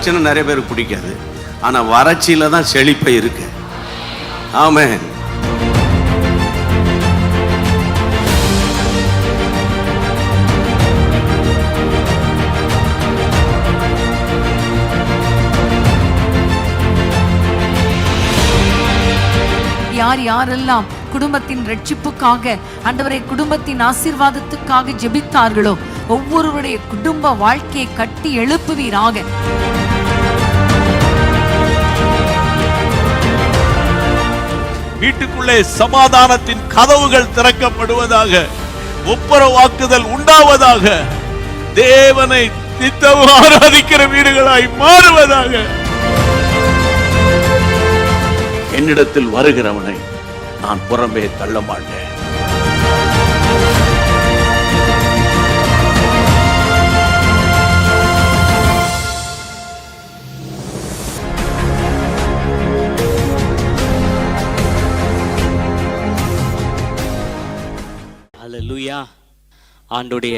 பிரச்சனை நிறைய பேருக்கு பிடிக்காது. ஆனால் வறட்சியில் தான் செழிப்பை இருக்கு. ஆமென். யார் யாரெல்லாம் குடும்பத்தின் ரட்சிப்புக்காக, ஆண்டவரே குடும்பத்தின் ஆசீர்வாதத்துக்காக ஜெபித்தார்களோ ஒவ்வொருவருடைய குடும்ப வாழ்க்கையை கட்டி எழுப்புவீராக. வீட்டுக்குள்ளே சமாதானத்தின் கதவுகள் திறக்கப்படுவதாக, ஒப்புரவாக்குதல் உண்டாவதாக, தேவனை நித்தமும் ஆராதிக்கிற வீடுகளாய் மாறுவதாக. என்னிடத்தில் வருகிறவனை நான் புறம்பே தள்ள மாட்டேன். அல்லேலூயா. ஆண்டோடைய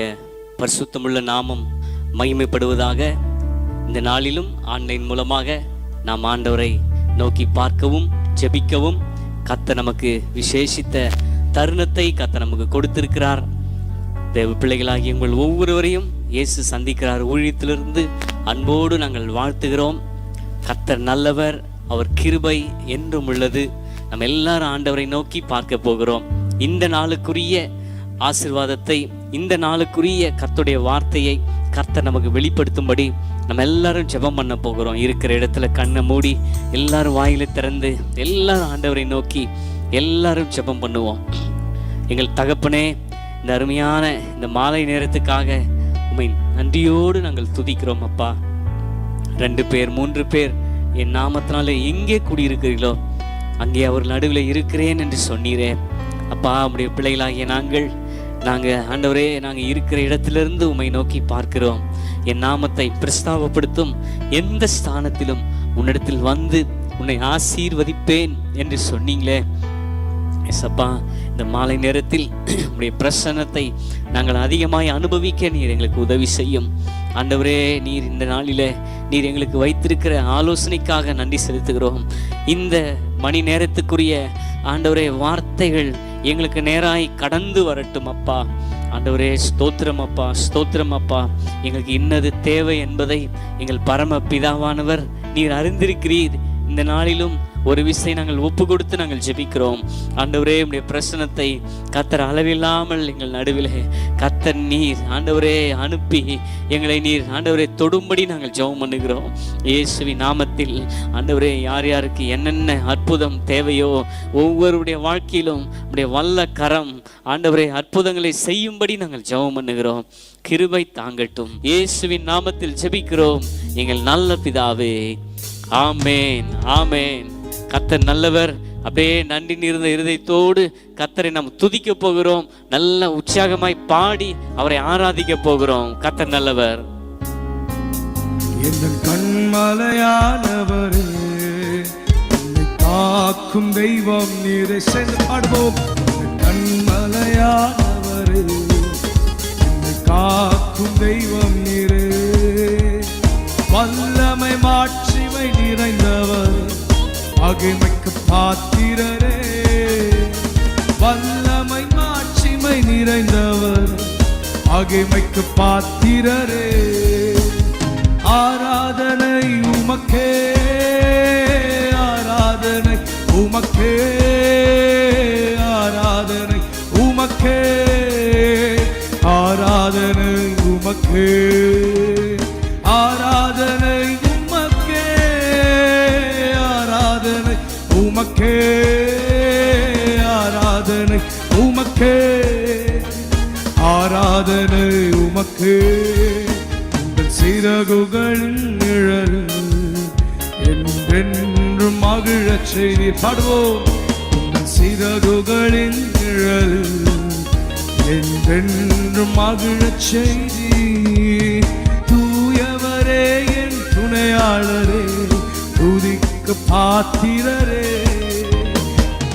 பரிசுத்தமுள்ள நாமம் மகிமைப்படுவதாக. இந்த நாளிலும் ஆன்லைன் மூலமாக நாம் ஆண்டவரை நோக்கி பார்க்கவும் ஜெபிக்கவும் கர்த்தர் நமக்கு விசேஷித்த தருணத்தை கர்த்தர் நமக்கு கொடுத்திருக்கிறார். தேவ பிள்ளைகளாகிய உங்கள் ஒவ்வொருவரையும் இயேசு சந்திக்கிறார். ஊழியத்திலிருந்து அன்போடு நாங்கள் வாழ்த்துகிறோம். கர்த்தர் நல்லவர், அவர் கிருபை என்றும் உள்ளது. நம்ம எல்லாரும் ஆண்டவரை நோக்கி பார்க்க போகிறோம். இந்த நாளுக்குரிய ஆசீர்வாதத்தை, இந்த நாளுக்குரிய கர்த்தருடைய வார்த்தையை கர்த்தர் நமக்கு வெளிப்படுத்தும்படி நம்ம எல்லாரும் ஜெபம் பண்ண போகிறோம். இருக்கிற இடத்துல கண்ணை மூடி எல்லாரும் வாயில திறந்து எல்லாரும் ஆண்டவரை நோக்கி எல்லாரும் ஜெபம் பண்ணுவோம். எங்கள் தகப்பனே, இந்த அருமையான இந்த மாலை நேரத்துக்காக உம்மை நன்றியோடு நாங்கள் துதிக்கிறோம். அப்பா, 2 பேர் 3 பேர் என் நாமத்தினால எங்கே கூடியிருக்கிறீர்களோ அங்கே அவர் நடுவில் இருக்கிறேன் என்று சொன்னீரே. அப்பா, உம்முடைய பிள்ளைகளாகிய நாங்கள் ஆண்டவரே, நாங்கள் இருக்கிற இடத்திலிருந்து உம்மை நோக்கி பார்க்கிறோம். என் நாமத்தை பிரஸ்தாபப்படுத்தும் எந்த ஸ்தானத்திலும் உன்னிடத்தில் வந்து உன்னை ஆசீர்வதிப்பேன் என்று சொன்னீங்களே. எசப்பா, இந்த மாலை நேரத்தில் உம்முடைய பிரசன்னத்தை நாங்கள் அதிகமாய் அனுபவிக்க நீர் எங்களுக்கு உதவி செய்யும். ஆண்டவரே, நீர் இந்த நாளிலே நீர் எங்களுக்கு வைத்திருக்கிற ஆலோசனைக்காக நன்றி செலுத்துகிறோம். இந்த மணி நேரத்துக்குரிய ஆண்டவரே வார்த்தைகள் எங்களுக்கு நேராய் கடந்து வரட்டும். அப்பா ஆண்டவரே, ஸ்தோத்திரம் அப்பா, ஸ்தோத்திரம் அப்பா. எங்களுக்கு இன்னது தேவை என்பதை எங்கள் பரம பிதாவானவர் நீர் அறிந்திருக்கிறீர். இந்த நாளிலும் ஒரு விசை நாங்கள் ஒப்பு கொடுத்து நாங்கள் ஜெபிக்கிறோம். ஆண்டவரே, உம்முடைய பிரசன்னத்தை கர்த்தர் அளவில்லாமல் எங்கள் நடுவிலே கர்த்தர் நீர் ஆண்டவரே அனுப்பி எங்களை நீர் ஆண்டவரே தொடும்படி நாங்கள் ஜெபம் பண்ணுகிறோம். இயேசுவின் நாமத்தில் ஆண்டவரே, யார் யாருக்கு என்னென்ன அற்புதம் தேவையோ ஒவ்வொருடைய வாழ்க்கையிலும் உம்முடைய வல்ல கரம் ஆண்டவரே அற்புதங்களை செய்யும்படி நாங்கள் ஜெபம் பண்ணுகிறோம். கிருபை தாங்கட்டும். இயேசுவின் நாமத்தில் ஜெபிக்கிறோம் எங்கள் நல்ல பிதாவே. ஆமேன், ஆமேன். கர்த்தர் நல்லவர். அப்படியே நன்றி நிறைந்த இருதயத்தோடு கர்த்தரை நாம் துதிக்க போகிறோம். நல்ல உற்சாகமாய் பாடி அவரை ஆராதிக்க போகிறோம். கர்த்தர் நல்லவர். என் கண்மலையானவரே, என்னை காக்கும் தெய்வம் நீரே. சேர்ந்து பாடுவோம். கண்மலையானவரே, என்னை காக்கும் தெய்வம் நீரே. வல்லமை மாட்சிமை நிறைந்தவர், மகிமைக்கு பாத்திரரே. வல்லமை மாட்சிமை நிறைந்தவர், மகிமைக்கு பாத்திரரே. ஆராதனை உமக்கே, ஆராதனை உமக்கே, ஆராதனை உமக்கே, ஆராதனை உமக்கே, ஆராதனை உமக்கே, ஆராதனை உமக்கே, ஆராதனை உமக்கே, ஆராதனை உமக்கே. உங்கள் சிறகுகளின் நிழல் என்றென்றும் மகிழச் செய்தீர். பாடுவோம். உங்கள் சிறகுகளின் நிழல் என்றென்றும் மகிழச் செய்தீர். தூயவரே என் துணையாளரே, துதிக்கு பாத்திரரே.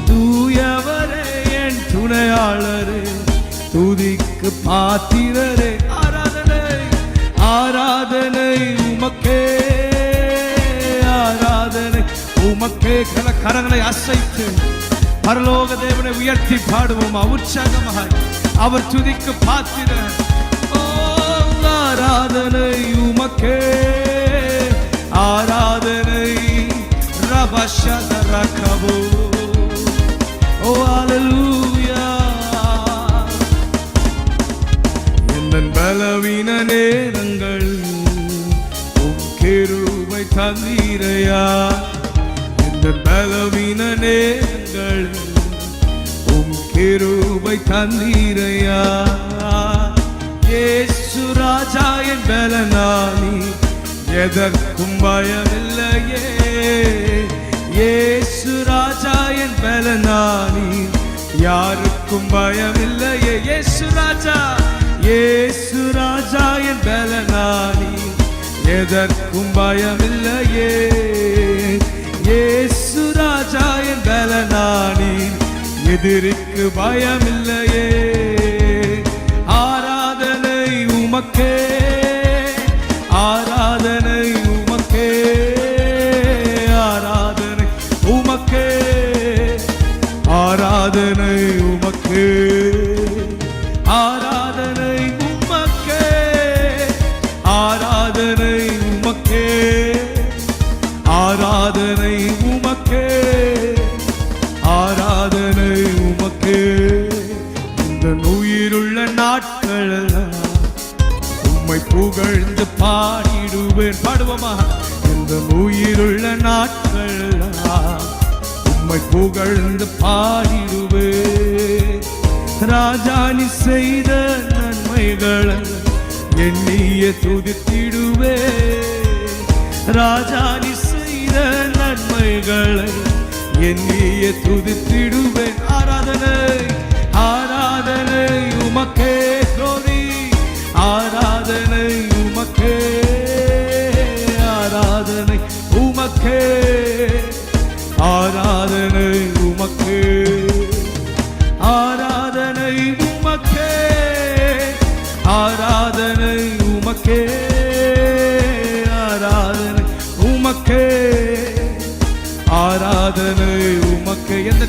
தூயவரே என் துணையாளரே, துதிக்கு பாத்திரரே. ஆராதனை, ஆராதனை உமக்கே, உமக்கே கரங்களை அசைத்து பரலோக தேவனை உயர்த்தி பாடுவோம் உற்சாகமாய். அவர் துதிக்கு பாத்திர. ஆராதனை உமக்கே, ஆராதனை. ரபஷதரகபோ. ஓ அல்லேலூயா. என் பலவீன நேரங்கள் உம் கிருபை தந்தீரையா. என் பலவீன நேரங்கள் உம் கிருபை தந்தீரையா. இயேசு ராஜா என் பலனானி, எதற்கும் பயமில்லையே. இயேசு ராஜா என் பலனானி, யாருக்கும் பயமில்லையே. இயேசு ராஜா, இயேசு ராஜா என் பலனானி, எதற்கும் பயமில்லையே. இயேசு ராஜா என் பலனானி, எதிரிக்கு பயமில்லையே. ஆராதனை உமக்கே, ஆராதனை உமக்கே, ஆராதனை உமக்கே, ஆராதனை உமக்கே, ஆராதனை உமக்கே, ஆராதனை உமக்கே, ஆராதனை உமக்கே, ஆராதனை உமக்கே. இந்த உயிருள்ள நாட்களெல்லாம் உம்மை புகழ்ந்து பாடிடுவேன். பாடுவோமா? இந்த உயிருள்ள நாட்களெல்லாம் உம்மை புகழ்ந்து பாடிடுவேன். ராஜா நீ செய்த நன்மைகளை எண்ணிய துதித்திடுவே. ராஜா நீ செய்த நன்மைகளை எண்ணிய துதித்திடுவேன். ஆராதனை, ஆராதனை உமக்கே. கோரி ஆராதனை உமக்கே, ஆராதனை உமக்கே, ஆராதனை உமக்கே, ஆராதனை உமக்கே, ஆராதனை உமக்கே, ஆராதனை உமக்கே, ஆராதனை உமக்கே. எந்த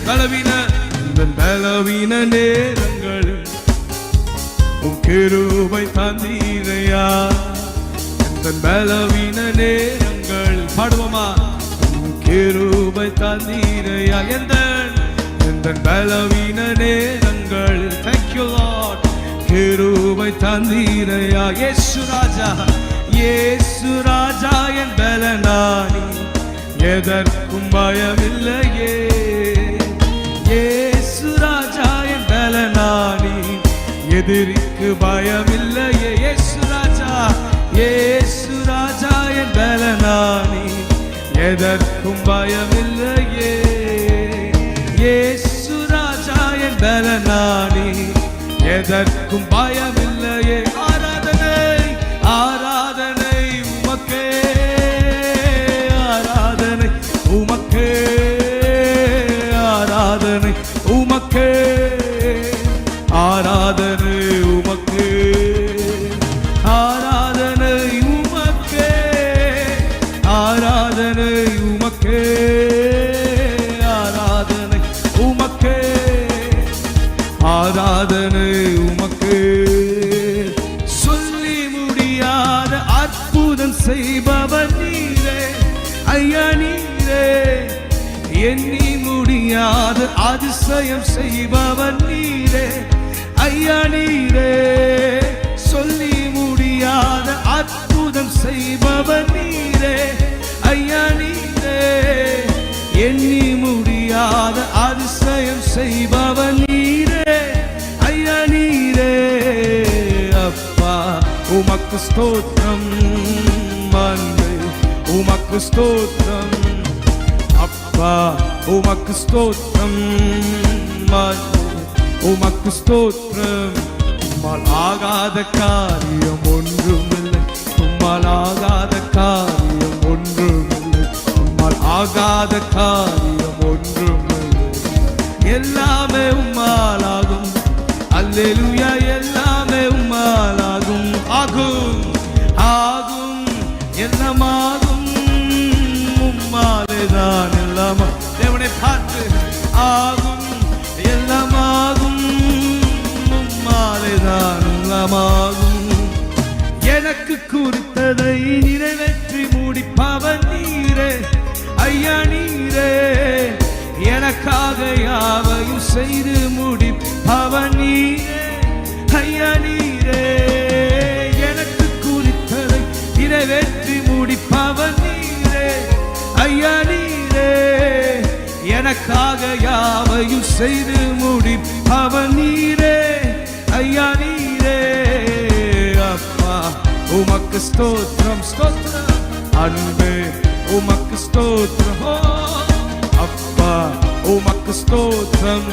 பலவீன நேரங்களில் உம் கிருபை தந்தீரையா. எந்த பலவீன நேரங்கள் பாடுவோமா? உம் கிருபை தந்தீரையா. எந்த பலவீன நேரங்கள், thank you Lord, கிருபை தந்தீரையா. இயேசு ராஜா, இயேசு ராஜா என் பலனானி, எதற்கும் பயமில்லையே. இயேசு ராஜா என் பலனானி, எதிரிக்கு பயமில்லையே. இயேசு ராஜா, இயேசு ராஜா என் பலனானி, எதற்கும் பயமில்லையே. இயேசு ராஜா என் பலனானி, எதற்கும் பயமில்லையே. ஆராதனை, ஆராதனை உமக்கே, ஆராதனை உமக்கே, ஆராதனை உமக்கே, ஆராதனை உமக்கே, ஆராதனை உமக்கே, ஆராதனை உமக்கே, ஆராதனை உமக்கே, ஆராதனை உமக்கே. சொல்லி முடியாத அற்புதம் செய்பவர் நீரே ஐயா, நீரே. எண்ணி முடியாத அதிசயம் செய்பவர் நீரே ஐயா, நீரே. சொல்லி முடியாத அற்புதம் செய்பவர் நீரே ஐயா, நீரே. எண்ணி முடியாத அதிசயம் செய்பவர் நீரே ஐயா, நீரே. அப்பா உமக்கு ஸ்தோத்திரம், மன்னை உமக்கு ஸ்தோத்திரம். அப்பா உமக்கு ஸ்தோத்திரம், மன்னை உமக்கு ஸ்தோத்திரம். உம்மால் ஆகாத காரியம் ஒன்றுமில்லை, உம்மால் ஆகாத காரியம் ஒன்றுமில்லை, உம்மால் ஆகாத காரியம் ஒன்றுமில்லை. எல்லாமே உம்மால் ஆகும். அல்லேலூயா, எல்லாமே உம்மால் ஆகும். ஆகும், ஆகும், எல்லாமாகும். உம்மாலே தான் எல்லாம் தேவனை பார்த்து ஆகும் எல்லாமாகும் உம்மாலேதான் எல்லாமாகும். எனக்கு குறித்ததை நிறைவேற்றி முடிப்பவன் நீரே ஐயா நீரே, எனக்காக யாவையும் செய்து முடிப்பவன் நீரே ஐயா நீரே, எனக்கு குறித்ததை நிறைவேற்றி முடிப்பவன் நீரே ஐயா நீரே, எனக்காக யாவையும் செய்து முடிப்பவன் நீரே ஐயா நீரே. அப்பா உமக்கு ஸ்தோத்திரம் ஸ்தோத்திரம், அன்பே உமக்கு ஸ்தோத்திரம், அப்பா உமக்கு ஸ்தோத்திரம்,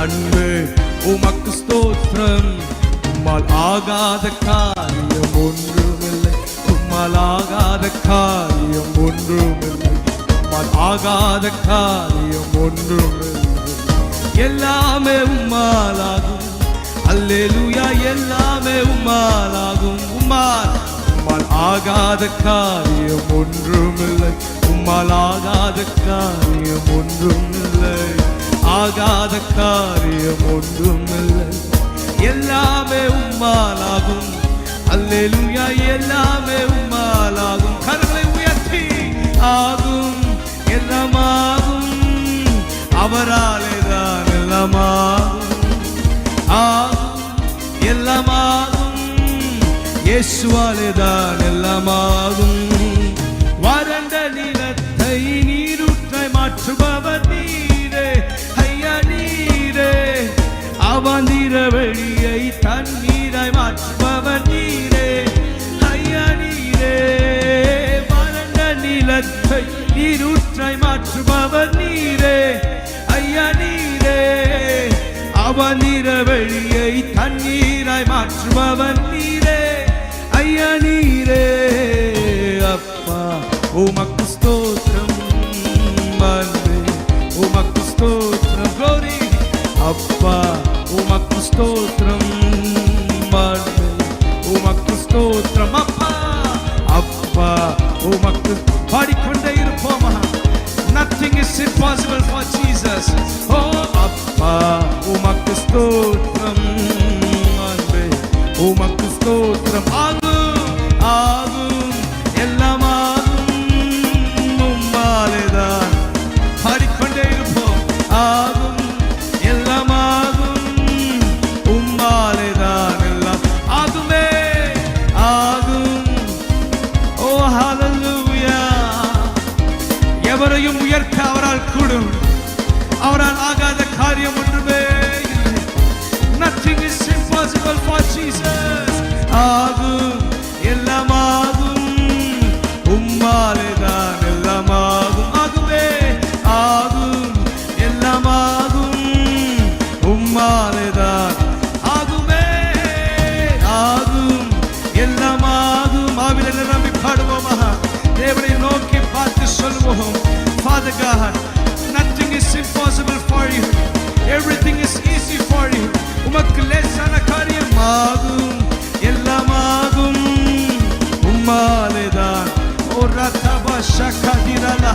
அன்பே உமக்கு ஸ்தோத்திரம். உம்மால் ஆகாத காரியம் ஒன்றுமில்லை, உம்மால் ஆகாத காரியம் ஒன்றுமில்லை, உம்மால் ஆகாத காரியம் ஒன்றுமில்லை. எல்லாமே உம்மாலாகும், அல்லேலூயா, எல்லாமே உம்மாலாகும். உம்மால் ஆகாத காரியம் ஒன்றுமில்லை, உம்மால் ஆகாத காரியம் ஒன்றுமில்லை, ஆகாத காரியம் ஒன்றுமில்லை. எல்லாமே உம்மாலாகும், அல்லேலூயா, எல்லாமே உம்மாலாகும். கரங்களை உயர்த்தி ஆகும் எல்லாமாகும், அவராலே தான் எல்லாமாகும், ஆகும் எல்லாமாகும், இயேசுவாலே தான் எல்லாமாகும். வறண்ட நிலத்தை நீரூற்றாய் மாற்றுபவர் நீரே ஐயா நீரே, அவந்திர வெளியை தண்ணீராய் மாற்றுபவர் நீரே ஐயா நீரே, வறண்ட நிலத்தை நீரூற்றாய் மாற்றுபவர் நீரே ஐயா நீரே, அவந்திர வெளியை தண்ணீராய் மாற்றுபவர் நீரே ஐயா நீரே. அப்பா உமக்கு ஸ்தோத்திரம், அன்பே உமக்கு ஸ்தோத்திரம், glory. அப்பா உமக்கு ஸ்தோத்திரம், அன்பே உமக்கு ஸ்தோத்திரம், அப்பா அப்பா உமக்கு. பாடிக்கொண்டே இருப்போமா. Nothing is impossible for Jesus. Oh அப்பா உமக்கு ஸ்தோத்திரம், அன்பே உமக்கு ஸ்தோத்திரம். ஆகும் ஆகும் எல்லாமாகும் உம்மாலேதான். பாடிக்கொண்டே இருப்போம். ஆகும் எல்லாமாகும் உம்மாலேதான் எல்லாம் ஆகுமே ஆகும். ஓ ஹல்லேலூயா. எவரையும் உயர்த்த அவரால் கூடும், அவரால் ஆகாத காரியம் ஒன்றுமே இல்லை. Nothing is impossible for Jesus. ஆகும் எல்லாமாகும் உம்மாலேதான் எல்லாமாகும். ஆகுமே ஆகும் எல்லாமாகும் உம்மாலேதான். ஆகுமே ஆகும் எல்லாமாகும். ஆவிலே நிரம்பி பாடுவோமா. தேவனை நோக்கி பார்த்து சொல்வோம். Father God, nothing is impossible for you. Everything is easy for you. உமக்கு லேசான காரியம் ஆகும் எல்லாமாகும் உம்மாலேதான். ஓ ரதபா ஷகதிரலா,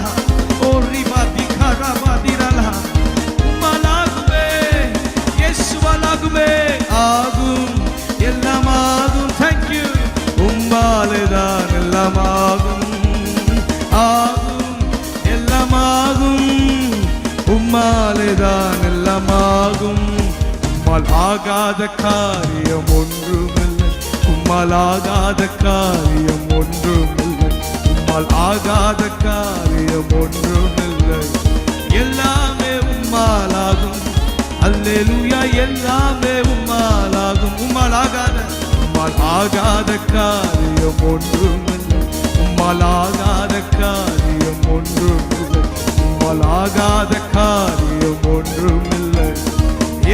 ஓ ரிபா திகரபா திரலா, உம்மாலாகுமே இயேசுவாலாகுமே. ஆகும் எல்லாமாகும். Thank you. உம்மாலேதான் எல்லாமாகும். ஆகும் எல்லாமாகும் உம்மாலேதான் எல்லாமாகும். உம்மால் ஆகாத காரியம் ஒன்றுமில்லை, உம்மால் ஆகாத காரியம் ஒன்றுமில்லை, உம்மால் ஆகாத காரியம் ஒன்றுமில்லை. எல்லாமே உம்மாலாகும், அல்லேலூயா, எல்லாமே உம்மாலாகும். உம்மால் ஆகாத காரியம் ஒன்றுமில்லை, உம்மால் ஆகாத காரியம் ஒன்றுமில்லை, உம்மால் ஆகாத காரியம் ஒன்றுமில்லை.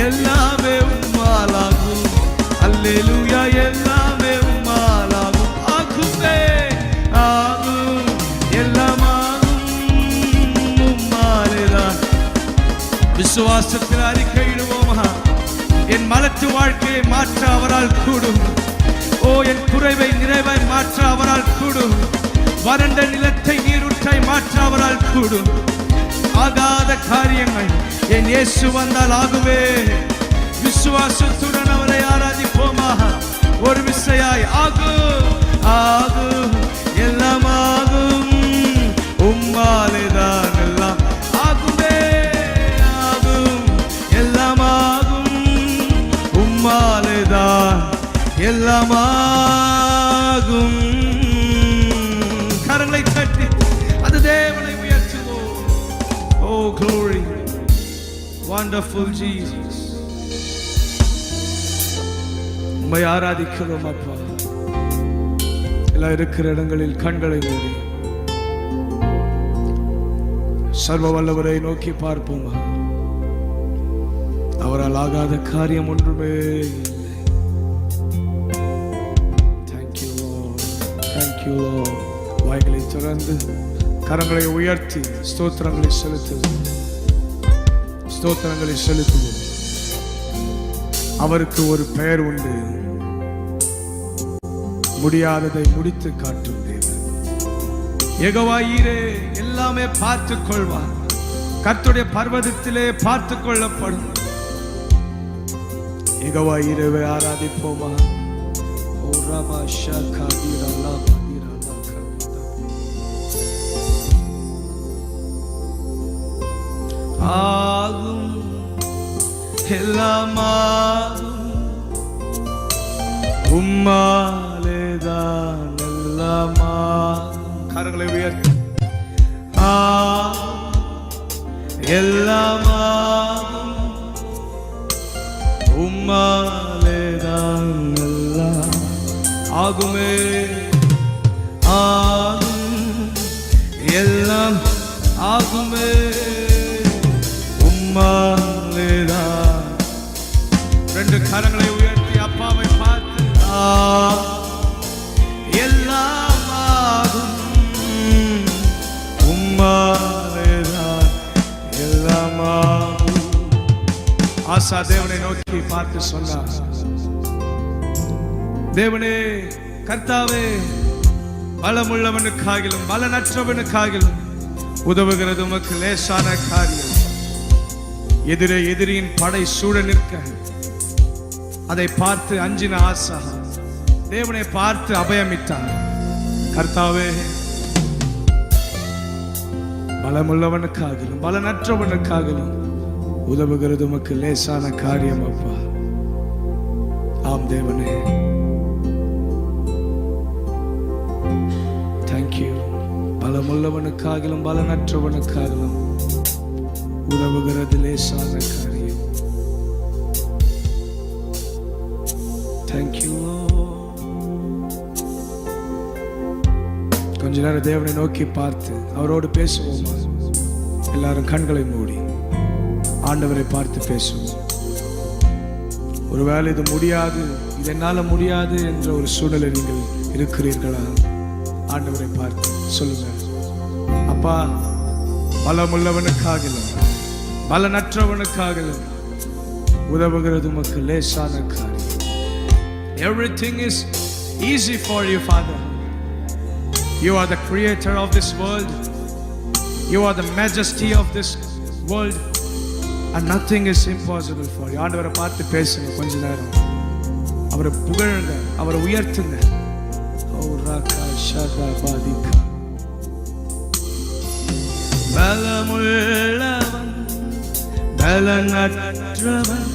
எல்லாமே உம்மாலாகும், அல்லேலூயா, எல்லாமே உம்மாலாகும். ஆகுமே ஆகும் எல்லாமாகும் உம்மாலேதான். விசுவாசத்தில் அறிக்கையிடுவோமா. என் மலட்டு வாழ்க்கையை மாற்ற அவரால் கூடும். ஓ என் குறைவை நிறைவாய் மாற்ற அவரால் கூடும். வறண்ட நிலத்தை நீரூற்றாய் மாற்ற அவரால் கூடும். ஆகாத காரியங்கள் என் இயேசு வந்தால் ஆகுவே. விசுவாசத்துடன் அவரை ஆராதிப்போமா? ஒரு விசையாய் ஆகும் ஆகும் எல்லாம் ஆகும், உம்மாலேதான் எல்லாம் ஆகுமே. ஆகும் எல்லாம் ஆகும், உம்மாலேதான் எல்லாம் ஆகும். கரங்களை தட்டி அது தேவனை உயர்த்துவோம். Oh glory, wonderful Jesus. உம்மை ஆராதிக்கிறோம் அப்பா. எல்லாம் இருக்கிற இடங்களில் கண்களை மூடி சர்வ வல்லவரை நோக்கி பார்ப்போமா? அவரால் ஆகாத காரியம் ஒன்றுமே இல்லை. Thank you Lord, thank you Lord. வாய்களை திறந்து கரங்களை உயர்த்தி ஸ்தோத்திரங்களை செலுத்துவோம், ஸ்தோத்திரங்களை செலுத்துவோம். அவருக்கு ஒரு பெயர் உண்டு, முடியாததை முடித்து காட்டும் தேவன். யெகோவா ஈரே, எல்லாமே பார்த்துக் கொள்வார். கர்த்தருடைய பர்வதத்திலே பார்த்துக் கொள்ளப்படும். யெகோவா ஈரேவை ஆராதிப்போமா? ஓ ராமா ஷாகா தீரலா தீரலா கர்த்தா. ஆகும் எல்லாம் ஆகும், உம்மாலேதான் எல்லாம் ஆகும். கரங்களை உயர்த்தி எல்லாம் ஆகும், உம்மாலேதான் எல்லாம் ஆகுமே. ஆகும் எல்லாம் ஆகுமே, உம்மாலேதான். ரெண்டு கரங்களை உயர்த்தி அப்பாவை பார்த்து எல்லாம் ஆகும், உம்மாலேதான் எல்லாம் ஆகும். ஆசா தேவனை நோக்கி பார்த்து சொன்னார், தேவனே கர்த்தாவே, பலமுள்ளவனுக்காகிலும் பலனற்றவனுக்காகிலும் உதவுகிறது உமக்கு லேசான காரியம். எதிரே எதிரியின் படை சூழ நிற்க அதை பார்த்து அஞ்சின ஆசா தேவனை பார்த்து அபயமிட்டார். கர்த்தாவே, பலமுள்ளவனுக்காகிலும் பலனற்றவனுக்காகிலும் உதவுகிறது உமக்கு லேசான காரியம் அப்பா. ஆம் தேவனே, தேங்க்யூ. பலமுள்ளவனுக்காகிலும் பலனற்றவனுக்காகிலும் உதவுகிறது லேசான காரியம். தேங்க்யூ. கொஞ்ச நேரம் தேவனை நோக்கி பார்த்து அவரோடு பேசுவோமா? எல்லாரும் கண்களை மூடி ஆண்டவரை பார்த்து பேசுவோம். ஒருவேளை இது முடியாது, இது என்னால முடியாது என்ற ஒரு சூழ்நிலை நீங்கள் இருக்கிறீர்களா? ஆண்டவரை பார்த்து சொல்லுங்க, அப்பா, பலமுள்ளவனுக்காகிலும் பலனற்றவனுக்காகிலும் உதவுகிறது உமக்கு லேசான காரியம். Everything is easy for you, Father. You are the creator of this world. You are the majesty of this world, and nothing is impossible for you. ஆண்டவரை பார்த்து பேசுங்க கொஞ்ச நேரம். அவரை புகழுங்க, அவரை உயர்த்துங்க. ஓ ராகா ஷாகா பாதிகா. பலமுள்ளவன் பலனற்றவன்,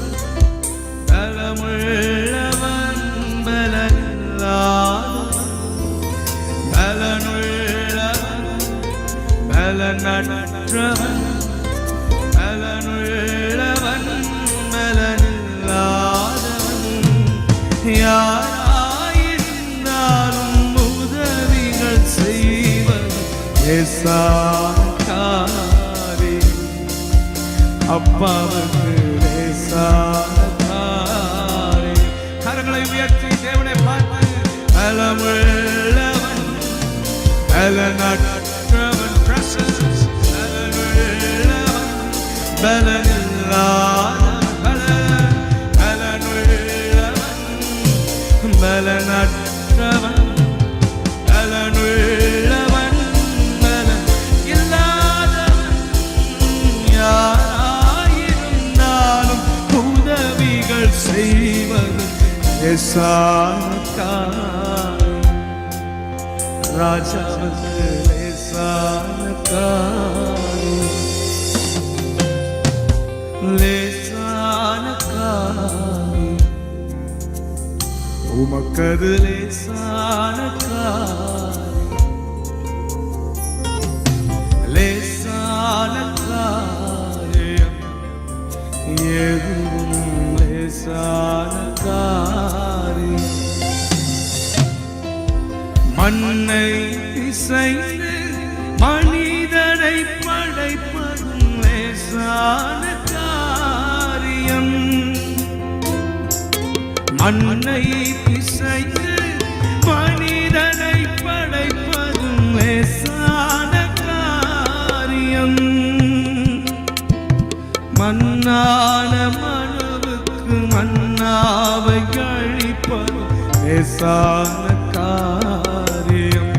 பலமுள்ளவன் பலனில்லாதவன், பலனுள்ளவன் பலனற்றவன், பலனுள்ளவன் பலனில்லாதவன், யாராயிருந்தாலும் உதவிகள் செய்வன் லேசானே. அப்பாவுக்கு லேசானே. கரங்களை உயர்த்தி தேவனை பார்த்து, பலமுள்ளவன் பலனற்றவன், presence, பலனுள்ளவன் பலனில்லாதவன், பலனுள்ளவன் பலனற்றவன், பலனுள்ளவன் பலனில்லாதவன், லேசான காரியம் ராஜாவுக்கு லேசான காரியம் லேசான காரியம் உமக்கது லேசான காரியம் லேசான காரியம் எதுவும் லேசான காரியம் மண்ணை பிசைந்து மனிதனை படைப்பதும் லேசான காரியம் மண்ணை பிசைந்து மனிதனை படைப்பதும் லேசான காரியம் மண்ணான மனுவுக்கு மன்னாவை அழிப்பது லேசான காரியம்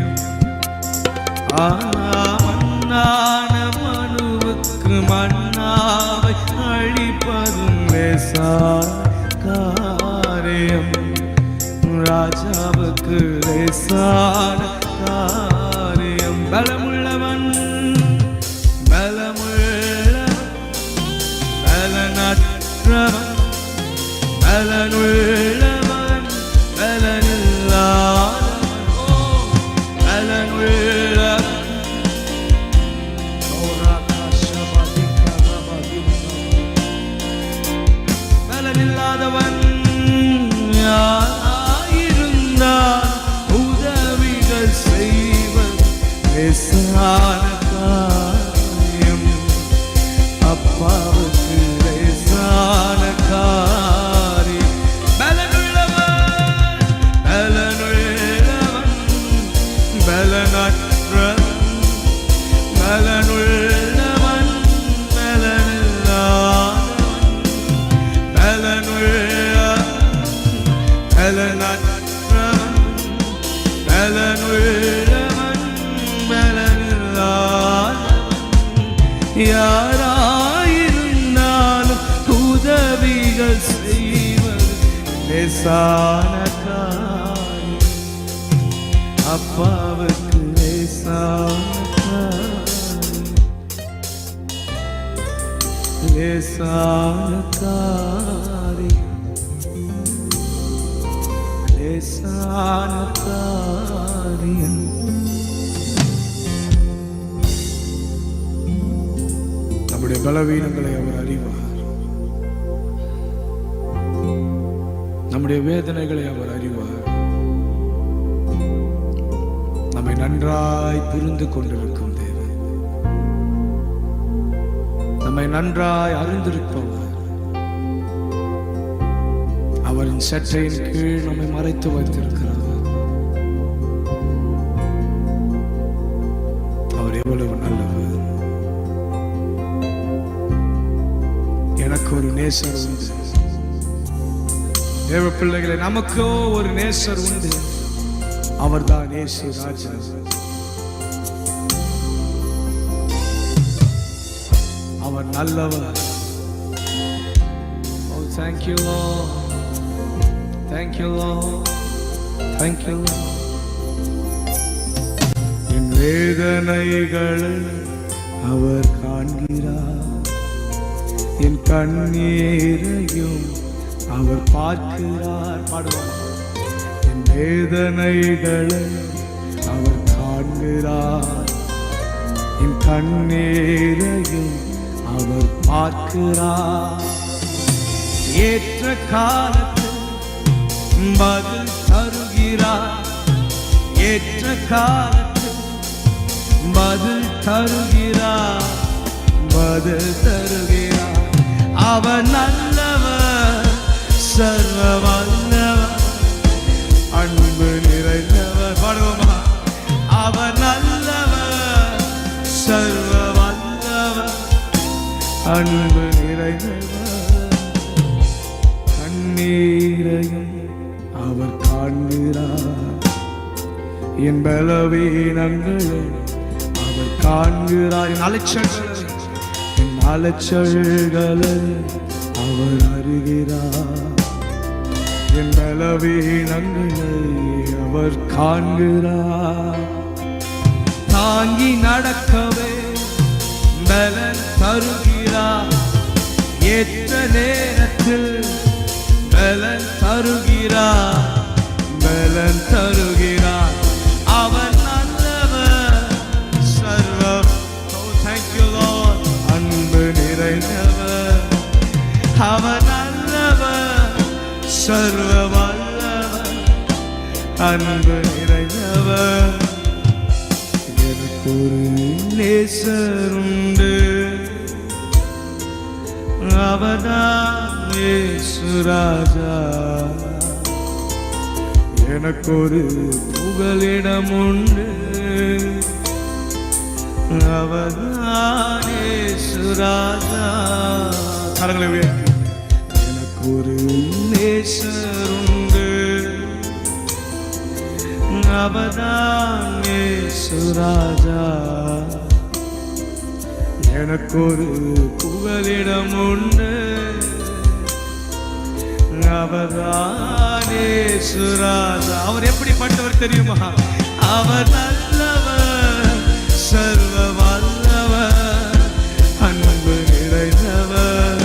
மண்ணான மனுவுக்கு மன்னாவை அழிப்பதும் லேசான காரியம் ராஜாவுக்கு லேசான காரியம் பலமுள்ளவன் பலனற்றவன் பலனுள்ளவன் பலனில்லாதவன் பலனுள்ளவன் பலனில்லாதவன் யாராயிருந்தால் உதவிகள் செய்வது லேசான காரியம் அப்பாவுக்கு லேசான காரியம் பலனுள்ளவன் பலனுள்ளவன் பலனற்றவன் பலனுள்ளவன் பலனில்லாதவன் பலனுள்ளவன் பலனற்றவன் பலனுள்ளவன் பலனில்லாதவன் யாராயிருந்தாலும் உதவிகள் செய்வது லேசான காரியம் அப்பாவுக்கு லேசான காரியம் லேசான காரியம் லேசான காரியம் நம்முடைய பலவீனங்களை அவர் அறிவார் நம்முடைய வேதனைகளை அவர் அறிவார் நம்மை நன்றாய் புரிந்து கொண்டிருக்கும் தேவன் நம்மை நன்றாய் அறிந்திருப்பவர் அவரின் சற்றையின் கீழ் நம்மை மறைத்து வைத்திருக்கிறார் அவர் எவ்வளவு நல்லவர் எனக்கு ஒரு நேசர் உண்டு தேவ பிள்ளைகளை நமக்கோ ஒரு நேசர் உண்டு அவர்தான் இயேசு ராஜா அவர் நல்லவர் Oh thank you Lord thank you Lord thank you Lord என் வேதனைகளை அவர் காண்கிறார் என் கண்ணீரையும் அவர் பார்க்கிறார் பாடுவார் என் வேதனைகளை அவர் காண்கிறார் என் கண்ணீரையும் அவர் பார்க்கிறார் ஏற்ற காலத்தில் பதில் தருகிறார் ஏற்ற காலத்தில் பதில் தருகிறார் பதில் தருகிறார் அவர் நல்லவர் சர்வ வல்லவர் அன்பு நிறைந்தவர் பாடுவோமா அவர் நல்லவர் சர்வ வல்லவர் அன்பு நிறைந்தவர் கண்ணீரையும் அவர் காண்கிறார் என் பலவீனங்களை அவர் காண்கிறார் என் அலைச்சல்களை அவர் அறிகிறார் என் பலவீனங்களை அவர் காண்கிறார். தாங்கி நடக்கவே பலன் தருகிறார். ஏற்ற நேரத்தில் பலன் தருகிறார். பலன் தருகிறார். அவர் நல்லவர், சர்வம். Oh, thank you Lord. அன்பு நிறைந்தவர். அவர் நல்லவர், சர்வ வல்லவர், அன்பு நிறைந்தவர். எனக்கு ஒரு நேசர் உண்டு, அவர்தான் இயேசு ராஜா. எனக்கு ஒரு புகலிடம் உண்டு, அவர்தான் இயேசு ராஜா. கரங்களை உயர்த்தி. எனக்கு ஒரு நேசர் உண்டு, அவர்தான் இயேசு ராஜா. எனக்கு ஒரு புகலிடம் உண்டு, அவர்தான் இயேசு ராஜா. அவர் எப்படிப்பட்டவர் தெரியுமா? அவர் நல்லவர், சர்வ வல்லவர், அன்பு நிறைந்தவர்.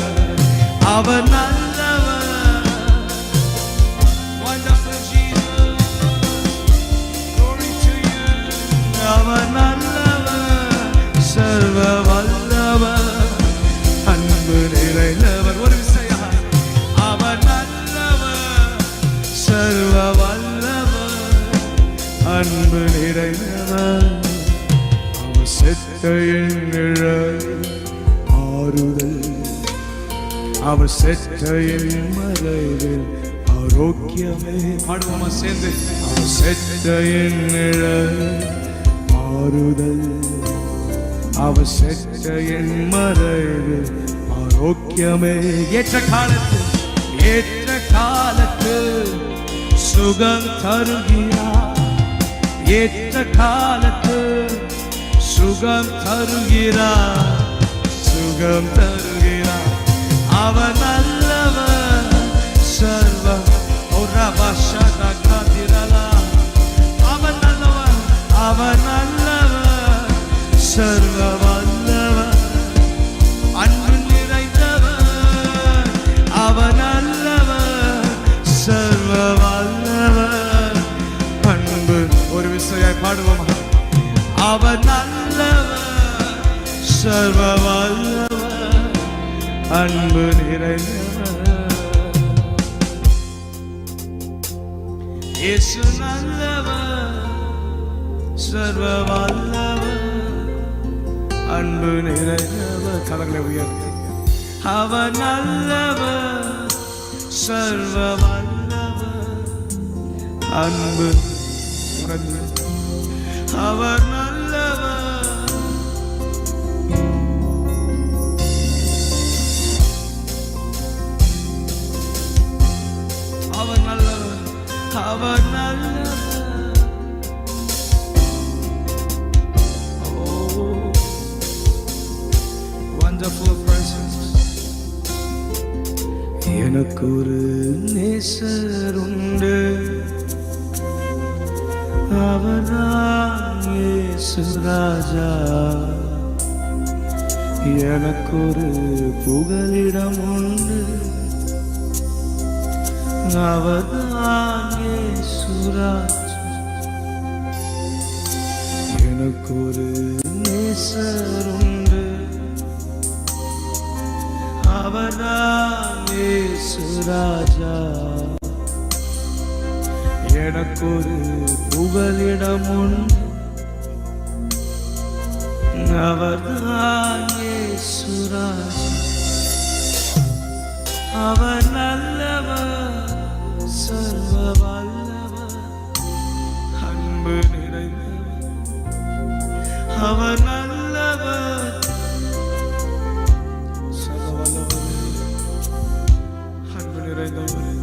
அவர் நல்லவர். Wonderful Jesus, glory to you. அவர் நல்லவர், சர்வ வல்லவர், அன்பு நிறைந்தவர். ஒரு விஷயம், அவர் நல்லவர், சர்வ வல்லவர், அன்பு நிறைந்தவர். அவர் செத்தையின் நிழலில் ஆறுதல், அவர் செத்தையின் மறைவில் ஆரோக்கியமே. பாடுவோமா சேர்ந்து? அவர் செத்தையின் நிழலில் ஆறுதல், அவர் செத்தையின் மறைவில் ஆரோக்கியமே. ஏற்ற காலத்தில் சுகம் தருகிறார். ஏற்ற காலத்தில் சுகம் தருகிறார். சுகம் தருகிறார். அவர் நல்லவர், சர்வ. அவர் நல்லவர், அவர் நல்லவர், சர்வ வல்லவர், அன்பு நிறைந்தவர். அவர் நல்லவர், சர்வ வல்லவர், அன்பு. ஒரு விஷயம் பாடுவோமா? அவர் நல்லவர், சர்வ வல்லவர், அன்பு நிறைந்தவர். இயேசு நல்லவர், சர்வ வல்லவர், அன்பு நிறைந்தவர். கரங்களை உயர்த்தி. அவர் நல்லவர், சர்வ வல்லவர், அன்பு நிறைந்தவர். அவர் நல்லவர். அவர் நல்லவர். அவர் நல்லவர். Oh, wonderful presence. எனக்கு ஒரு நேசர் உண்டு, அவர்தான் இயேசு ராஜா. எனக்கு ஒரு புகலிடம் உண்டு, அவர்தான் இயேசு ராஜா. எனக்கு ஒரு நேசர் உண்டு, அவர்தான் இயேசு ராஜா. எனக்கு ஒரு புகலிடம் உண்டு, அவர்தான் இயேசு ராஜா. அவர் நல்லவர், சர்வ வல்லவர், அன்பு நிறைந்தவர். அவர் நல்லவர், சர்வ வல்லவர், அன்பு நிறைந்தவர்.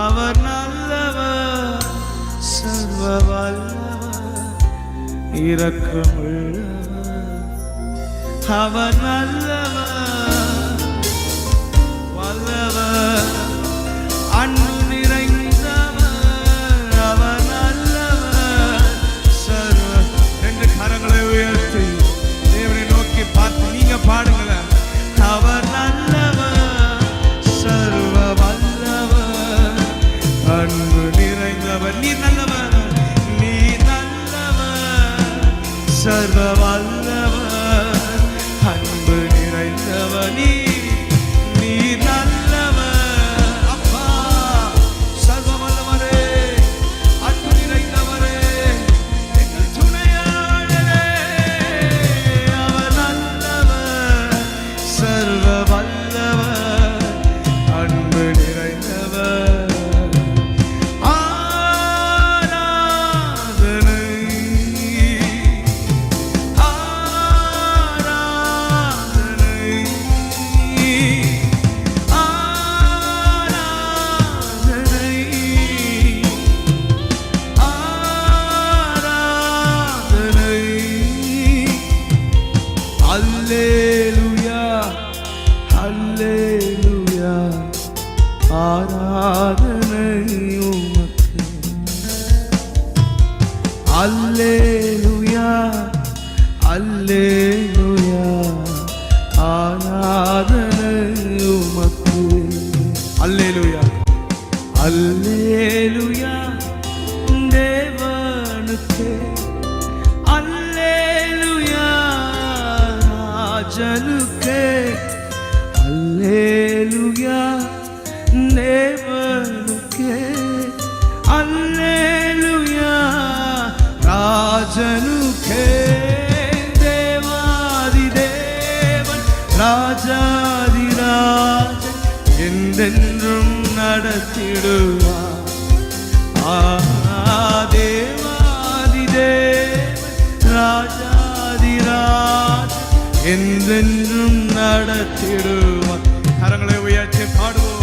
அவர் நல்லவர், சர்வ வல்லவர், இரக்கமுள்ளவர். அவர் நல்லவர், வல்லவர், அன்பு நிறைந்தவர். சர்வ வல்லவர் அன்பு நிறைந்தவர் நீர் நல்லவர் அப்பா சர்வ வல்லவரே அன்பு நிறைந்தவரே எங்கள் துணையாளரே அவர் நல்லவர் சர்வ வல்லவர் அன்பு நிறைந்தவர் அல்லேலூயா அல்லேலூயா ஆராதனை உமக்கு அல்லேலூயா அல்லேலூயா தேவனுக்கே அல்லேலூயா ராஜனுக்கே அல்லேலூயா தேவனுக்கே அல்லேலூயா ராஜனுக்கே தேவாதி தேவன் ராஜாதிராஜன் என்றென்றும் நடத்திடுவார் தேவாதி தேவன் ராஜாதிராஜன் என்றென்றும் நடத்திடுவார் கரங்களை உயர்த்தி பாடுவோம்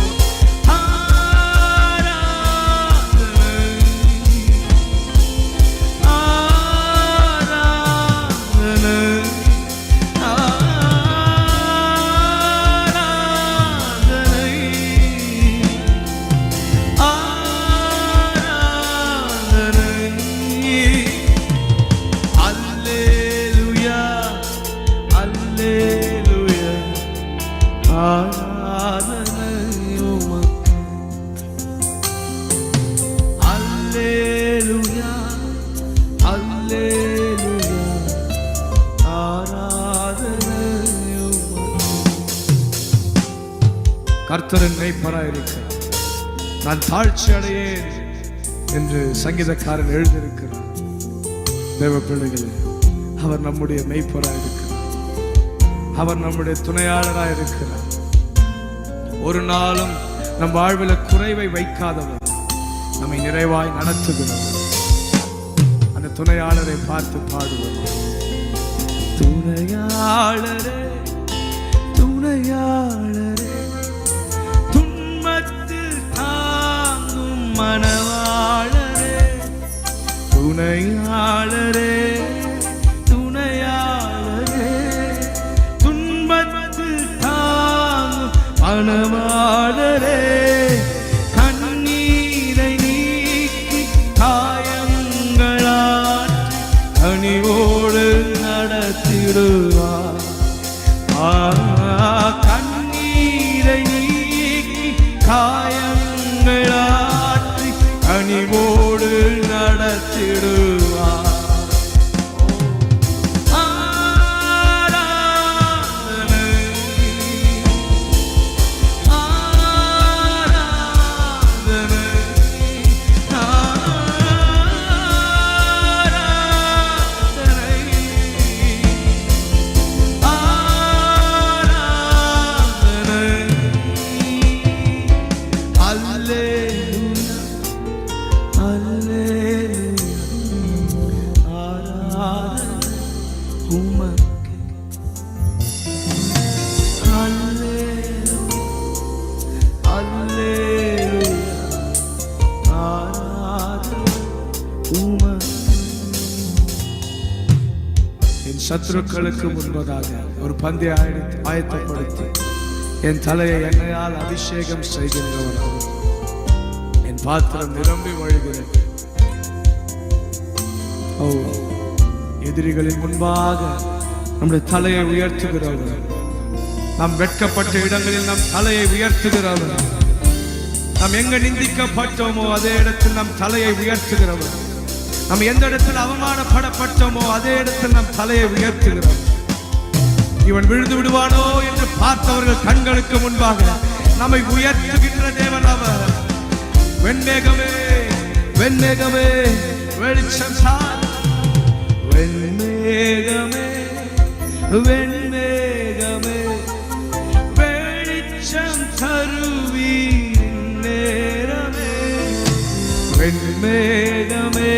கர்த்தரின் மேய்ப்பராயிருக்கிறார், நான் தாழ்ச்சி அடையேன் என்று சங்கீதக்காரன் எழுதியிருக்கிறார். தேவ பிள்ளைகளே, அவர் நம்முடைய மேய்ப்பராயிருக்கிறார், அவர் நம்முடைய துணையாளராயிருக்கிறார். ஒரு நாளும் நம் வாழ்வில் குறைவை வைக்காதவர், நம்மை நிறைவாய் நடத்துகிறவர். அந்த துணையாளரை பார்த்து பாடுவோம். துணையாளரே துணையாளரே மணவாளரே துணையாளரே துணையாளரே துன்பத்தில் தாங்கும் மணவாளரே கண்ணீரை நீக்கி காயங்களாற்றி கனிவோடு நடத்திடுவார். கண்ணீரை நீக்கி காயங்களாற்றி கனிவோடு நடத்திடுவார். சத்துருக்களுக்கு முன்பதாக ஒரு பந்தை ஆயத்தப்படுத்தி என் தலையை எண்ணெயால் அபிஷேகம் செய்கின்றவன், என் பாத்திரம் நிரம்பி வழிகிறது. ஓ, எதிரிகளின் முன்பாக நம்முடைய தலையை உயர்த்துகிறவர், நாம் வெட்கப்பட்ட இடங்களில் நம் தலையை உயர்த்துகிறவர், நாம் எங்க நிந்திக்கப்பட்டோமோ அதே இடத்தில் நம் தலையை உயர்த்துகிறவர். நம்ம எந்த இடத்துல அவமானப்படப்பட்டோமோ அதே இடத்தில் நம் தலையை உயர்த்துகிறோம். இவன் விழுந்து விடுவானோ என்று பார்த்தவர்கள் கண்களுக்கு முன்பாக நம்மை உயர்த்துகின்ற தேவன் அவர். வெண்மேகமே வெண்மேகமே வெளிச்சம் சார், வெண்மேகமே வெண்மேகமே வெளிச்சம் தருவீர் நேரமே. வெண்மேகமே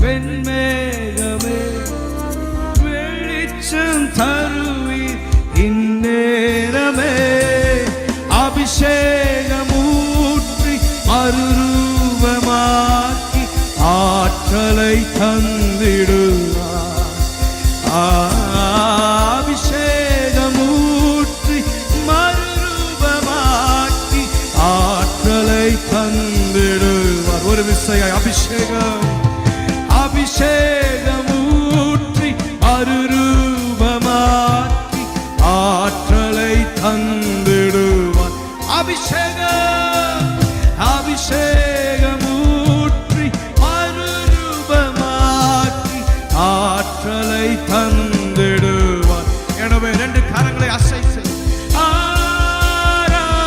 வெண்மேகமே வெளிச்சம் தருவீர் இந்நேரமே. அபிஷேகமூற்றி மறுரூபமாக்கி ஆற்றலை தந்திடுவார். அபிஷேகமூற்றி மறுரூபமாக்கி ஆற்றலை தந்திடுவார். ஒரு விசையாய் அபிஷேகம் அபிஷேகமூற்றி மறுரூபமாக்கி ஆற்றலை தந்திடுவார். அபிஷேகம் அபிஷேகமூற்றி மறுரூபமாக்கி ஆற்றலை தந்திடுவார். எனவே ரெண்டு கரங்களை அசைத்து ஆராதனை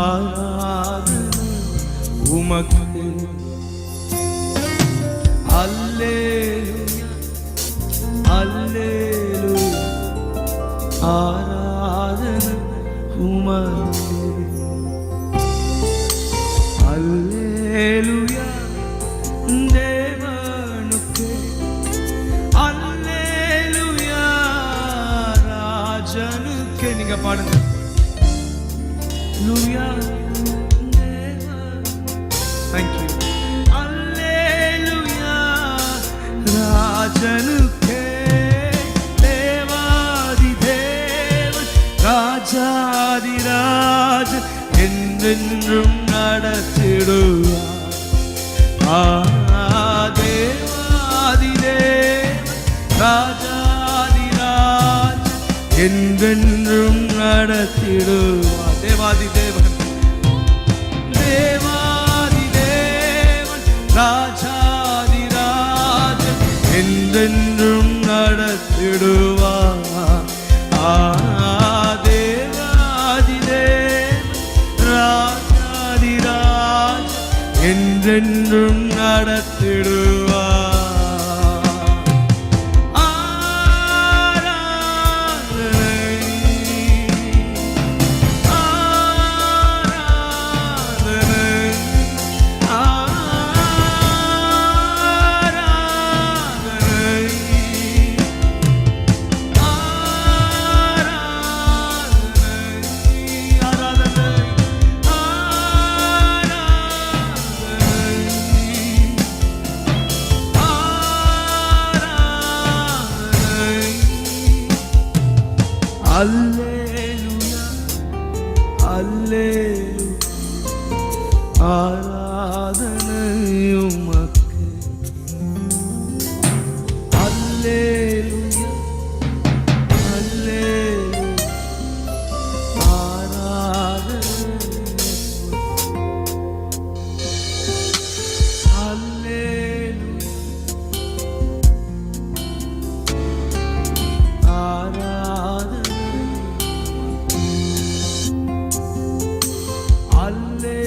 ஆராதனை உமக்கு அல்லேலூயா அல்லேலூயா ஆராதனை உமக்கு அல்லேலூயா தேவனுக்கு அல்லேலூயா ராஜனுக்கு. நீங்க பாடுங்க லூயா. Thank you. Alleluia ராஜனுக்கே தேவாதி தேவன் ராஜாதி ராஜன் என்றென்றும் நடத்திடுவார். தேவாதி தேவன் ராஜாதி ராஜன் என்றென்றும் நடத்திடுவார். தேவாதி தேவன் தேவாதி தேவன் ராஜாதி ராஜன் என்றென்றும் நடத்திடுவார். தேவாதி தேவன் ராஜாதி ராஜன் என்றென்றும் நடத்திடுவார். Alleluia, Alleluia, ஆராதனை உமக்கு. Alleluia, Alleluia, ஆராதனை Alleluia,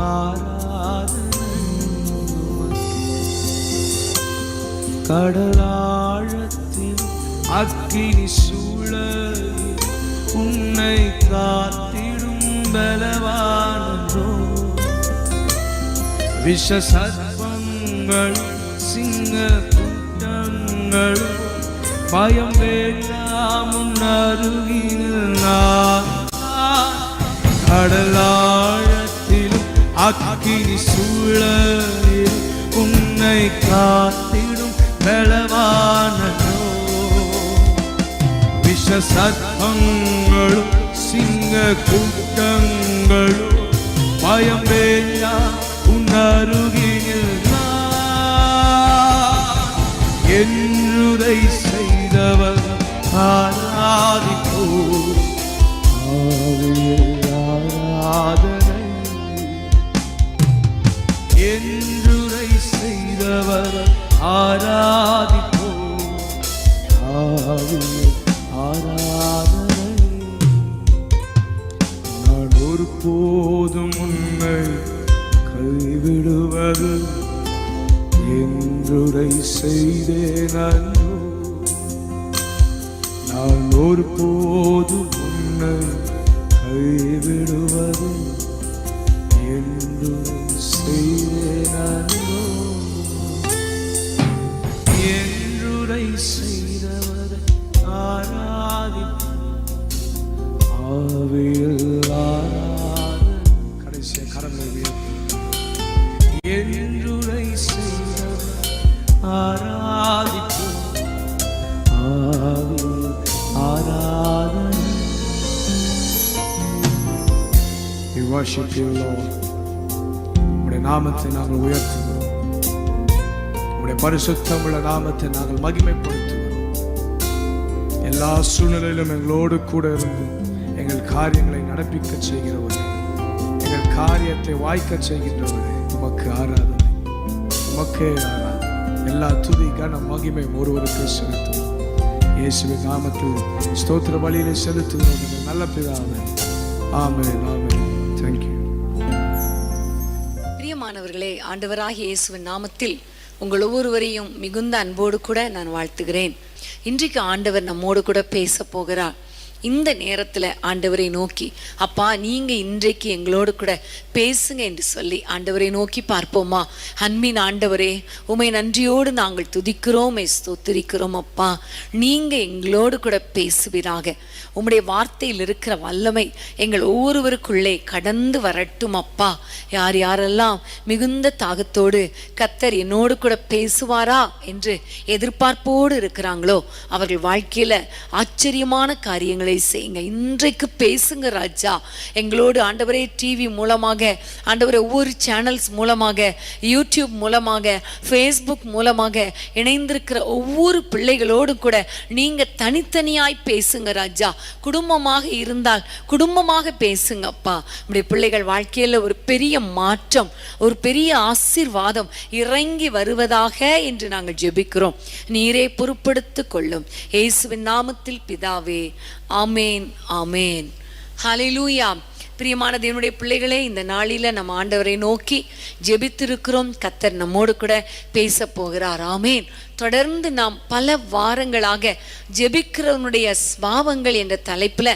ஆராதனை கடலாழத்தில் அக்கினி சூழ காத்திடும் பலவானோ. விஷ சர்ப்பங்கள் சிங்க கூட்டங்கள் பயம் வேண்டாம் அருகில் நான். கடலாழத்திலும் அக்கினி சூழலில் உன்னை காத்திடும் பலவானோ. விஷ சர்ப்பங்களும் சிங்க கூட்டங்களும் பயம் வேண்டாம் உன் அருகில் நான். என்றுரை செய்தவர் ஆராதிப்போ. ஆராதனை என்றுரை செய்தவர் ஆராதிப்போ. ஆராதனை நான் ஒருபோதும் உன்னை கைவிடுவது என்றுரை செய்தேன் அன்றோ. நான் ஒருபோதும் உன்னை கைவிடுவது என்றுரை செய்தேன் அன்றோ. என்றுரை செய்தவரை ஆவியில் ஆராதனை. கடைசிய கரங்களை என்றுரை செய்தவர் ஆராதிப்போம். ஆவியில் ஆராதனை. We worship you, Lord. உம்முடைய நாமத்தை நாங்கள் உயர்த்துகிறோம். உம்முடைய பரிசுத்தமுள்ள நாமத்தை நாங்கள் மகிமைப்படுத்துகிறோம். எல்லா சூழ்நிலையிலும் எங்களோடு கூட இருந்து எங்கள் காரியங்களை நடப்பிக்க செய்கிறவரே, எங்கள் காரியத்தை வாய்க்க செய்கின்றவரே, உமக்கு ஆராதனை, உமக்கே ஆராதனை. எல்லா துதி கன மகிமை ஒருவருக்கு செலுத்துவோம். இயேசுவின் நாமத்தில் ஸ்தோத்திர பலியிலே செலுத்துகிறோம் எங்கள் நல்ல பிதாவே. ஆமென், ஆமென். Thank you. பிரியமானவர்களே, ஆண்டவராகிய இயேசுவின் நாமத்தில் உங்கள் ஒவ்வொருவரையும் மிகுந்த அன்போடு கூட நான் வாழ்த்துகிறேன். இன்றைக்கு ஆண்டவர் நம்மோடு கூட பேச போகிறார். இந்த நேரத்தில் ஆண்டவரை நோக்கி, அப்பா நீங்க இன்றைக்கு எங்களோடு கூட பேசுங்க என்று சொல்லி ஆண்டவரை நோக்கி பார்ப்போமா? அன்பின் ஆண்டவரே, உமை நன்றியோடு நாங்கள் துதிக்கிறோம், ஸ்தோத்திரிக்கிறோம். அப்பா நீங்க எங்களோடு கூட பேசுவீராக. உம்முடைய வார்த்தையில் இருக்கிற வல்லமை எங்கள் ஒவ்வொருவருக்குள்ளே கடந்து வரட்டும். அப்பா யார் யாரெல்லாம் மிகுந்த தாகத்தோடு கர்த்தர் என்னோடு கூட பேசுவாரா என்று எதிர்பார்ப்போடு இருக்கிறாங்களோ அவர்கள் வாழ்க்கையில ஆச்சரியமான காரியங்களை செய்யுங்க. இன்றைக்கு பேசுங்க ராஜா எங்களோடு. ஆண்டவரே, டிவி மூலமாக, ஆண்டவரே ஒவ்வொரு சேனல்ஸ் மூலமாக, யூடியூப் மூலமாக, ஃபேஸ்புக் மூலமாக இணைந்திருக்கிற ஒவ்வொரு பிள்ளைகளோடும் கூட நீங்க தனித்தனியாய் பேசுங்க ராஜா. குடும்பமாக இருந்தால் குடும்பமாக பேசுங்க அப்பா. நம்முடைய பிள்ளைகள் வாழ்க்கையில ஒரு பெரிய மாற்றம், ஒரு பெரிய ஆசீர்வாதம் இறங்கி வருவதாக என்று நாங்கள் ஜெபிக்கிறோம். நீரே பொறுப்படுத்திக் கொள்ளும். இயேசுவின் நாமத்தில் பிதாவே, ஆமேன், ஆமேன். ஹல்லேலூயா. பிரியமான தேவனுடைய பிள்ளைகளே, இந்த நாளில நம்ம ஆண்டவரை நோக்கி ஜெபித்திருக்கிறோம். கர்த்தர் நம்மோடு கூட பேச போகிறார். ஆமேன். தொடர்ந்து நாம் பல வாரங்களாக ஜெபிக்கிறவனுடைய ஸ்வாவங்கள் என்ற தலைப்புல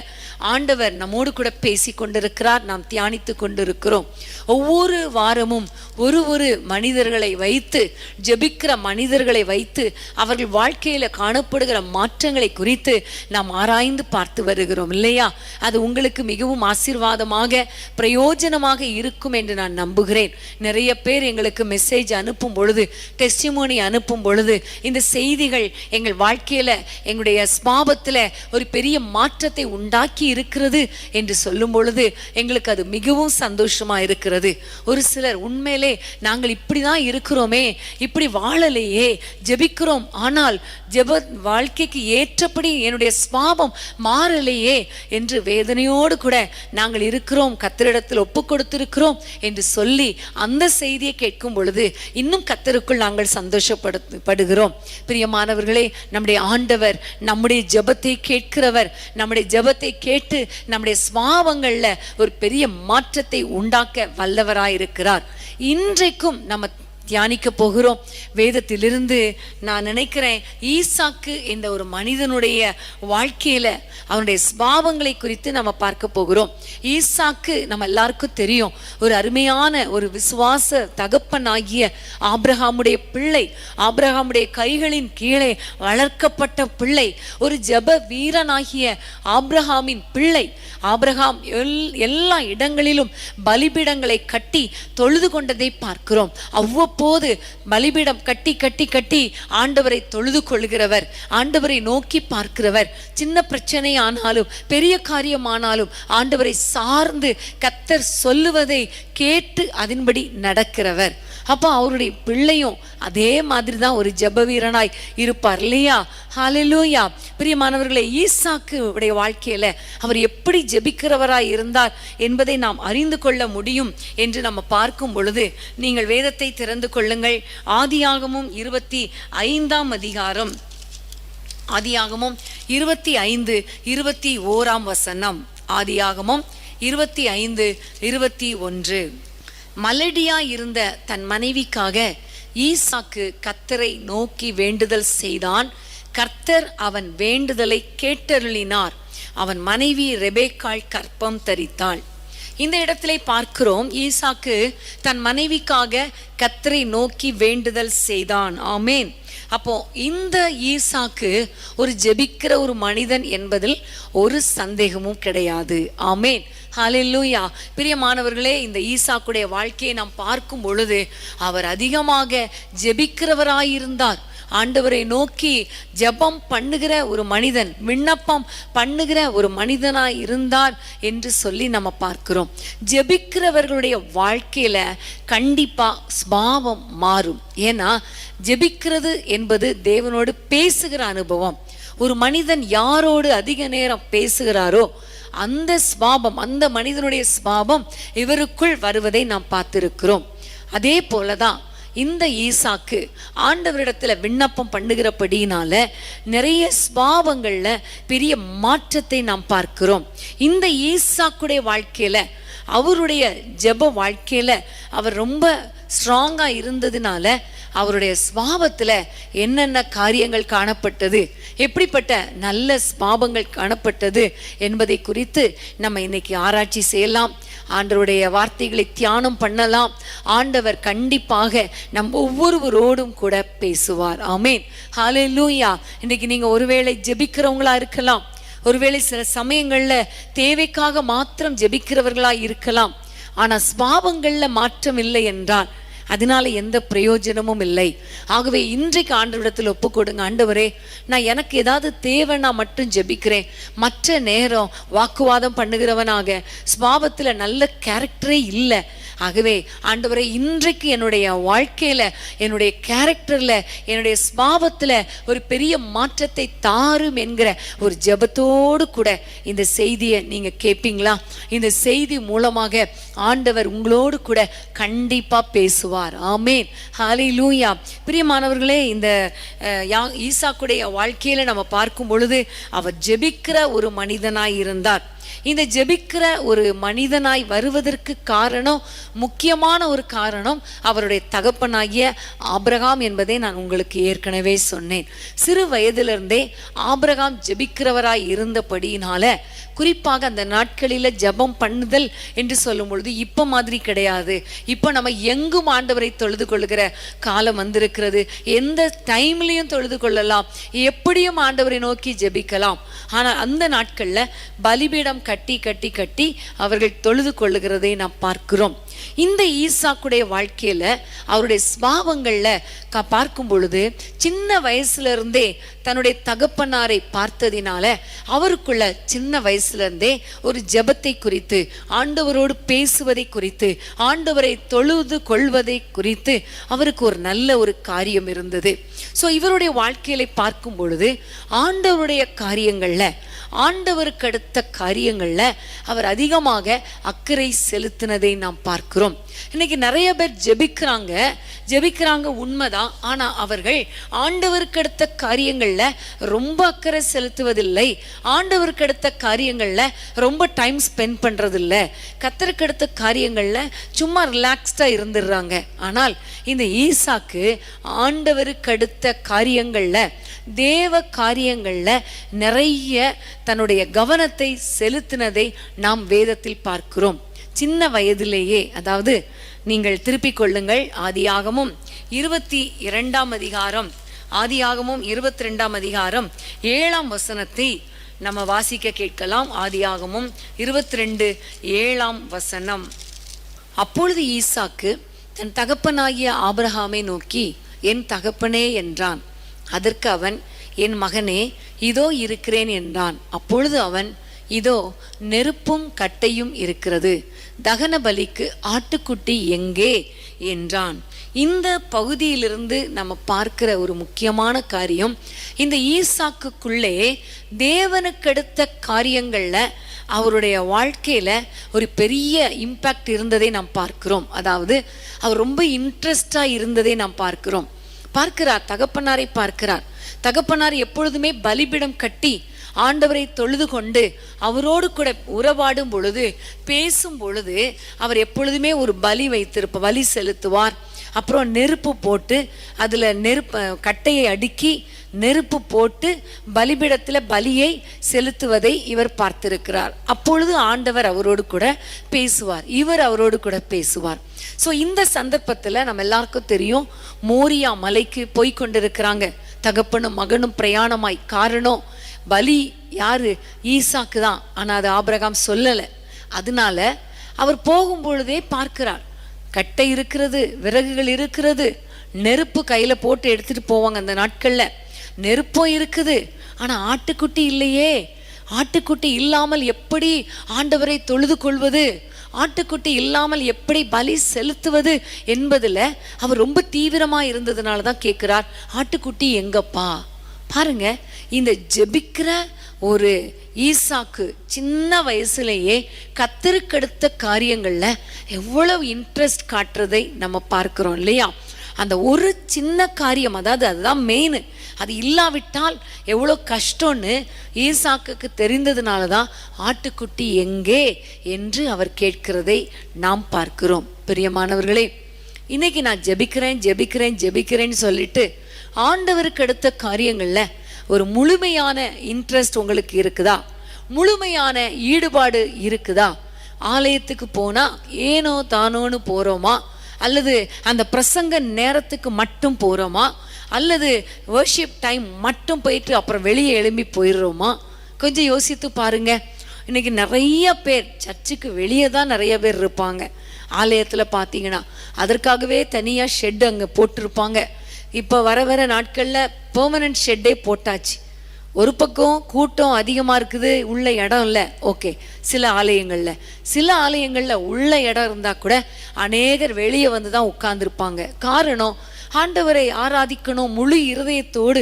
ஆண்டவர் நம்மோடு கூட பேசி கொண்டிருக்கிறார். நாம் தியானித்து கொண்டிருக்கிறோம். ஒவ்வொரு வாரமும் ஒரு மனிதர்களை வைத்து, ஜெபிக்கிற மனிதர்களை வைத்து அவர்கள் வாழ்க்கையில காணப்படுகிற மாற்றங்களை குறித்து நாம் ஆராய்ந்து பார்த்து வருகிறோம் இல்லையா? அது உங்களுக்கு மிகவும் ஆசீர்வாதமாக பிரயோஜனமாக இருக்கும் என்று நான் நம்புகிறேன். நிறைய பேர் எங்களுக்கு மெசேஜ் அனுப்பும் பொழுது, டெஸ்டிமோனி அனுப்பும் பொழுது, இந்த செய்திகள் எங்கள் வாழ்க்கையில, எங்களுடைய ஸ்வாபத்துல ஒரு பெரிய மாற்றத்தை உண்டாக்கி இருக்கிறது என்று சொல்லும் பொழுது எங்களுக்கு அது மிகவும் சந்தோஷமா இருக்கிறது. ஒரு சிலர் உண்மையிலே நாங்கள் இப்படிதான் இருக்கிறோமே, இப்படி வாழலையே, ஜெபிக்கிறோம் ஆனால் ஜெப வாழ்க்கைக்கு ஏற்றபடி என்னுடைய ஸ்வாபம் மாறலையே என்று வேதனையோடு கூட நாங்கள் இருக்கிறோம், கர்த்தரிடத்தில் ஒப்பு கொடுத்திருக்கிறோம் என்று சொல்லி அந்த செய்தியை கேட்கும் பொழுது இன்னும் கர்த்தருக்குள் நாங்கள் சந்தோஷப்படுகிறோம். பிரியமானவர்களே, நம்முடைய ஆண்டவர் நம்முடைய ஜெபத்தை கேட்கிறவர். நம்முடைய ஜெபத்தை கேட்டு நம்முடைய ஸ்வாபங்கள்ல ஒரு பெரிய மாற்றத்தை உண்டாக்க வல்லவராயிருக்கிறார். இன்றைக்கும் நம்ம தியானிக்க போகிறோம். வேதத்திலிருந்து நான் நினைக்கிறேன், ஈசாக்கு என்ற ஒரு மனிதனுடைய வாழ்க்கையில அவனுடைய ஸ்பாவங்களை குறித்து நம்ம பார்க்க போகிறோம். ஈசாக்கு நம்ம எல்லாருக்கும் தெரியும், ஒரு அருமையான ஒரு விசுவாச தகப்பனாகிய ஆபிரகாமுடைய பிள்ளை, ஆபிரகாமுடைய கைகளின் கீழே வளர்க்கப்பட்ட பிள்ளை, ஒரு ஜெப வீரனாகிய ஆபிரகாமின் பிள்ளை. ஆபிரகாம் எல்லா இடங்களிலும் பலிபீடங்களை கட்டி தொழுது கொண்டதை பார்க்கிறோம். அவ்வப்போது பலிபீடம் கட்டி கட்டி கட்டி ஆண்டவரை தொழுது கொள்கிறவர், ஆண்டவரை நோக்கி பார்க்கிறவர். சின்ன பிரச்சனை ஆனாலும் பெரிய காரியமானாலும் ஆண்டவரை சார்ந்து கர்த்தர் சொல்லுவதை கேட்டு அதன்படி நடக்கிறவர். அப்போ அவருடைய பிள்ளையும் அதே மாதிரி தான் ஒரு ஜெப வீரனாய் இருப்பார் இல்லையா? ஹல்லேலூயா. பிரியமானவர்களே, ஈசாக்கு உடைய வாழ்க்கையில அவர் எப்படி ஜெபிக்கிறவராய் இருந்தார் என்பதை நாம் அறிந்து கொள்ள முடியும் என்று நம்ம பார்க்கும் பொழுது, நீங்கள் வேதத்தை திறந்து கொள்ளுங்கள். ஆதியாகமம் 25ஆம் அதிகாரம், ஆதியாகமம் 25:21 வசனம். ஆதியாகமம் 25:21. மலடியா இருந்த தன் மனைவிக்காக ஈசாக்கு கர்த்தரை நோக்கி வேண்டுதல் செய்தான். கர்த்தர் அவன் வேண்டுதலை கேட்டருளினார். அவன் மனைவி ரெபேக்காள் கர்ப்பம் தரித்தாள். இந்த இடத்திலே பார்க்கிறோம், ஈசாக்கு தன் மனைவிக்காக கர்த்தரை நோக்கி வேண்டுதல் செய்தான். ஆமேன். அப்போ இந்த ஈசாக்கு ஒரு ஜெபிக்கிற ஒரு மனிதன் என்பதில் ஒரு சந்தேகமும் கிடையாது. ஆமேன். ஹல்லேலூயா. பிரியமானவர்களே, இந்த ஈசாக்குடைய வாழ்க்கையை நாம் பார்க்கும் பொழுது அவர் அதிகமாக ஜெபிக்கிறவராயிருந்தார். ஆண்டவரை நோக்கி ஜெபம் பண்ணுகிற ஒரு மனிதன், விண்ணப்பம் பண்ணுகிற ஒரு மனிதனாய் இருந்தார் என்று சொல்லி நம்ம பார்க்கிறோம். ஜெபிக்கிறவர்களுடைய வாழ்க்கையில கண்டிப்பா ஸ்பாவம் மாறும். ஏன்னா ஜெபிக்கிறது என்பது தேவனோடு பேசுகிற அனுபவம். ஒரு மனிதன் யாரோடு அதிக நேரம் பேசுகிறாரோ அந்த ஸ்வாபம், அந்த மனிதனுடைய ஸ்வாபம் இவருக்குள் வருவதை நாம் பார்த்திருக்கிறோம். அதே போலதான் இந்த ஈசாக்கு ஆண்டவரிடத்துல விண்ணப்பம் பண்ணுகிறபடினால நிறைய ஸ்வாபங்கள்ல பெரிய மாற்றத்தை நாம் பார்க்கிறோம். இந்த ஈசாக்குடைய வாழ்க்கையில, அவருடைய ஜெப வாழ்க்கையில அவர் ரொம்ப ஸ்ட்ராங்கா இருந்ததுனால அவருடைய ஸ்வாபத்துல என்னென்ன காரியங்கள் காணப்பட்டது, எப்படிப்பட்ட நல்ல ஸ்வாபங்கள் காணப்பட்டது என்பதை குறித்து நம்ம இன்னைக்கு ஆராய்ச்சி செய்யலாம். ஆண்டவருடைய வார்த்தைகளை தியானம் பண்ணலாம். ஆண்டவர் கண்டிப்பாக நம் ஒவ்வொருவரோடும் கூட பேசுவார். ஆமேன். ஹல்லேலூயா. இன்னைக்கு நீங்க ஒருவேளை ஜெபிக்கிறவங்களா இருக்கலாம், ஒருவேளை சில சமயங்கள்ல தேவைக்காக மாத்திரம் ஜெபிக்கிறவர்களா இருக்கலாம். ஆனா ஸ்வாபங்கள்ல மாற்றம் இல்லை என்றால் அதனால எந்த பிரயோஜனமும் இல்லை. ஆகவே இன்றைக்கு ஆண்டவரிடத்தில் ஒப்பு கொடுங்க. ஆண்டவரே, நான் எனக்கு ஏதாவது தேவைன்னா மட்டும் ஜெபிக்கிறேன். மற்ற நேரம் வாக்குவாதம் பண்ணுகிறவனாக, ஸ்வாபத்தில் நல்ல கேரக்டரே இல்லை. ஆகவே ஆண்டவரே, இன்றைக்கு என்னுடைய வாழ்க்கையில, என்னுடைய கேரக்டர்ல, என்னுடைய ஸ்வாபத்துல ஒரு பெரிய மாற்றத்தை தாரும் என்கிற ஒரு ஜெபத்தோடு கூட இந்த செய்தியை நீங்க கேட்பீங்களா? இந்த செய்தி மூலமாக ஆண்டவர் உங்களோடு கூட கண்டிப்பா பேசுவார். ஆமேன். ஹல்லேலூயா. பிரியமானவர்களே, இந்த ஈசாக்குடைய வாழ்க்கையில நம்ம பார்க்கும் பொழுது அவர் ஜெபிக்கிற ஒரு மனிதனாய் இருந்தார். இந்த ஜெபிக்கிற ஒரு மனிதனாய் வருவதற்கு காரணம், முக்கியமான ஒரு காரணம் அவருடைய தகப்பனாகிய ஆபிரகாம் என்பதை நான் உங்களுக்கு ஏற்கனவே சொன்னேன். சிறு வயதிலிருந்தே ஆபிரகாம் ஜெபிக்கிறவராய் இருந்தபடியினால, குறிப்பாக அந்த நாட்களில் ஜெபம் பண்ணுதல் என்று சொல்லும் பொழுது இப்ப மாதிரி கிடையாது. இப்ப நம்ம எங்கும் ஆண்டவரை தொழுது கொள்ளுகிற காலம் வந்திருக்கிறது. எந்த டைம்லையும் தொழுது கொள்ளலாம், எப்படியும் ஆண்டவரை நோக்கி ஜெபிக்கலாம். ஆனால் அந்த நாட்கள்ல பலிபீடம் கட்டி கட்டி கட்டி அவர்கள் தொழுது கொள்ளுகிறதை நாம் பார்க்கிறோம். இந்த ஈசாக்குடைய வாழ்க்கையில அவருடைய ஸ்வாபங்கள்ல பார்க்கும் பொழுது சின்ன வயசுல இருந்தே தன்னுடைய தகப்பனாரை பார்த்ததினால அவருக்குள்ள சின்ன வயசுல இருந்தே ஒரு ஜெபத்தை குறித்து, ஆண்டவரோடு பேசுவதை குறித்து, ஆண்டவரை தொழுது கொள்வதை குறித்து அவருக்கு ஒரு நல்ல ஒரு காரியம் இருந்தது. ஸோ இவருடைய வாழ்க்கையில பார்க்கும் பொழுது ஆண்டவருடைய காரியங்கள்ல, ஆண்டவருக்கு அடுத்த காரியங்கள் காரியங்கள்ல அவர் அதிகமாக அக்கறை செலுத்தினதை நாம் பார்க்கிறோம். இன்னைக்கு நிறைய பேர் ஜெபிக்கிறாங்க உண்மைதான். ஆனா அவர்கள் ஆண்டவருக்கு அடுத்த காரியங்கள்ல ரொம்ப அக்கறை செலுத்துவதில்லை. ஆண்டவருக்கு அடுத்த காரியங்கள்ல ரொம்ப டைம் ஸ்பெண்ட் பண்றதில்லை. கர்த்தருக்கு அடுத்த காரியங்கள்ல சும்மா ரிலாக்ஸ்டா இருந்துடுறாங்க. ஆனால் இந்த ஈசாக்கு ஆண்டவருக்கு அடுத்த காரியங்கள்ல, தேவ காரியங்கள்ல நிறைய தன்னுடைய கவனத்தை செலுத்தினதை நாம் வேதத்தில் பார்க்கிறோம். சின்ன வயதிலேயே, அதாவது நீங்கள் திருப்பிக் கொள்ளுங்கள், ஆதியாகமம் 22 அதிகாரம், ஆதியாகமம் 22 அதிகாரம் 7ஆம் வசனத்தை நம்ம வாசிக்க கேட்கலாம். ஆதியாகமம் 22:7 வசனம். அப்பொழுது ஈசாக்கு தன் தகப்பனாகிய ஆபிரகாமை நோக்கி, என் தகப்பனே என்றான். அதற்கு அவன், என் மகனே, இதோ இருக்கிறேன் என்றான். அப்பொழுது அவன், இதோ நெருப்பும் கட்டையும் இருக்கிறது, தகன பலிக்கு ஆட்டுக்குட்டி எங்கே என்றான். இந்த பகுதியிலிருந்து நம்ம பார்க்கிற ஒரு முக்கியமான காரியம், இந்த ஈசாக்குக்குள்ளே தேவனுக்கடுத்த காரியங்கள்ல அவருடைய வாழ்க்கையில ஒரு பெரிய இம்பாக்ட் இருந்ததை நாம் பார்க்கிறோம். அதாவது அவர் ரொம்ப இன்ட்ரெஸ்டா இருந்ததை நாம் பார்க்கிறோம். தகப்பனாரை பார்க்கிறார். தகப்பனார் எப்பொழுதுமே பலிபிடம் கட்டி ஆண்டவரை தொழுது கொண்டு அவரோடு கூட உறவாடும் பொழுது, பேசும் பொழுது அவர் எப்பொழுதுமே ஒரு பலி செலுத்துவார். அப்புறம் நெருப்பு போட்டு அதுல கட்டையை அடுக்கி நெருப்பு போட்டு பலிபிடத்தில் பலியை செலுத்துவதை இவர் பார்த்திருக்கிறார். அப்பொழுது ஆண்டவர் அவரோடு கூட பேசுவார், இவர் அவரோடு கூட பேசுவார். ஸோ இந்த சந்தர்ப்பத்தில் நம்ம எல்லாருக்கும் தெரியும், மோரியா மலைக்கு போய் கொண்டிருக்கிறாங்க தகப்பனும் மகனும் பிரயாணமாய். காரணம், பலி யாரு? ஈசாக்கு தான். ஆனால் அது ஆபிரகாம் சொல்லலை. அதனால அவர் போகும் பொழுதே பார்க்கிறார், கட்டை இருக்கிறது, விறகுகள் இருக்கிறது, நெருப்பு கையில போட்டு எடுத்துட்டு போவாங்க அந்த நாட்கள்ல. நெருப்பும் இருக்குது, ஆனா ஆட்டுக்குட்டி இல்லையே. ஆட்டுக்குட்டி இல்லாமல் எப்படி ஆண்டவரை தொழுது கொள்வது, ஆட்டுக்குட்டி இல்லாமல் எப்படி பலி செலுத்துவது என்பதுல அவர் ரொம்ப தீவிரமா இருந்ததுனால தான் கேட்கிறார், ஆட்டுக்குட்டி எங்கப்பா? பாருங்க, இந்த ஜெபிக்கிற ஒரு ஈசாக்கு சின்ன வயசுலேயே கர்த்தருக்கடுத்த காரியங்கள்ல எவ்வளவு இன்ட்ரெஸ்ட் காட்டுறதை நம்ம பார்க்கிறோம் இல்லையா? அந்த ஒரு சின்ன காரியம், அதாவது அதுதான் மெயின், அது இல்லாவிட்டால் எவ்வளோ கஷ்டம்னு ஈசாக்குக்கு தெரிந்ததுனால தான் ஆட்டுக்குட்டி எங்கே என்று அவர் கேட்கிறதை நாம் பார்க்கிறோம். பிரியமானவர்களே, இன்னைக்கு நான் ஜெபிக்கிறேன்னு சொல்லிட்டு ஆண்டவருக்கு அடுத்த காரியங்கள்ல ஒரு முழுமையான இன்ட்ரெஸ்ட் உங்களுக்கு இருக்குதா? முழுமையான ஈடுபாடு இருக்குதா? ஆலயத்துக்கு போனா ஏனோ தானோன்னு போறோமா, அல்லது அந்த பிரசங்க நேரத்துக்கு மட்டும் போறோமா, அல்லது வர்ஷிப் டைம் மட்டும் போயிட்டு அப்புறம் வெளியே எழும்பி போயிடுறோமா? கொஞ்சம் யோசித்து பாருங்க. இன்னைக்கு நிறைய பேர் சர்ச்சுக்கு வெளியே தான் நிறைய பேர் இருப்பாங்க. ஆலயத்தில் பார்த்தீங்கன்னா அதற்காகவே தனியாக ஷெட் அங்கே போட்டிருப்பாங்க. இப்போ வர நாட்களில் பெர்மனன்ட் ஷெட்டே போட்டாச்சு. ஒரு பக்கம் கூட்டம் அதிகமாக இருக்குது, உள்ள இடம் இல்லை. ஓகே, சில ஆலயங்களில் உள்ள இடம் இருந்தால் கூட அநேகர் வெளியே வந்து தான் உட்கார்ந்துருப்பாங்க. காரணம், ஆண்டவரை ஆராதிக்கணும், முழு இருதயத்தோடு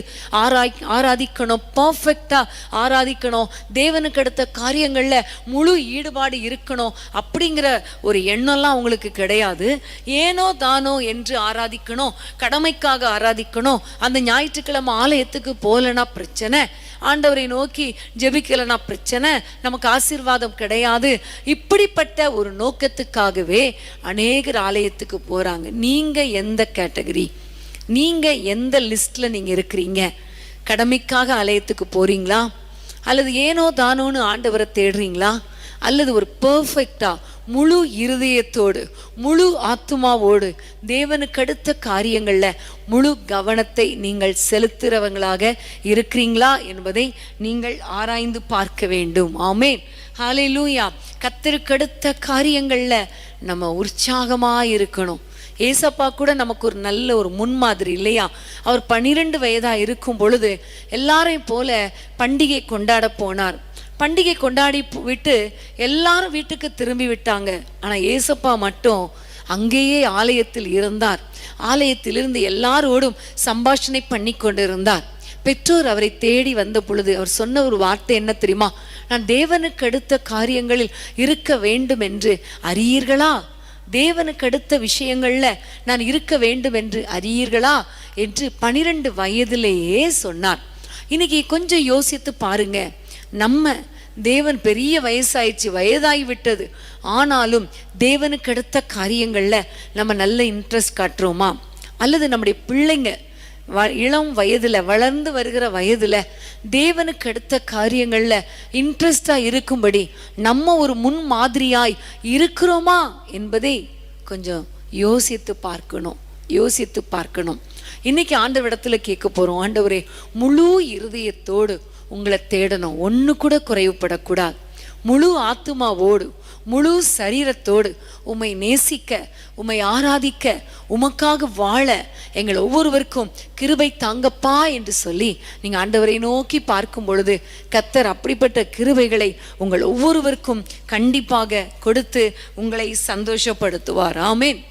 ஆராதிக்கணும், பர்ஃபெக்டா ஆராதிக்கணும், தேவனுக்கு அடுத்த காரியங்கள்ல முழு ஈடுபாடு இருக்கணும் அப்படிங்கிற ஒரு எண்ணம்லாம் அவங்களுக்கு கிடையாது. ஏனோ தானோ என்று ஆராதிக்கணும், கடமைக்காக ஆராதிக்கணும். அந்த ஞாயிற்றுக்கிழமை ஆலயத்துக்கு போகலன்னா பிரச்சனை, ஆண்டவரை நோக்கி ஜெபிக்கலனா பிரச்சனை, நமக்கு ஆசீர்வாதம் கிடையாது. இப்படிப்பட்ட ஒரு நோக்கத்துக்காகவே அநேகர் ஆலயத்துக்கு போறாங்க. நீங்க எந்த கேட்டகரி? நீங்க எந்த லிஸ்ட்ல நீங்க இருக்கிறீங்க? கடமைக்காக ஆலயத்துக்கு போறீங்களா, அல்லது ஏனோ தானோன்னு ஆண்டவரை தேடுறீங்களா, அல்லது ஒரு பெர்ஃபெக்டா முழு இருதயத்தோடு முழு ஆத்துமாவோடு தேவனுக்கு அடுத்த காரியங்கள்ல முழு கவனத்தை நீங்கள் செலுத்துறவங்களாக இருக்கிறீங்களா என்பதை நீங்கள் ஆராய்ந்து பார்க்க வேண்டும். ஆமென், ஹல்லேலூயா. கர்த்தருக்கு அடுத்த காரியங்கள்ல நம்ம உற்சாகமா இருக்கணும். ஏசப்பா கூட நமக்கு ஒரு நல்ல ஒரு முன்மாதிரி இல்லையா? அவர் 12 வயதா இருக்கும் பொழுது எல்லாரையும் போல பண்டிகை கொண்டாட போனார். பண்டிகை கொண்டாடி விட்டு எல்லாரும் வீட்டுக்கு திரும்பி விட்டாங்க. ஆனால் ஏசப்பா மட்டும் அங்கேயே ஆலயத்தில் இருந்தார். ஆலயத்திலிருந்து எல்லாரோடும் சம்பாஷணை பண்ணி கொண்டிருந்தார். பெற்றோர் அவரை தேடி வந்த பொழுது அவர் சொன்ன ஒரு வார்த்தை என்ன தெரியுமா? நான் தேவனுக்கு அடுத்த காரியங்களில் இருக்க வேண்டும் என்று அறியீர்களா? தேவனுக்கு அடுத்த விஷயங்கள்ல நான் இருக்க வேண்டும் என்று அறியீர்களா என்று 12 வயதிலேயே சொன்னார். இன்னைக்கு கொஞ்சம் யோசித்து பாருங்க, நம்ம தேவன் பெரிய வயசாயிடுச்சு, வயதாகி விட்டது, ஆனாலும் தேவனுக்கு அடுத்த காரியங்கள்ல நம்ம நல்ல இன்ட்ரெஸ்ட் காட்டுறோமா? அல்லது நம்முடைய பிள்ளைங்க இளம் வயதுல, வளர்ந்து வருகிற வயதுல தேவனுக்கு அடுத்த காரியங்கள்ல இன்ட்ரெஸ்டா இருக்கும்படி நம்ம ஒரு முன் மாதிரியாய் இருக்கிறோமா என்பதை கொஞ்சம் யோசித்து பார்க்கணும். இன்னைக்கு ஆண்டவரிடத்துல கேட்க போறோம், ஆண்டவரே முழு இருதயத்தோடு உங்களை தேடணும், ஒன்று கூட குறைவுபடக்கூடாது. முழு ஆத்துமாவோடு முழு சரீரத்தோடு உம்மை நேசிக்க, உம்மை ஆராதிக்க, உமக்காக வாழ எங்கள் ஒவ்வொருவருக்கும் கிருபை தாங்கப்பா என்று சொல்லி நீங்க ஆண்டவரை நோக்கி பார்க்கும் பொழுது கர்த்தர் அப்படிப்பட்ட கிருபைகளை உங்கள் ஒவ்வொருவருக்கும் கண்டிப்பாக கொடுத்து உங்களை சந்தோஷப்படுத்துவார். ஆமென்.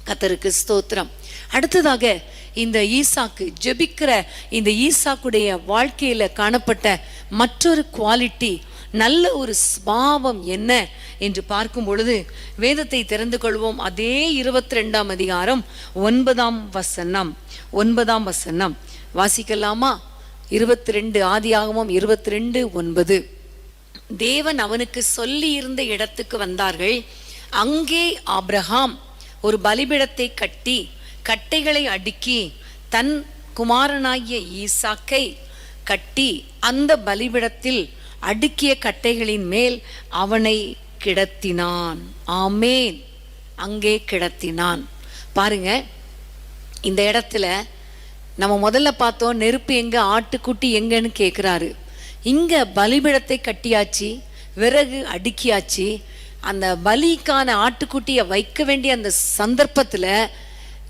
கர்த்தருக்கு ஸ்தோத்திரம். அடுத்ததாக இந்த ஈசாக்கு ஜெபிக்கிற இந்த ஈசாக்குடைய வாழ்க்கையில காணப்பட்ட மற்றொரு குவாலிட்டி, நல்ல ஒரு ஸ்பாவம் என்ன என்று பார்க்கும் பொழுது வேதத்தை தெரிந்து கொள்வோம். அதே 22ஆம் அதிகாரம் 9ஆம் வசனம் வாசிக்கலாமா? 22 ஆதியாகமம் 22:9. தேவன் அவனுக்கு சொல்லி இருந்த இடத்துக்கு வந்தார்கள். அங்கே ஆபிரகாம் ஒரு பலிபீடத்தை கட்டி கட்டைகளை அடுக்கி தன் குமாரனாகிய ஈசாக்கை கட்டி அந்த பலிபீடத்தில் அடுக்கிய கட்டைகளின் மேல் அவனை கிடத்தினான். ஆமேன். அங்கே கிடத்தினான். பாருங்க, இந்த இடத்துல நம்ம முதல்ல பார்த்தோம், நெருப்பு எங்க, ஆட்டுக்குட்டி எங்கன்னு கேட்குறாரு. இங்க பலிபீடத்தை கட்டியாச்சு, விறகு அடுக்கியாச்சு. அந்த பலிக்கான ஆட்டுக்குட்டியை வைக்க வேண்டிய அந்த சந்தர்ப்பத்துல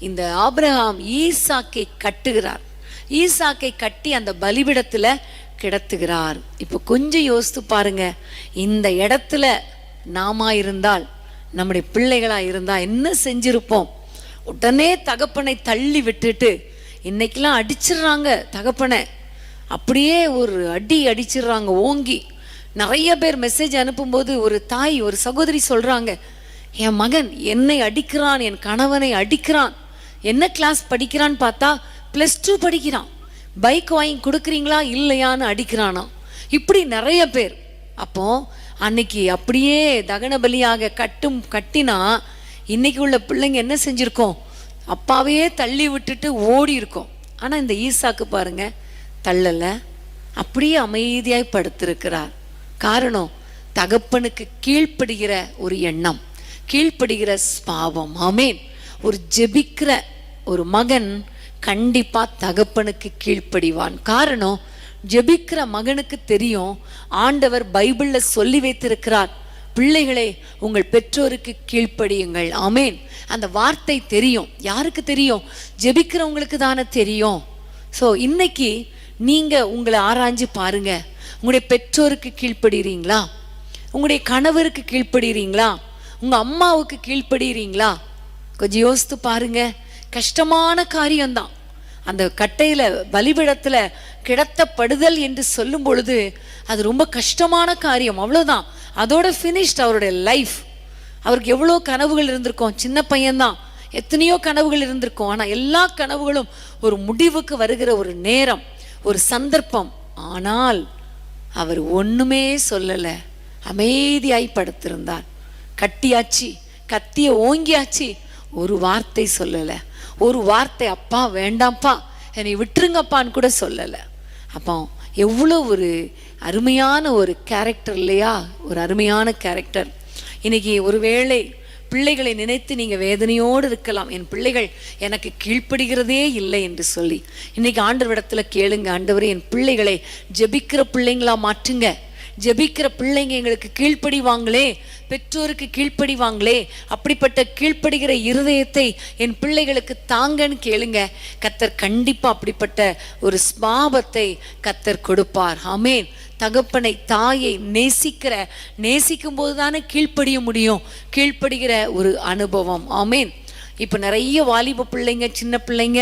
இந்த ஆபிரகாம் ஈசாக்கை கட்டுகிறார். ஈசாக்கை கட்டி அந்த பலிபீடத்துல கிடத்துகிறார். இப்போ கொஞ்சம் யோசித்து பாருங்க, இந்த இடத்துல நாம இருந்தால், நம்முடைய பிள்ளைகளா இருந்தா என்ன செஞ்சிருப்போம்? உடனே தகப்பனை தள்ளி விட்டுட்டு, இன்னைக்கெல்லாம் அடிச்சிடுறாங்க தகப்பனை, அப்படியே ஒரு அடி அடிச்சிடுறாங்க ஓங்கி. நிறைய பேர் மெசேஜ் அனுப்பும்போது ஒரு தாய், ஒரு சகோதரி சொல்றாங்க, என் மகன் என்னை அடிக்கிறான், என் கணவனை அடிக்கிறான். என்ன கிளாஸ் படிக்கிறான்னு பார்த்தா +2 படிக்கிறான். பைக் வாங்கி கொடுக்குறீங்களா இல்லையான்னு அடிக்கிறானா. இப்படி நிறைய பேர். அப்போ அன்னைக்கு அப்படியே தகன பலியாக கட்டினா இன்னைக்கு உள்ள பிள்ளைங்க என்ன செஞ்சிருக்கோம்? அப்பாவையே தள்ளி விட்டுட்டு ஓடி இருக்கோம். ஆனா இந்த ஈசாக்கு பாருங்க, தள்ளல, அப்படியே அமைதியாய் படுத்திருக்கிறார். காரணம், தகப்பனுக்கு கீழ்ப்படுகிற ஒரு எண்ணம், கீழ்ப்படுகிற ஸ்பாவம். ஆமேன். ஒரு ஜெபிக்கிற ஒரு மகன் கண்டிப்பா தகப்பனுக்கு கீழ்ப்படிவான். காரணம், ஜெபிக்கிற மகனுக்கு தெரியும், ஆண்டவர் பைபிள்ல சொல்லி வைத்திருக்கிறார், பிள்ளைகளே உங்கள் பெற்றோருக்கு கீழ்ப்படியுங்கள். ஆமேன். அந்த வார்த்தை தெரியும். யாருக்கு தெரியும்? ஜெபிக்கிறவங்களுக்கு தானே தெரியும். ஸோ இன்னைக்கு நீங்க உங்களை ஆராய்ஞ்சு பாருங்க, உங்களுடைய பெற்றோருக்கு கீழ்ப்படுகிறீங்களா? உங்களுடைய கணவருக்கு கீழ்ப்படுகிறீங்களா? உங்க அம்மாவுக்கு கீழ்ப்படுகிறீங்களா? கொஞ்சம் யோசித்து பாருங்க. கஷ்டமான காரியம்தான். அந்த கட்டையில பலிபீடத்துல கிடத்தப்படுதல் என்று சொல்லும் பொழுது அது ரொம்ப கஷ்டமான காரியம். அவ்வளவுதான், அதோட ஃபினிஷ்ட் அவருடைய லைஃப். அவருக்கு எவ்வளோ கனவுகள் இருந்திருக்கும். சின்ன பையன்தான், எத்தனையோ கனவுகள் இருந்திருக்கும். ஆனா எல்லா கனவுகளும் ஒரு முடிவுக்கு வருகிற ஒரு நேரம், ஒரு சந்தர்ப்பம். ஆனால் அவர் ஒண்ணுமே சொல்லல, அமைதியாய் படுத்திருந்தார். கட்டியாச்சு, கத்திய ஓங்கியாச்சு, ஒரு வார்த்தை சொல்லல. ஒரு வார்த்தை, அப்பா வேண்டாம்ப்பா என்னை விட்டுருங்கப்பான்னு கூட சொல்லல. அப்போ எவ்வளோ ஒரு அருமையான ஒரு கேரக்டர் இல்லையா? ஒரு அருமையான கேரக்டர். இன்னைக்கு ஒருவேளை பிள்ளைகளை நினைத்து நீங்க வேதனையோடு இருக்கலாம், என் பிள்ளைகள் எனக்கு கீழ்ப்படுகிறதே இல்லை என்று சொல்லி. இன்னைக்கு ஆண்டவரிடத்துல கேளுங்க, ஆண்டவரே என் பிள்ளைகளை ஜெபிக்கிற பிள்ளைங்களா மாற்றுங்க. ஜெபிக்கிற பிள்ளைங்க எங்களுக்கு கீழ்ப்படிவாங்களே, பெற்றோருக்கு கீழ்ப்படிவாங்களே, அப்படிப்பட்ட கீழ்ப்படுகிற இருதயத்தை என் பிள்ளைகளுக்கு தாங்கன்னு கேளுங்க. கர்த்தர் கண்டிப்பா அப்படிப்பட்ட ஒரு ஸ்பாவத்தை கர்த்தர் கொடுப்பார். ஆமேன். தகப்பனை தாயை நேசிக்கும் போது தானே கீழ்ப்படிய முடியும், கீழ்ப்படுகிற ஒரு அனுபவம். ஆமேன். இப்போ நிறைய வாலிப பிள்ளைங்க, சின்ன பிள்ளைங்க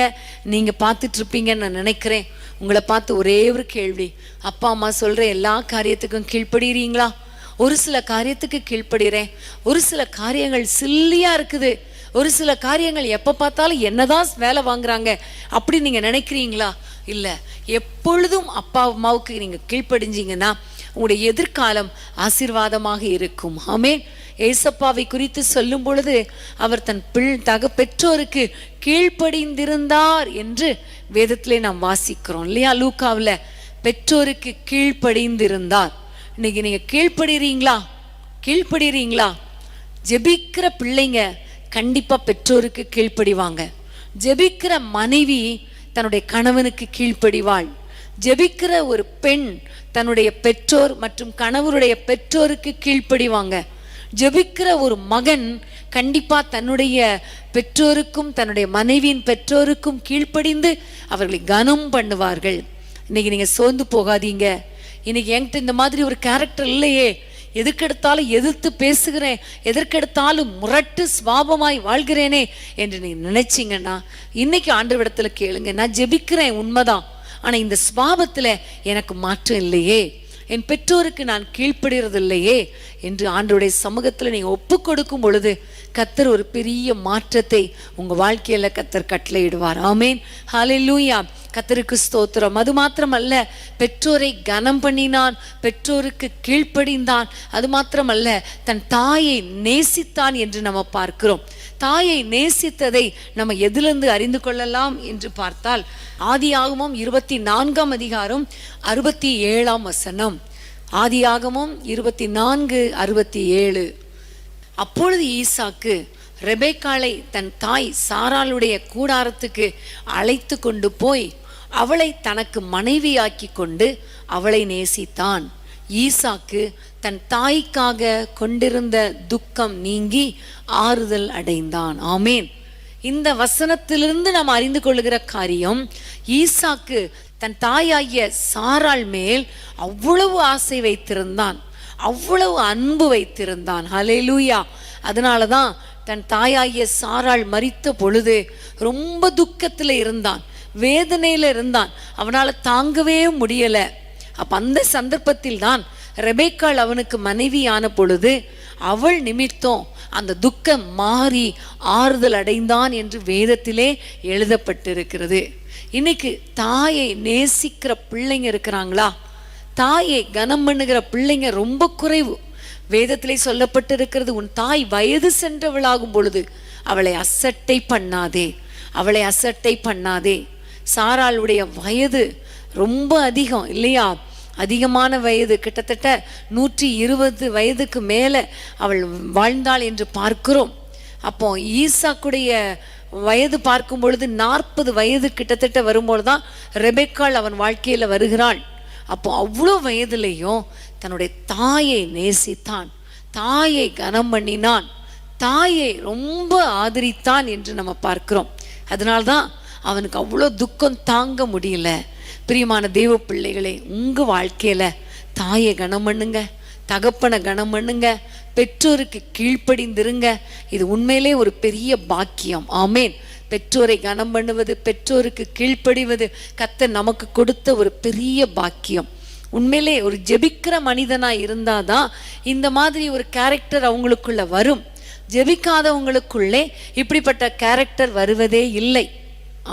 நீங்க பார்த்துட்டு இருப்பீங்கன்னு நான் நினைக்கிறேன். உங்களை பார்த்து ஒரே ஒரு கேள்வி, அப்பா அம்மா சொல்ற எல்லா காரியத்துக்கும் கீழ்ப்படுறீங்களா? ஒரு சில காரியத்துக்கு கீழ்ப்படுகிறேன், ஒரு சில காரியங்கள் சில்லியா இருக்குது, ஒரு சில காரியங்கள் எப்போ பார்த்தாலும் என்னதான் வேலை வாங்குறாங்க அப்படி நீங்கள் நினைக்கிறீங்களா? இல்லை, எப்பொழுதும் அப்பா அம்மாவுக்கு நீங்கள் கீழ்ப்படிஞ்சிங்கன்னா உங்களுடைய எதிர்காலம் ஆசீர்வாதமாக இருக்கும். ஆமென். ஏசப்பாவை குறித்து சொல்லும் பொழுது அவர் தன் பெற்றோருக்கு கீழ்ப்படிந்திருந்தார் என்று வேதத்திலே நாம் வாசிக்கிறோம் இல்லையா? லூக்காவில் பெற்றோருக்கு கீழ்ப்படிந்திருந்தார். இன்னைக்கு நீங்க கீழ்ப்படுறீங்களா? ஜெபிக்கிற பிள்ளைங்க கண்டிப்பா பெற்றோருக்கு கீழ்ப்படிவாங்க. ஜெபிக்கிற மனைவி தன்னுடைய கணவனுக்கு கீழ்ப்படிவாள். ஜெபிக்கிற ஒரு பெண் தன்னுடைய பெற்றோர் மற்றும் கணவருடைய பெற்றோருக்கு கீழ்ப்படிவாங்க. ஜெபிக்கிற ஒரு மகன் கண்டிப்பா தன்னுடைய பெற்றோருக்கும் தன்னுடைய மனைவியின் பெற்றோருக்கும் கீழ்ப்படிந்து அவர்களை கனம் பண்ணுவார்கள். இன்னைக்கு நீங்க சோர்ந்து போகாதீங்க. இன்னைக்கு என்கிட்ட இந்த மாதிரி ஒரு கேரக்டர் இல்லையே, எதுக்கெடுத்தாலும் எதிர்த்து பேசுகிறேன், எதற்கெடுத்தாலும் முரட்டு சுவாபமாய் வாழ்கிறேனே என்று நீங்க நினைச்சீங்கன்னா இன்னைக்கு ஆண்டவரிடத்துல கேளுங்க. நான் ஜெபிக்கிறேன் உண்மைதான், ஆனா இந்த சுவாபத்துல எனக்கு மாற்றம் இல்லையே, என் பெற்றோருக்கு நான் கீழ்ப்படுகிறது இல்லையே என்று ஆண்டவருடைய சமூகத்துல நீங்க ஒப்பு கொடுக்கும் பொழுது கர்த்தர் ஒரு பெரிய மாற்றத்தை உங்க வாழ்க்கையில கர்த்தர் கட்டளையிடுவார். ஆமேன். ஹல்லேலூயா. கர்த்தருக்கு ஸ்தோத்திரம். அது மாத்திரமல்ல, பெற்றோரை கனம் பண்ணினான், பெற்றோருக்கு கீழ்ப்படிந்தான். அது மாத்திரமல்ல, தன் தாயை நேசித்தான் என்று நம்ம பார்க்கிறோம். தாயை நேசித்ததை நம்ம எதிலிருந்து அறிந்து கொள்ளலாம் என்று பார்த்தால் ஆதியாகமம் 24 அதிகாரம் 67 ஆதியாகமம் 24:67. அப்பொழுது ஈசாக்கு ரெபெக்காளை தன் தாய் சாராளுடைய கூடாரத்துக்கு அழைத்து கொண்டு போய் அவளை தனக்கு மனைவியாக்கி கொண்டு அவளை நேசித்தான். ஈசாக்கு தன் தாய்க்காக கொண்டிருந்த துக்கம் நீங்கி ஆறுதல் அடைந்தான். ஆமேன். இந்த வசனத்திலிருந்து நாம் அறிந்து கொள்ளுகிற காரியம், ஈசாக்கு தன் தாயாகிய சாராள் மேல் அவ்வளவு ஆசை வைத்திருந்தான், அவ்வளவு அன்பு வைத்திருந்தான். ஹல்லேலூயா. அதனாலதான் தன் தாயாகிய சாராள் மரித்த பொழுது ரொம்ப துக்கத்துல இருந்தான், வேதனையில இருந்தான், அவனால தாங்கவே முடியல. அப்ப அந்த சந்தர்ப்பத்தில் தான் ரெபெக்காள் அவனுக்கு மனைவியான பொழுது அவள் நிமித்தம் அந்த துக்கம் மாறி ஆறுதல் அடைந்தான் என்று வேதத்திலே எழுதப்பட்டிருக்கிறது. இன்னைக்கு தாயை நேசிக்கிற பிள்ளைங்க இருக்கிறாங்களா? தாயை கனம் பண்ணுகிற பிள்ளைங்க ரொம்ப குறைவு. வேதத்திலே சொல்லப்பட்டிருக்கிறது, உன் தாய் வயது சென்றவளாகும் பொழுது அவளை அசட்டை பண்ணாதே, அவளை அசட்டை பண்ணாதே. சாராளுடைய வயது ரொம்ப அதிகம் இல்லையா? அதிகமான வயது, கிட்டத்தட்ட 120 வயதுக்கு மேலே அவள் வாழ்ந்தாள் என்று பார்க்கிறோம். அப்போ ஈசாக்குடைய வயது பார்க்கும் பொழுது 40 வயது கிட்டத்தட்ட வரும்போது தான் ரெபெக்காள் அவன் வாழ்க்கையில வருகிறாள். அப்போ அவ்வளோ வயதுலையும் தன்னுடைய தாயை நேசித்தான், தாயை கனம் பண்ணினான், தாயை ரொம்ப ஆதரித்தான் என்று நம்ம பார்க்கிறோம். அதனால்தான் அவனுக்கு அவ்வளோ துக்கம் தாங்க முடியல. பிரியமான தேவ பிள்ளைகளே, உங்க வாழ்க்கையில தாயை கனம் பண்ணுங்க, தகப்பனை கனம் பண்ணுங்க, பெற்றோருக்கு கீழ்ப்படிந்திருங்க. இது உண்மையிலே ஒரு பெரிய பாக்கியம். ஆமேன். பெற்றோரை கனம் பண்ணுவது, பெற்றோருக்கு கீழ்ப்படிவது கர்த்தர் நமக்கு கொடுத்த ஒரு பெரிய பாக்கியம். உண்மையிலே ஒரு ஜெபிக்கிற மனிதனா இருந்தாதான் இந்த மாதிரி ஒரு கேரக்டர் அவங்களுக்குள்ள வரும். ஜெபிக்காதவங்களுக்குள்ளே இப்படிப்பட்ட கேரக்டர் வருவதே இல்லை.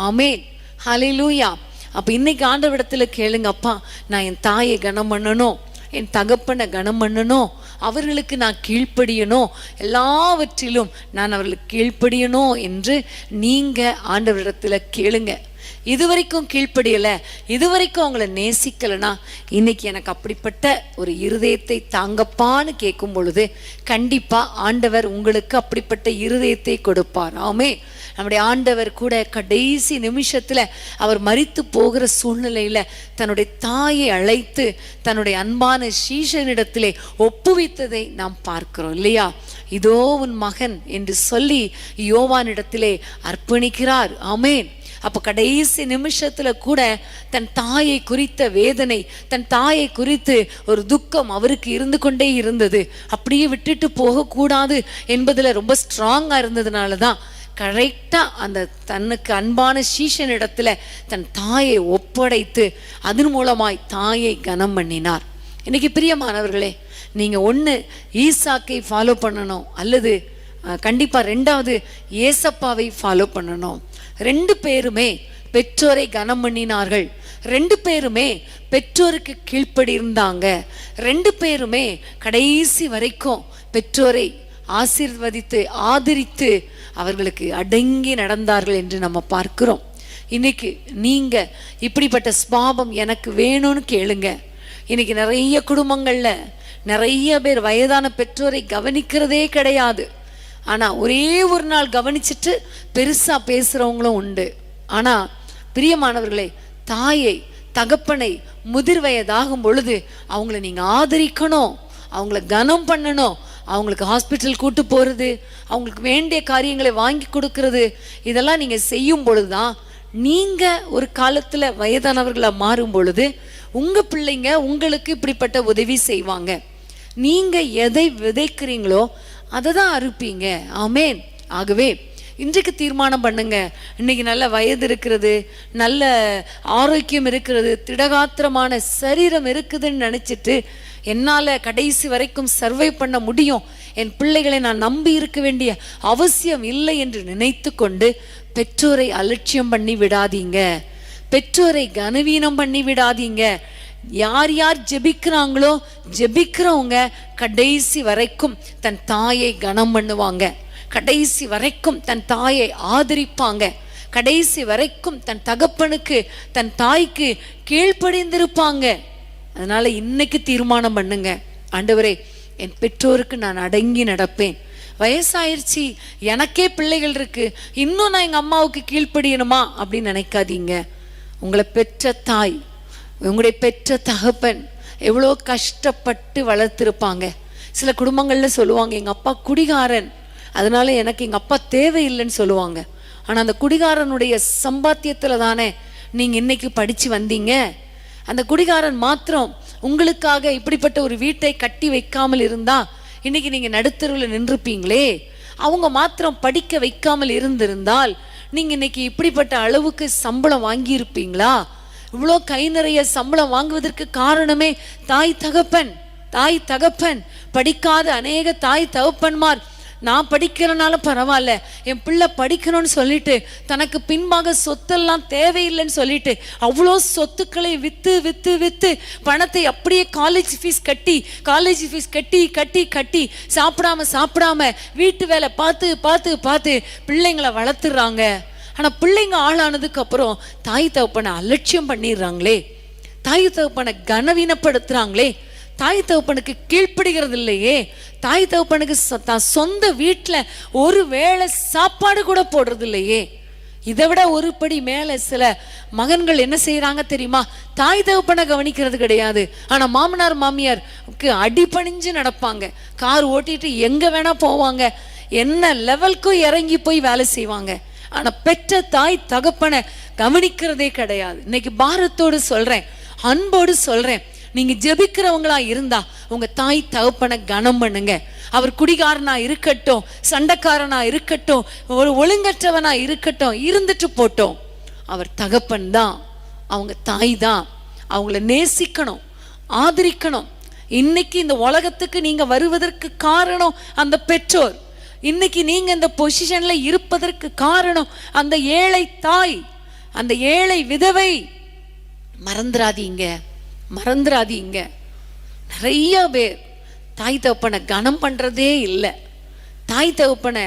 ஆமேன். ஹல்லேலூயா. அப்ப இன்னைக்கு ஆண்டவரிடத்துல கேளுங்க, அப்பா நான் என் தாயை கனம் பண்ணணும், என் தகப்பனை கனம் பண்ணணும், அவர்களுக்கு நான் கீழ்ப்படியணும், எல்லாவற்றிலும் நான் அவர்களுக்கு கீழ்ப்படியணும் என்று நீங்க ஆண்டவரிடத்துல கேளுங்க. இதுவரைக்கும் கீழ்ப்படியலை, இதுவரைக்கும் அவங்கள நேசிக்கலைன்னா இன்னைக்கு எனக்கு அப்படிப்பட்ட ஒரு இருதயத்தை தாங்கப்பான்னு கேட்கும் பொழுது கண்டிப்பா ஆண்டவர் உங்களுக்கு அப்படிப்பட்ட இருதயத்தை கொடுப்பார். ஆமே. நம்முடைய ஆண்டவர் கூட கடைசி நிமிஷத்துல அவர் மரித்து போகிற சூழ்நிலையில தன்னுடைய தாயை அழைத்து தன்னுடைய அன்பான சீஷனிடத்திலே ஒப்புவித்ததை நாம் பார்க்கிறோம் இல்லையா? இதோ உன் மகன் என்று சொல்லி யோவானிடத்திலே அர்ப்பணிக்கிறார். ஆமேன். அப்போ கடைசி நிமிஷத்துல கூட தன் தாயை குறித்த வேதனை, தன் தாயை குறித்து ஒரு துக்கம் அவருக்கு இருந்து கொண்டே இருந்தது. அப்படியே விட்டுட்டு போகக்கூடாது என்பதுல ரொம்ப ஸ்ட்ராங்கா இருந்ததுனால தான் கரெக்டாக அந்த தன்னுக்கு அன்பான சீஷன் இடத்துல தன் தாயை ஒப்படைத்து அதன் மூலமாய் தாயை கனம் பண்ணினார். இன்னைக்கு பிரியமானவர்களே, நீங்கள் ஒன்று ஈசாக்கை ஃபாலோ பண்ணணும், அல்லது கண்டிப்பாக ரெண்டாவது ஏசப்பாவை ஃபாலோ பண்ணணும். ரெண்டு பேருமே பெற்றோரை கனம் பண்ணினார்கள், ரெண்டு பேருமே பெற்றோருக்கு கீழ்ப்படி இருந்தாங்க, ரெண்டு பேருமே கடைசி வரைக்கும் பெற்றோரை ஆசீர்வதித்து ஆதரித்து அவர்களுக்கு அடங்கி நடந்தார்கள் என்று நம்ம பார்க்கிறோம். இன்னைக்கு நீங்க இப்படிப்பட்ட ஸ்பாவம் எனக்கு வேணும்னு கேளுங்க. இன்னைக்கு நிறைய குடும்பங்கள்ல நிறைய பேர் வயதான பெற்றோரை கவனிக்கிறதே கிடையாது. ஆனா ஒரே ஒரு நாள் கவனிச்சுட்டு பெருசா பேசுறவங்களும் உண்டு. ஆனா பிரியமானவர்களே, தாயை தகப்பனை முதிர் வயதாகும் பொழுது அவங்கள நீங்க ஆதரிக்கணும், அவங்கள கனம் பண்ணணும். அவங்களுக்கு ஹாஸ்பிட்டல் கூட்டு போகிறது, அவங்களுக்கு வேண்டிய காரியங்களை வாங்கி கொடுக்கறது, இதெல்லாம் நீங்கள் செய்யும் பொழுது தான் நீங்கள் ஒரு காலத்தில் வயதானவர்களாக மாறும் பொழுது உங்கள் பிள்ளைங்க உங்களுக்கு இப்படிப்பட்ட உதவி செய்வாங்க. நீங்கள் எதை விதைக்கிறீங்களோ அதை தான் அறுப்பீங்க. ஆமேன். ஆகவே இன்றைக்கு தீர்மானம் பண்ணுங்க. இன்னைக்கு நல்ல வயது இருக்கிறது, நல்ல ஆரோக்கியம் இருக்கிறது, திடகாத்திரமான சரீரம் இருக்குதுன்னு நினச்சிட்டு என்னால் கடைசி வரைக்கும் சர்வை பண்ண முடியும், என் பிள்ளைகளை நான் நம்பி இருக்க வேண்டிய அவசியம் இல்லை என்று நினைத்து கொண்டு பெற்றோரை அலட்சியம் பண்ணி விடாதீங்க, பெற்றோரை கனவீனம் பண்ணி விடாதீங்க. யார் யார் ஜெபிக்கிறாங்களோ ஜெபிக்கிறவங்க கடைசி வரைக்கும் தன் தாயை கனம் பண்ணுவாங்க, கடைசி வரைக்கும் தன் தாயை ஆதரிப்பாங்க, கடைசி வரைக்கும் தன் தகப்பனுக்கு தன் தாய்க்கு கீழ்ப்படிந்திருப்பாங்க. அதனால இன்னைக்கு தீர்மானம் பண்ணுங்க, ஆண்டவரே என் பெற்றோருக்கு நான் அடங்கி நடப்பேன். வயசாயிருச்சு, எனக்கே பிள்ளைகள் இருக்கு, இன்னும் நான் எங்க அம்மாவுக்கு கீழ்ப்படியணுமா அப்படின்னு நினைக்காதீங்க. உங்களை பெற்ற தாய், உங்களுடைய பெற்ற தகப்பன் எவ்வளோ கஷ்டப்பட்டு வளர்த்துருப்பாங்க. சில குடும்பங்கள்ல சொல்லுவாங்க, எங்க அப்பா குடிகாரன், அதனால எனக்கு எங்க அப்பா தேவையில்லைன்னு சொல்லுவாங்க. ஆனா அந்த குடிகாரனுடைய சம்பாத்தியத்துல தானே நீங்க இன்னைக்கு படிச்சு வந்தீங்க. அந்த குடிகாரன் மாத்திரம் உங்களுக்காக இப்படிப்பட்ட ஒரு வீட்டை கட்டி வைக்காமல் இருந்தா இன்னைக்கு நீங்க நடுத்தருவில் நின்றுப்பீங்களே. அவங்க மாத்திரம் படிக்க வைக்காமல் இருந்திருந்தால் நீங்க இன்னைக்கு இப்படிப்பட்ட அளவுக்கு சம்பளம் வாங்கி இருப்பீங்களா? இவ்வளோ கை நிறைய சம்பளம் வாங்குவதற்கு காரணமே தாய் தகப்பன். தாய் தகப்பன் படிக்காத அநேக தாய் தகப்பன்மார், நான் படிக்கிறனால பரவாயில்ல, என் பிள்ளை படிக்கணும்னு சொல்லிட்டு தனக்கு பின்பாக சொத்தெல்லாம் தேவையில்லைன்னு சொல்லிட்டு அவ்வளோ சொத்துக்களை விற்று விற்று விற்று பணத்தை அப்படியே காலேஜ் ஃபீஸ் கட்டி கட்டி கட்டி சாப்பிடாம வீட்டு வேலை பார்த்து பார்த்து பார்த்து பிள்ளைங்களை வளர்த்துறாங்க. ஆனால் பிள்ளைங்க ஆளானதுக்கு அப்புறம் தாய் தகப்பனை அலட்சியம் பண்ணிடுறாங்களே, தாய் தகப்பனை கனவீனப்படுத்துறாங்களே, தாய் தகப்பனுக்கு கீழ்ப்படுகிறது இல்லையே, தாய் தகப்பனுக்கு தான் சொந்த வீட்டில் ஒரு வேளை சாப்பாடு கூட போடுறது இல்லையே. இதை விட ஒரு படி மேலே சில மகன்கள் என்ன செய்யறாங்க தெரியுமா? தாய் தகப்பனை கவனிக்கிறது கிடையாது, ஆனால் மாமனார் மாமியாருக்கு அடிபணிஞ்சு நடப்பாங்க, கார் ஓட்டிட்டு எங்க வேணா போவாங்க, என்ன லெவலுக்கும் இறங்கி போய் வேலை செய்வாங்க. ஆனா பெற்ற தாய் தகப்பனை கவனிக்கிறதே கிடையாது. இன்னைக்கு பாரத்தோடு சொல்றேன், அன்போடு சொல்றேன், நீங்க ஜெபிக்கிறவங்களா இருந்தா உங்க தாய் தகப்பனை கனம் பண்ணுங்க. அவர் குடிகாரனா இருக்கட்டும், சண்டைக்காரனா இருக்கட்டும், ஒரு ஒழுங்கற்றவனா இருக்கட்டும், இருந்துட்டு போட்டோம், அவர் தகப்பன் தான், அவங்க தாய் தான். அவங்கள நேசிக்கணும், ஆதரிக்கணும். இன்னைக்கு இந்த உலகத்துக்கு நீங்க வருவதற்கு காரணம் அந்த பெற்றோர். இன்னைக்கு நீங்க இந்த பொசிஷன்ல இருப்பதற்கு காரணம் அந்த ஏழை தாய், அந்த ஏழை விதவை. மறந்துடாதீங்க. நிறைய பேர் தாய் தகப்பனை கனம் பண்றதே இல்லை, தாய் தகப்பனை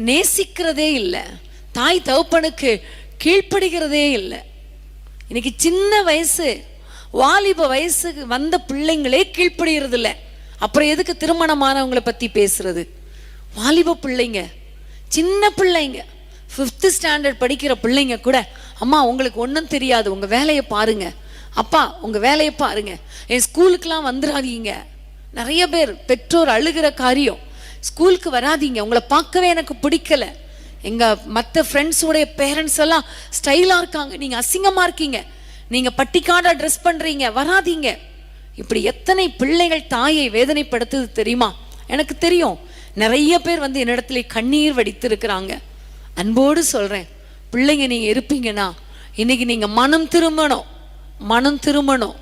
நேசிக்கிறதே இல்லை, தாய் தகப்பனுக்கு கீழ்ப்படுகிறதே இல்லை. இன்னைக்கு சின்ன வயசு வாலிப வயசுக்கு வந்த பிள்ளைங்களே கீழ்ப்படுகிறது இல்லை, அப்புறம் எதுக்கு திருமணமானவங்களை பத்தி பேசுறது? வாலிப பிள்ளைங்க, சின்ன பிள்ளைங்க, 5th ஸ்டாண்டர்ட் படிக்கிற பிள்ளைங்க கூட, அம்மா உங்களுக்கு ஒன்றும் தெரியாது, உங்க வேலையை பாருங்க, அப்பா உங்க வேலையை பாருங்க, என் ஸ்கூலுக்கெல்லாம் வந்துடாதீங்க. நிறைய பேர் பெற்றோர் அழுகிற காரியம், ஸ்கூலுக்கு வராதீங்க, உங்களை பார்க்கவே எனக்கு பிடிக்கல, எங்க மற்ற ஃப்ரெண்ட்ஸோடைய பேரண்ட்ஸ் எல்லாம் ஸ்டைலா இருக்காங்க, நீங்க அசிங்கமா இருக்கீங்க, நீங்க பட்டிக்காடா ட்ரெஸ் பண்றீங்க, வராதீங்க. இப்படி எத்தனை பிள்ளைகள் தாயை வேதனைப்படுத்துது தெரியுமா? எனக்கு தெரியும். நிறைய பேர் வந்து என்னிடத்துல கண்ணீர் வடித்து இருக்கிறாங்க. அன்போடு சொல்றேன், பிள்ளைங்க நீங்க இருப்பீங்கன்னா இன்னைக்கு நீங்க மனம் திரும்பணும்.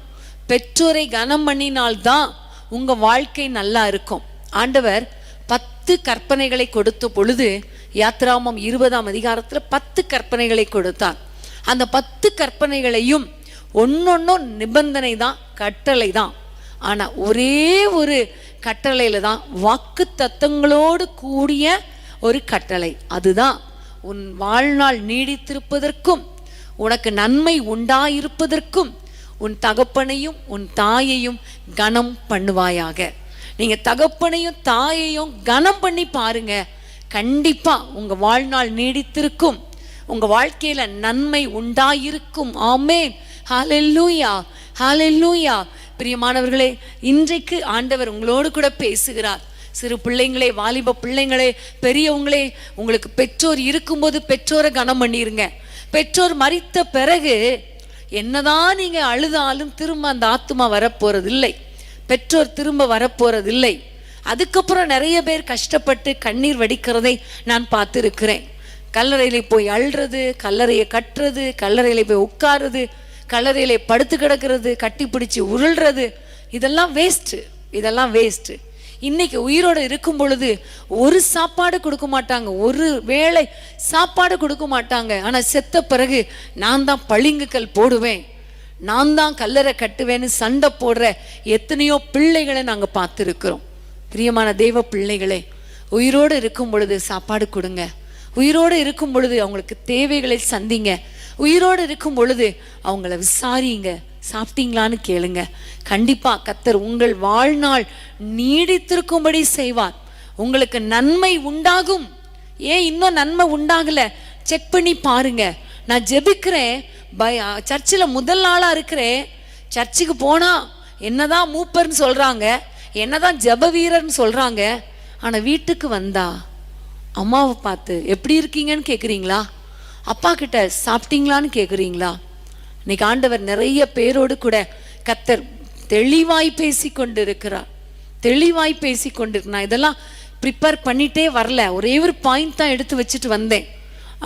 பெற்றோரை கனம் பண்ணினால்தான் உங்க வாழ்க்கை நல்லா இருக்கும். ஆண்டவர் 10 கற்பனைகளை கொடுத்த பொழுது யாத்ராமம் 20ஆம் அதிகாரத்துல 10 கற்பனைகளை கொடுத்தார். அந்த 10 கற்பனைகளையும் ஒன்னொன்னும் நிபந்தனை தான், கட்டளை தான். ஆனா ஒரே ஒரு கட்டளையில தான் வாக்கு தத்தங்களோடு கூடிய ஒரு கட்டளை. அதுதான் உன் வாழ்நாள் நீடித்திருப்பதற்கும் உனக்கு நன்மை உண்டாயிருப்பதற்கும் உன் தகப்பனையும் உன் தாயையும் கனம் பண்ணுவாயாக. நீங்க தகப்பனையும் தாயையும் கனம் பண்ணி பாருங்க, கண்டிப்பா உங்க வாழ்நாள் நீடித்திருக்கும், உங்க வாழ்க்கையில நன்மை உண்டாயிருக்கும். ஆமென். ஹல்லேலூயா, ஹல்லேலூயா. பிரியமானவர்களே, இன்றைக்கு ஆண்டவர் உங்களோடு கூட பேசுகிறார். சிறு பிள்ளைங்களே, வாலிப பிள்ளைங்களே, பெரியவங்களே, உங்களுக்கு பெற்றோர் இருக்கும்போது பெற்றோரை கனம் பண்ணிருங்க. பெற்றோர் மரித்த பிறகு என்னதான் நீங்க அழுதாலும் திரும்ப அந்த ஆத்துமா வரப்போறதில்லை, பெற்றோர் திரும்ப வரப்போறதில்லை. அதுக்கப்புறம் நிறைய பேர் கஷ்டப்பட்டு கண்ணீர் வடிக்கிறதை நான் பார்த்துருக்கிறேன். கல்லறையில போய் அழுறது, கல்லறையை கட்டுறது, கல்லறையில போய் உட்காருறது, கல்லறையில படுத்து கிடக்கிறது, கட்டி பிடிச்சி உருள்றது, இதெல்லாம் வேஸ்ட். இன்னைக்கு உயிரோடு இருக்கும் பொழுது ஒரு சாப்பாடு கொடுக்க மாட்டாங்க, ஒரு வேளை சாப்பாடு கொடுக்க மாட்டாங்க. ஆனா செத்த பிறகு நான் தான் பளிங்குக்கல் போடுவேன், நான் தான் கல்லறை கட்டுவேன்னு சண்டை போடுற எத்தனையோ பிள்ளைகளை நாங்க பார்த்துருக்கிறோம். பிரியமான தேவ பிள்ளைகளே, உயிரோடு இருக்கும் பொழுது சாப்பாடு கொடுங்க, உயிரோடு இருக்கும் பொழுது அவங்களுக்கு தேவைகளை சந்திங்க, உயிரோடு இருக்கும் பொழுது அவங்கள விசாரிங்க, சாப்பிட்டீங்களான்னு கேளுங்க. கண்டிப்பா கர்த்தர் உங்கள் வாழ்நாள் நீடித்திருக்கும்படி செய்வார். உங்களுக்கு நன்மை உண்டாகும். ஏன் இன்னும் நன்மை உண்டாகல, செக் பண்ணி பாருங்க. நான் ஜெபிக்கிறேன், சர்ச்சில் முதல் நாளா இருக்கிறேன். சர்ச்சுக்கு போனா என்னதான் மூப்பர்னு சொல்றாங்க, என்னதான் ஜெப வீரர்னு சொல்றாங்க. ஆனா வீட்டுக்கு வந்தா அம்மாவை பார்த்து எப்படி இருக்கீங்கன்னு கேக்குறீங்களா, அப்பா கிட்ட சாப்பிட்டீங்களான்னு கேக்குறீங்களா? இன்னைக்கு ஆண்டவர் நிறைய பேரோடு கூட கர்த்தர் தெளிவாய் பேசி கொண்டிருக்கிறார். நான் இதெல்லாம் ப்ரிப்பேர் பண்ணிட்டே வரல, ஒரே ஒரு பாயிண்ட் தான் எடுத்து வச்சுட்டு வந்தேன்.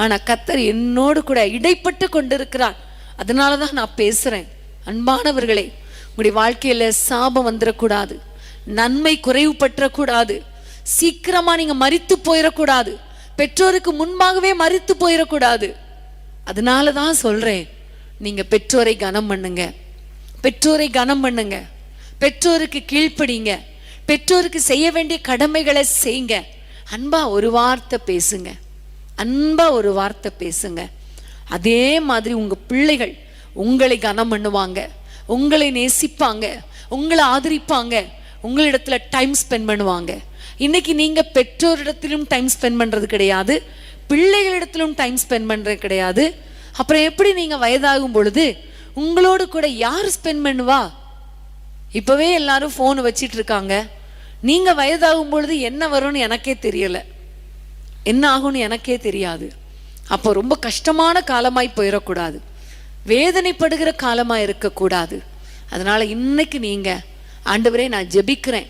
ஆனா கர்த்தர் என்னோடு கூட இடைப்பட்டு கொண்டிருக்கிறார். அதனாலதான் நான் பேசுறேன். அன்பானவர்களே, உங்களுடைய வாழ்க்கையில சாபம் வந்துடக்கூடாது, நன்மை குறைவு பற்றக்கூடாது, சீக்கிரமா நீங்க மரித்து போயிடக்கூடாது, பெற்றோருக்கு முன்பாகவே மரித்து போயிடக்கூடாது. அதனாலதான் சொல்றேன், நீங்க பெற்றோரை கனம் பண்ணுங்க, பெற்றோருக்கு கீழ்ப்படிங்க, பெற்றோருக்கு செய்ய வேண்டிய கடமைகளை செய்யுங்க. அன்பா ஒரு வார்த்தை பேசுங்க. அதே மாதிரி உங்க பிள்ளைகள் உங்களை கனம் பண்ணுவாங்க, உங்களை நேசிப்பாங்க, உங்களை ஆதரிப்பாங்க, உங்களிடத்துல டைம் ஸ்பெண்ட் பண்ணுவாங்க. இன்னைக்கு நீங்க பெற்றோரிடத்திலும் டைம் ஸ்பெண்ட் பண்றது கிடையாது, பிள்ளைகளிடத்திலும் டைம் ஸ்பெண்ட் பண்றது கிடையாது. அப்புறம் எப்படி நீங்க வயதாகும் பொழுது உங்களோடு கூட யார் ஸ்பெண்ட் பண்ணுவா? இப்பவே எல்லாரும் போன் வச்சிட்டு இருக்காங்க. நீங்க வயதாகும் பொழுது என்ன வரும்னு எனக்கே தெரியல, என்ன ஆகும்னு எனக்கே தெரியாது. அப்போ ரொம்ப கஷ்டமான காலமாய் போயிடக்கூடாது, வேதனைப்படுகிற காலமாய் இருக்கக்கூடாது. அதனால இன்னைக்கு நீங்க, ஆண்டவரே நான் ஜெபிக்கிறேன்,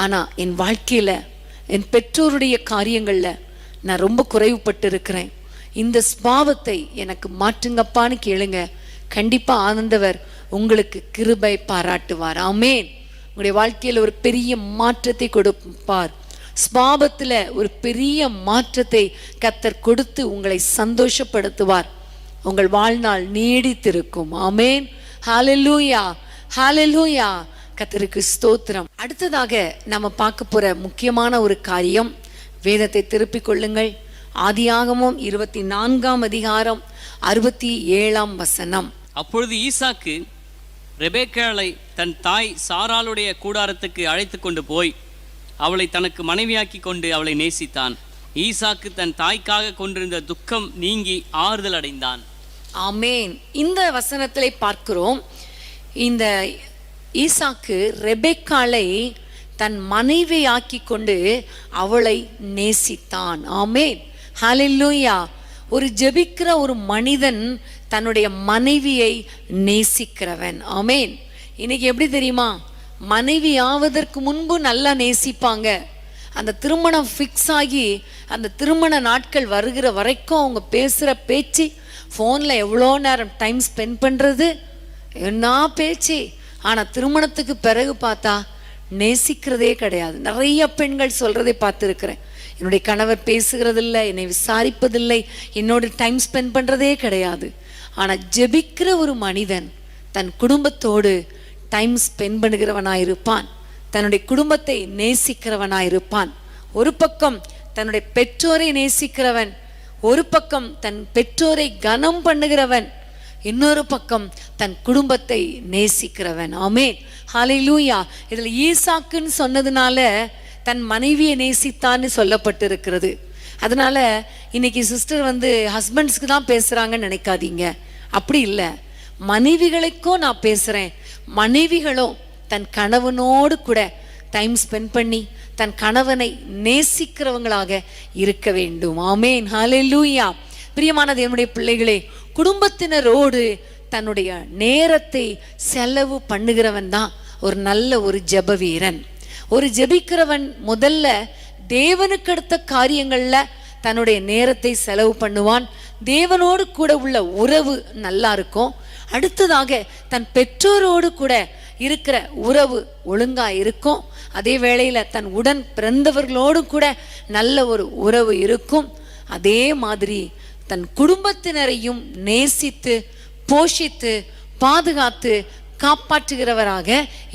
ஆனா என் வாழ்க்கையில என் பெற்றோருடைய காரியங்கள்ல நான் ரொம்ப குறைவுபட்டு இருக்கிறேன், இந்த ஸ்பாவத்தை எனக்கு மாற்றுங்கப்பான்னு கேளுங்க. கண்டிப்பா ஆனந்தவர் உங்களுக்கு கிருபை பாராட்டுவார். ஆமென். உங்களுடைய வாழ்க்கையில ஒரு பெரிய மாற்றத்தை கொடுப்பார். ஸ்பாவத்துல ஒரு பெரிய மாற்றத்தை கர்த்தர் கொடுத்து உங்களை சந்தோஷப்படுத்துவார். உங்கள் வாழ்நாள் நீடித்திருக்கும். ஆமென். ஹல்லேலூயா, ஹல்லேலூயா. கர்த்தருக்கு ஸ்தோத்திரம். அடுத்ததாக நம்ம பார்க்க போற முக்கியமான ஒரு காரியம், வேதத்தை திருப்பிக் கொள்ளுங்கள். ஆதியாகமம் 24ஆம் அதிகாரம் 67ஆம் வசனம். அப்பொழுது ஈசாக்கு ரெபெக்காளை தன் தாய் சாராளுடைய கூடாரத்துக்கு அழைத்து கொண்டு போய் அவளை தனக்கு மனைவியாக்கி கொண்டு அவளை நேசித்தான். ஈசாக்கு தன் தாய்க்காக கொண்டிருந்த துக்கம் நீங்கி ஆறுதல் அடைந்தான். ஆமென். இந்த வசனத்திலே பார்க்கிறோம், இந்த ஈசாக்கு ரெபெக்காளை தன் மனைவியாக்கி கொண்டு அவளை நேசித்தான். ஆமென். ஹல்லேலூயா. ஒரு ஜெபிக்கிற ஒரு மனிதன் தன்னுடைய மனைவியை நேசிக்கிறவன். ஆமென். இன்னைக்கு எப்படி தெரியுமா, மனைவி ஆவதற்கு முன்பு நல்லா நேசிப்பாங்க, அந்த திருமணம் ஃபிக்ஸ் ஆகி அந்த திருமண நாட்கள் வருகிற வரைக்கும் அவங்க பேசுகிற பேச்சு, ஃபோனில் எவ்வளோ நேரம் டைம் ஸ்பெண்ட் பண்ணுறது, என்ன பேச்சு. ஆனால் திருமணத்துக்கு பிறகு பார்த்தா நேசிக்கிறதே கிடையாது. நிறைய பெண்கள் சொல்கிறதை பார்த்துருக்கிறேன். என்னுடைய கணவர் பேசுகிறதில்லை, என்னை விசாரிப்பதில்லை, என்னோட டைம் ஸ்பெண்ட் பண்ணுறதே கிடையாது. ஆனால் ஜெபிக்கிற ஒரு மனிதன் தன் குடும்பத்தோடு டைம் ஸ்பெண்ட் பண்ணுகிறவனாயிருப்பான், தன்னுடைய குடும்பத்தை நேசிக்கிறவனாயிருப்பான். ஒரு பக்கம் தன்னுடைய பெற்றோரை நேசிக்கிறவன், ஒரு பக்கம் தன் பெற்றோரை கனம் பண்ணுகிறவன், இன்னொரு பக்கம் தன் குடும்பத்தை நேசிக்கிறவன். ஆமென், ஹல்லேலூயா. இதில் ஈசாக்குன்னு சொன்னதுனால தன் மனைவியை நேசித்தான்னு சொல்லப்பட்டிருக்கிறது. அதனால இன்னைக்கு சிஸ்டர் ஹஸ்பண்ட்ஸ்க்கு தான் பேசுறாங்கன்னு நினைக்காதீங்க. அப்படி இல்லை, மனைவிகளுக்கும் நான் பேசுறேன். மனைவிகளும் தன் கணவனோடு கூட டைம் ஸ்பெண்ட் பண்ணி தன் கணவனை நேசிக்கிறவங்களாக இருக்க வேண்டும். ஆமென், ஹல்லேலூயா. பிரியமான தேவனுடைய பிள்ளைகளே, குடும்பத்தினரோடு தன்னுடைய நேரத்தை செலவு பண்ணுகிறவன் தான் ஒரு நல்ல ஒரு ஜெப வீரன். ஒரு ஜெபிக்கிறவன் முதல்ல தேவனுக்கு அடுத்த காரியங்கள்ல தன்னுடைய நேரத்தை செலவு பண்ணுவான். தேவனோடு கூட உள்ள உறவு நல்லா இருக்கும். அடுத்ததாக தன் பெற்றோரோடு கூட இருக்கிற உறவு ஒழுங்கா இருக்கும். அதே வேளையில தன் உடன் பிறந்தவர்களோடு கூட நல்ல ஒரு உறவு இருக்கும். அதே மாதிரி தன் குடும்பத்தினரையும் நேசித்து போஷித்து பாதுகாத்து காப்பாற்றுகிறவராக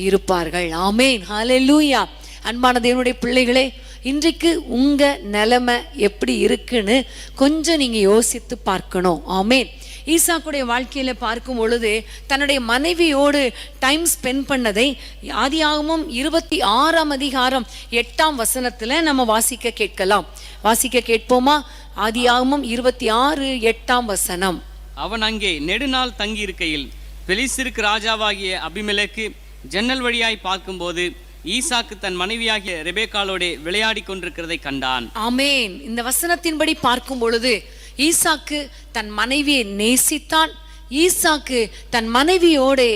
இருப்பார்கள். ஆமென், ஹல்லேலூயா. அன்பான தேவனுடைய பிள்ளைகளே, இன்றைக்கு உங்க நிலைமை எப்படி இருக்குன்னு கொஞ்சம் நீங்க யோசித்து பார்க்கணும். ஆமென். ஈசாக்குடைய வாழ்க்கையில பார்க்கும் பொழுது தன்னுடைய மனைவியோடு டைம் ஸ்பெண்ட் பண்ணதை ஆதியாகமம் 26 நம்ம வாசிக்க கேட்கலாம். வாசிக்க கேட்போமா? ஆதியாகமம் 26:8. அவன் அங்கே நெடுநாள் தங்கி இருக்கையில் பெலிஸ்தருக்கு ராஜாவாகிய அபிமெலேக்கு ஜன்னல் வழியாய் பார்க்கும்போது ஈசாக்கு தன் மனைவியாகிய ரெபேக்காளோட விளையாடி கொண்டிருக்கிறதை கண்டான். ஆமென். இந்த வசனத்தின்படி பார்க்கும் பொழுது ஈசாக்கு தன் மனைவியை நேசித்தான். ஈசாக்கு தன் மனைவியோடு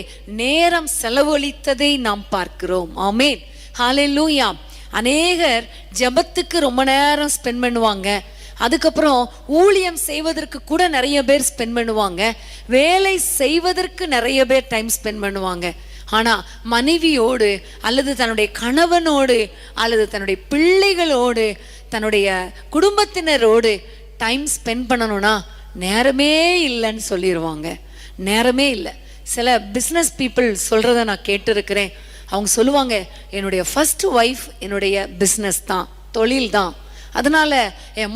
நேரம் செலவழித்ததை நாம் பார்க்கிறோம். ஆமென், ஹல்லேலூயா. அநேகர் ஜெபத்துக்கு ரொம்ப நேரம் ஸ்பெண்ட் பண்ணுவாங்க. அதுக்கப்புறம் ஊழியம் செய்வதற்கு கூட நிறைய பேர் ஸ்பெண்ட் பண்ணுவாங்க. வேலை செய்வதற்கு நிறைய பேர் டைம் ஸ்பெண்ட் பண்ணுவாங்க. ஆனா மனைவியோடு அல்லது தன்னுடைய கணவனோடு அல்லது தன்னுடைய பிள்ளைகளோடு தன்னுடைய குடும்பத்தினரோடு டைம் ஸ்பெண்ட் பண்ணணும்னா நேரமே இல்லைன்னு சொல்லிடுவாங்க. நேரமே இல்லை. சில பிஸ்னஸ் பீப்புள் சொல்றத நான் கேட்டிருக்கிறேன். அவங்க சொல்லுவாங்க, என்னுடைய ஃபர்ஸ்ட் ஒய்ஃப் என்னுடைய பிஸ்னஸ் தான், தொழில் தான், அதனால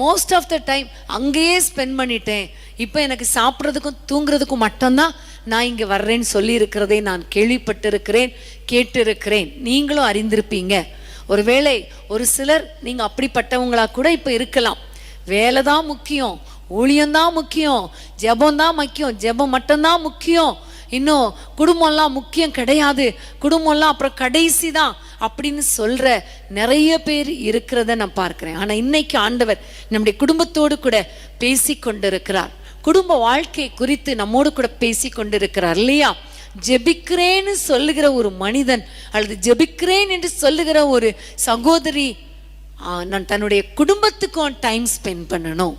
மோஸ்ட் ஆஃப் த டைம் அங்கேயே ஸ்பெண்ட் பண்ணிட்டேன். இப்போ எனக்கு சாப்பிட்றதுக்கும் தூங்குறதுக்கும் மட்டும்தான் நான் இங்கே வர்றேன்னு சொல்லி இருக்கிறதை நான் கேள்விப்பட்டிருக்கிறேன், கேட்டிருக்கிறேன். நீங்களும் அறிந்திருப்பீங்க. ஒருவேளை ஒரு சிலர் நீங்கள் அப்படிப்பட்டவங்களா கூட இப்போ இருக்கலாம். வேலை தான் முக்கியம், ஊழியம்தான் முக்கியம், ஜெபம்தான் முக்கியம், ஜெபம் மட்டும்தான் முக்கியம், இன்னும் குடும்பம்லாம் முக்கியம் கிடையாது, குடும்பம்லாம் அப்புறம் கடைசி தான் அப்படின்னு சொல்ற நிறைய பேர் இருக்கிறத நான் பார்க்கிறேன். ஆனா இன்னைக்கு ஆண்டவர் நம்முடைய குடும்பத்தோடு கூட பேசி கொண்டிருக்கிறார். குடும்ப வாழ்க்கை குறித்து நம்மோடு கூட பேசி கொண்டிருக்கிறார் இல்லையா? ஜெபிக்கிறேன்னு சொல்லுகிற ஒரு மனிதன் அல்லது ஜெபிக்கிறேன் என்று சொல்லுகிற ஒரு சகோதரி நான் தன்னுடைய குடும்பத்துக்கும் டைம் ஸ்பெண்ட் பண்ணணும்,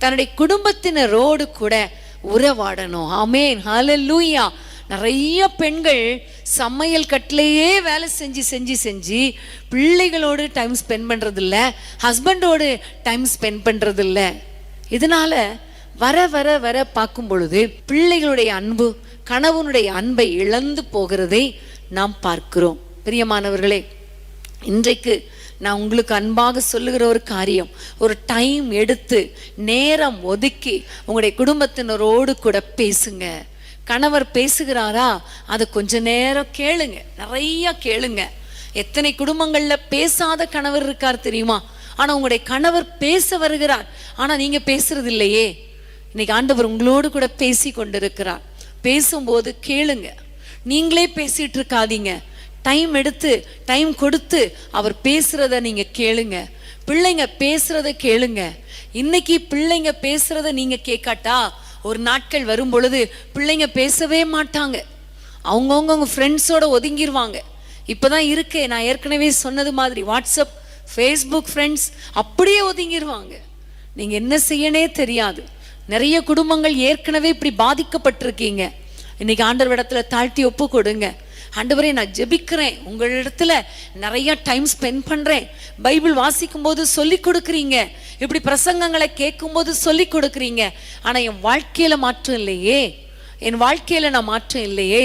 தன்னுடைய குடும்பத்தினரோடு கூட உறவாடணும். ஆமென், ஹல்லேலூயா. நிறைய பெண்கள் சமையல் கட்டிலேயே வேலை செஞ்சு செஞ்சு செஞ்சு பிள்ளைகளோடு டைம் ஸ்பெண்ட் பண்றதில்ல, ஹஸ்பண்டோடு டைம் ஸ்பெண்ட் பண்றதில்ல. இதனால வர வர வர பார்க்கும் பொழுது பிள்ளைகளுடைய அன்பு, கணவனுடைய அன்பை இழந்து போகிறதை நாம் பார்க்கிறோம். பிரியமானவர்களே, இன்றைக்கு நான் உங்களுக்கு அன்பாக சொல்லுகிற ஒரு காரியம், ஒரு டைம் எடுத்து நேரம் ஒதுக்கி உங்களுடைய குடும்பத்தினரோடு கூட பேசுங்க. கணவர் பேசுகிறாரா, அதை கொஞ்ச நேரம் கேளுங்க, நிறைய கேளுங்க. எத்தனை குடும்பங்கள்ல பேசாத கணவர் இருக்கார் தெரியுமா? ஆனா உங்களுடைய கணவர் பேச வருகிறார், ஆனா நீங்க பேசுறது இல்லையே. இன்னைக்கு ஆண்டவர் உங்களோடு கூட பேசி கொண்டிருக்கிறார். பேசும்போது கேளுங்க, நீங்களே பேசிட்டு இருக்காதீங்க. டைம் எடுத்து டைம் கொடுத்து அவர் பேசுறத நீங்க கேளுங்க. பிள்ளைங்க பேசுறத கேளுங்க. இன்னைக்கு பிள்ளைங்க பேசுறத நீங்க கேட்காட்டா ஒரு நாட்கள் வரும் பொழுது பிள்ளைங்க பேசவே மாட்டாங்க. அவங்கவுங்க ஃப்ரெண்ட்ஸோட ஒதுங்கிடுவாங்க. இப்போதான் இருக்கே, நான் ஏற்கனவே சொன்னது மாதிரி வாட்ஸ்அப் ஃபேஸ்புக் ஃப்ரெண்ட்ஸ் அப்படியே ஒதுங்கிடுவாங்க. நீங்க என்ன செய்யனே தெரியாது. நிறைய குடும்பங்கள் ஏற்கனவே இப்படி பாதிக்கப்பட்டிருக்கீங்க. இன்னைக்கு ஆண்டவர் இடத்துல தாழ்த்தி ஒப்பு கொடுங்க. ஆண்டவரே, நான் ஜெபிக்கிறேன், உங்களிடத்துல நிறைய டைம் ஸ்பெண்ட் பண்றேன், பைபிள் வாசிக்கும் போது சொல்லி கொடுக்குறீங்க, இப்படி பிரசங்கங்களை கேட்கும் போது சொல்லி கொடுக்குறீங்க, ஆனா என் வாழ்க்கையில மாற்றம் இல்லையே, என் வாழ்க்கையில நான் மாற்றம் இல்லையே,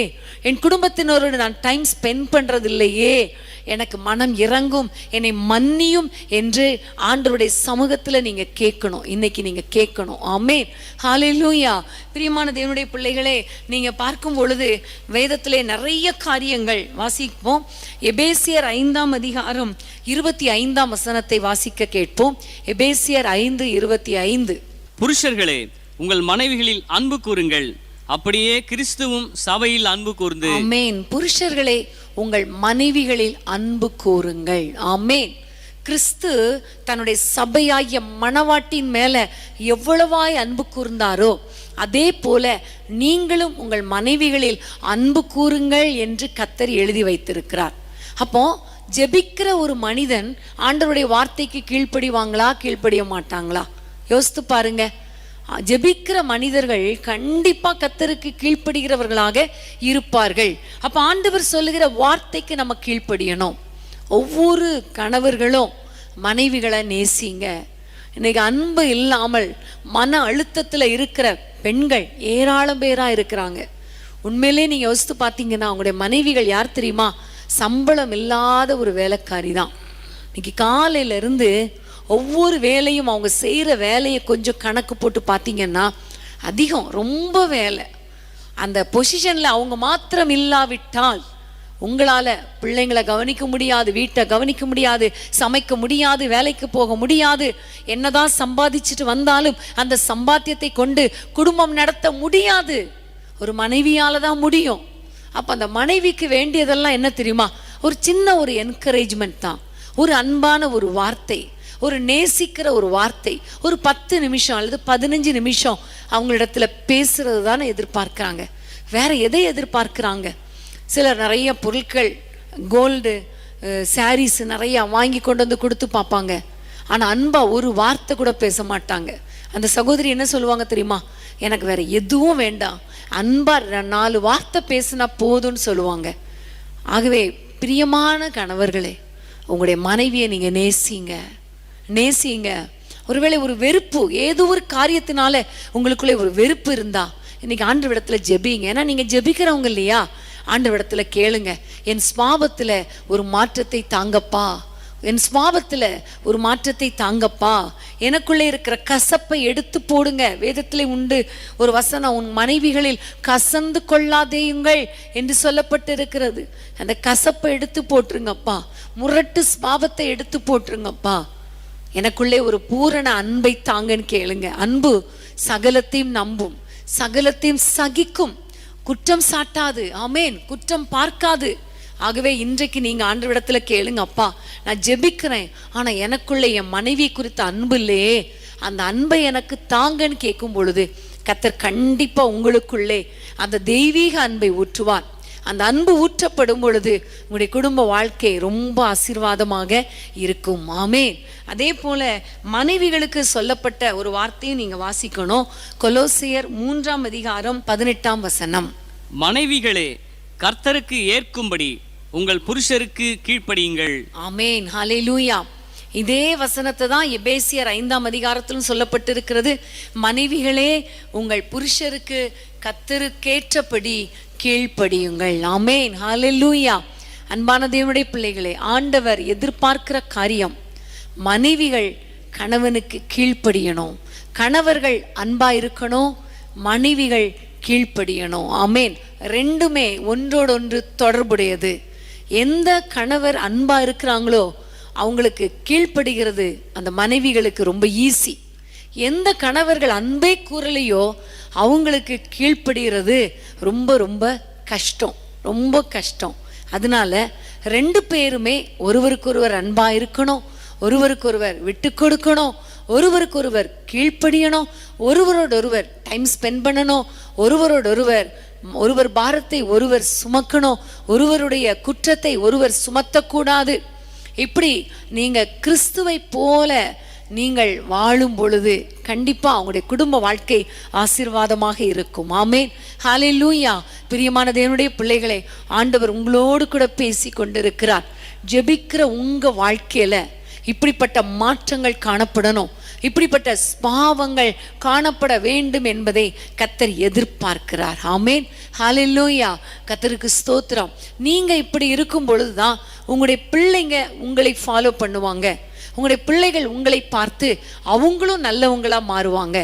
என் குடும்பத்தினரோடு நான் டைம் ஸ்பெண்ட் பண்றது இல்லையே, எனக்கு மனம் இறங்கும், என்னை மன்னியும் என்று ஆண்டவருடைய சமூகத்துல நீங்க கேட்கணும். இன்னைக்கு நீங்க கேட்கணும். ஆமென், ஹல்லேலூயா. பிரியமான தேவனுடைய பிள்ளைகளே, நீங்க பார்க்கும் பொழுது வேதத்திலே நிறைய காரியங்கள் வாசிப்போம். எபேசியர் 5ஆம் அதிகாரம் 25ஆம் வசனத்தை வாசிக்க கேட்போம். எபேசியர் 5:25. புருஷர்களே, உங்கள் மனைவிகளில் அன்பு கூறுங்கள், அப்படியே கிறிஸ்துவும் சபையில் அன்பு கூர்ந்து. ஆமென். புருஷர்களே, உங்கள் மனைவிகளில் அன்பு கூறுங்கள். ஆமென். கிறிஸ்து தன்னுடைய சபையாகிய மணவாட்டின் மேல எவ்வளவாய் அன்பு கூர்ந்தாரோ அதே போல நீங்களும் உங்கள் மனைவிகளில் அன்பு கூறுங்கள் என்று கர்த்தர் எழுதி வைத்திருக்கிறார். அப்போ ஜெபிக்கிற ஒரு மனிதன் ஆண்டவருடைய வார்த்தைக்கு கீழ்ப்படிவாங்களா, கீழ்ப்படிய மாட்டாங்களா? யோசித்து பாருங்க. ஜெபிக்கிற மனிதர்கள் கண்டிப்பா கர்த்தருக்கு கீழ்ப்படுகிறவர்களாக இருப்பார்கள். அப்ப ஆண்டவர் சொல்லுகிற வார்த்தைக்கு நம்ம கீழ்ப்படியணும். ஒவ்வொரு கணவர்களும் மனைவிகளை நேசிங்க. இன்னைக்கு அன்பு இல்லாமல் மன அழுத்தத்துல இருக்கிற பெண்கள் ஏராளம் பேரா இருக்கிறாங்க. உண்மையிலே நீங்க யோசித்து பார்த்தீங்கன்னா உங்களுடைய மனைவிகள் யார் தெரியுமா? சம்பளம் இல்லாத ஒரு வேலைக்காரி தான். இன்னைக்கு காலையில இருந்து ஒவ்வொரு வேலையும் அவங்க செய்கிற வேலையை கொஞ்சம் கணக்கு போட்டு பார்த்தீங்கன்னா அதிகம், ரொம்ப வேலை. அந்த பொசிஷனில் அவங்க மாத்திரம் இல்லாவிட்டால் உங்களால் பிள்ளைங்களை கவனிக்க முடியாது, வீட்டை கவனிக்க முடியாது, சமைக்க முடியாது, வேலைக்கு போக முடியாது. என்னதான் சம்பாதிச்சுட்டு வந்தாலும் அந்த சம்பாத்தியத்தை கொண்டு குடும்பம் நடத்த முடியாது. ஒரு மனைவியால் தான் முடியும். அப்போ அந்த மனைவிக்கு வேண்டியதெல்லாம் என்ன தெரியுமா? ஒரு சின்ன ஒரு என்கரேஜ்மெண்ட் தான், ஒரு அன்பான ஒரு வார்த்தை, ஒரு நேசிக்கிற ஒரு வார்த்தை, ஒரு 10 நிமிஷம் அல்லது 15 நிமிஷம் அவங்களிடத்துல பேசுறது தானே எதிர்பார்க்குறாங்க. வேற எதை எதிர்பார்க்குறாங்க? சிலர் நிறைய பொருட்கள், கோல்டு, சாரீஸ் நிறைய வாங்கி கொண்டு வந்து கொடுத்து பார்ப்பாங்க. ஆனால் அன்பா ஒரு வார்த்தை கூட பேச மாட்டாங்க. அந்த சகோதரி என்ன சொல்லுவாங்க தெரியுமா? எனக்கு வேற எதுவும் வேண்டாம், அன்பா 4 வார்த்தை பேசினா போதும்னு சொல்லுவாங்க. ஆகவே பிரியமான கணவர்களே, உங்களுடைய மனைவியை நீங்க நேசிங்க, நேசிங்க. ஒருவேளை ஒரு வெறுப்பு, ஏதோ ஒரு காரியத்தினால உங்களுக்குள்ளே ஒரு வெறுப்பு இருந்தா இன்னைக்கு ஆண்டவரிடத்துல ஜெபிங்க. ஏன்னா நீங்க ஜெபிக்கிறவங்க இல்லையா? ஆண்டவரிடத்துல கேளுங்க, என் சுபாவத்துல ஒரு மாற்றத்தை தாங்கப்பா, என் சுபாவத்துல ஒரு மாற்றத்தை தாங்கப்பா, எனக்குள்ளே இருக்கிற கசப்பை எடுத்து போடுங்க. வேதத்திலே உண்டு ஒரு வசனம், உன் மனைவிகளில் கசந்து கொள்ளாதேயுங்கள் என்று சொல்லப்பட்டு இருக்கிறது. அந்த கசப்பை எடுத்து போட்டுருங்கப்பா, முரட்டு சுபாவத்தை எடுத்து போட்டுருங்கப்பா, எனக்குள்ளே ஒரு பூரண அன்பை தாங்கன்னு கேளுங்க. அன்பு சகலத்தையும் நம்பும், சகலத்தையும் சகிக்கும், குற்றம் சாட்டாது. ஆமேன், குற்றம் பார்க்காது. ஆகவே இன்றைக்கு நீங்க ஆண்டவரிடத்துல கேளுங்க, அப்பா நான் ஜெபிக்கிறேன், ஆனா எனக்குள்ளே என் மனைவி குறித்த அன்பு இல்லையே, அந்த அன்பை எனக்கு தாங்கன்னு கேட்கும் பொழுது கர்த்தர் கண்டிப்பா உங்களுக்குள்ளே அந்த தெய்வீக அன்பை ஊற்றுவார். அந்த அன்பு ஊற்றப்படும் பொழுது உங்களுடைய குடும்ப வாழ்க்கை ரொம்ப ஆசீர்வாதமாக இருக்கும். ஆமென். அதே போல மனைவிகளுக்கு சொல்லப்பட்ட ஒரு வார்த்தையும் நீங்க வாசிக்கணும். கொலோசியர் 3ஆம் அதிகாரம் 18ஆம் வசனம். மனைவிகளே, கர்த்தருக்கு ஏற்கும்படி உங்கள் புருஷருக்கு கீழ்ப்படியுங்கள். ஆமென், ஹல்லேலூயா. இதே வசனத்தை தான் எபேசியர் 5ஆம் அதிகாரத்திலும் சொல்லப்பட்டிருக்கிறது. மனைவிகளே, உங்கள் புருஷருக்கு கர்த்தருக்கேற்றபடி கீழ்ப்படியுங்கள். ஆமென், ஹல்லேலூயா. அன்பான தேவனுடைய பிள்ளைகளே, ஆண்டவர் எதிர்பார்க்கிற காரியம் மனைவிகள் கணவனுக்கு கீழ்ப்படியணும், கணவர்கள் அன்பா இருக்கணும், மனைவிகள் கீழ்ப்படியணும். ஆமென். ரெண்டுமே ஒன்றோடொன்று தொடர்புடையது. எந்த கணவர் அன்பா இருக்கிறாங்களோ அவங்களுக்கு கீழ்ப்படுகிறது அந்த மனைவிகளுக்கு ரொம்ப ஈஸி. எந்த கணவர்கள் அன்பே கூறலையோ அவங்களுக்கு கீழ்ப்படுகிறது ரொம்ப ரொம்ப கஷ்டம், ரொம்ப கஷ்டம். அதனால 2 பேருமே ஒருவருக்கொருவர் அன்பா இருக்கணும், ஒருவருக்கொருவர் விட்டு கொடுக்கணும், ஒருவருக்கொருவர் கீழ்ப்படியணும், ஒருவரோடொருவர் டைம் ஸ்பெண்ட் பண்ணணும், ஒருவர் பாரத்தை ஒருவர் சுமக்கணும், ஒருவருடைய குற்றத்தை ஒருவர் சுமத்தக்கூடாது. இப்படி நீங்க கிறிஸ்துவை போல நீங்கள் வாழும் பொழுது கண்டிப்பா அவங்களுடைய குடும்ப வாழ்க்கை ஆசீர்வாதமாக இருக்கும். ஆமேன், ஹல்லேலூயா. பிரியமான தேவனுடைய பிள்ளைகளே, ஆண்டவர் உங்களோடு கூட பேசி கொண்டிருக்கிறார். ஜெபிக்கிற உங்க வாழ்க்கையில இப்படிப்பட்ட மாற்றங்கள் காணப்படணும், இப்படிப்பட்ட பாவங்கள் காணப்பட வேண்டும் என்பதை கர்த்தர் எதிர்பார்க்கிறார். ஆமேன், ஹல்லேலூயா. கர்த்தருக்கு ஸ்தோத்திரம். நீங்க இப்படி இருக்கும் பொழுதுதான் உங்களுடைய பிள்ளைங்க உங்களை ஃபாலோ பண்ணுவாங்க. உங்களுடைய பிள்ளைகள் உங்களை பார்த்து அவங்களும் நல்லவங்களா மாறுவாங்க.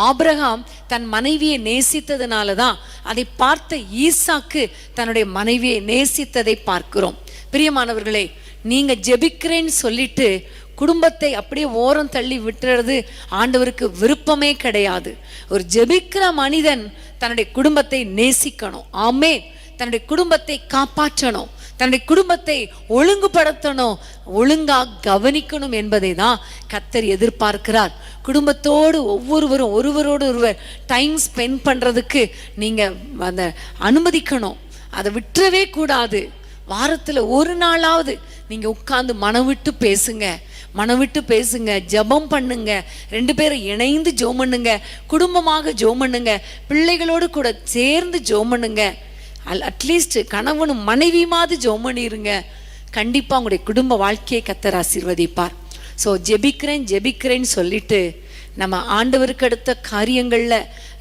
ஆபிரகாம் தன் மனைவியை நேசித்ததுனால தான் அதை பார்த்த ஈசாக்கு தன்னுடைய மனைவியை நேசித்ததை பார்க்கிறோம். பிரியமானவர்களே, நீங்க ஜெபிக்கிறேன்னு சொல்லிட்டு குடும்பத்தை அப்படியே ஓரம் தள்ளி விட்டுறது ஆண்டவருக்கு விருப்பமே கிடையாது. ஒரு ஜெபிக்கிற மனிதன் தன்னுடைய குடும்பத்தை நேசிக்கணும். ஆமென். தன்னுடைய குடும்பத்தை காப்பாற்றணும், தன்னுடைய குடும்பத்தை ஒழுங்குபடுத்தணும், ஒழுங்கா கவனிக்கணும் என்பதை தான் கர்த்தர் எதிர்பார்க்கிறார். குடும்பத்தோடு ஒவ்வொருவரும் ஒருவரோடு ஒருவர் டைம் ஸ்பெண்ட் பண்றதுக்கு நீங்க அந்த அனுமதிக்கணும், அதை விட்டுறவே கூடாது. வாரத்துல ஒரு நாளாவது நீங்க உட்கார்ந்து மனவிட்டு பேசுங்க, மனவிட்டு பேசுங்க, ஜெபம் பண்ணுங்க, 2 பேரும் இணைந்து ஜெபம் பண்ணுங்க, குடும்பமாக ஜெபம் பண்ணுங்க, பிள்ளைகளோடு கூட சேர்ந்து ஜெபம் பண்ணுங்க. அட்லீஸ்ட் கணவனும் மனைவியுமாவது ஜெபம் பண்ணிருங்க. கண்டிப்பா உங்களுடைய குடும்ப வாழ்க்கையை கர்த்தர் ஆசீர்வதிப்பார். ஸோ ஜெபிக்கிறேன்னு சொல்லிட்டு நம்ம ஆண்டவருக்கு அடுத்த காரியங்கள்ல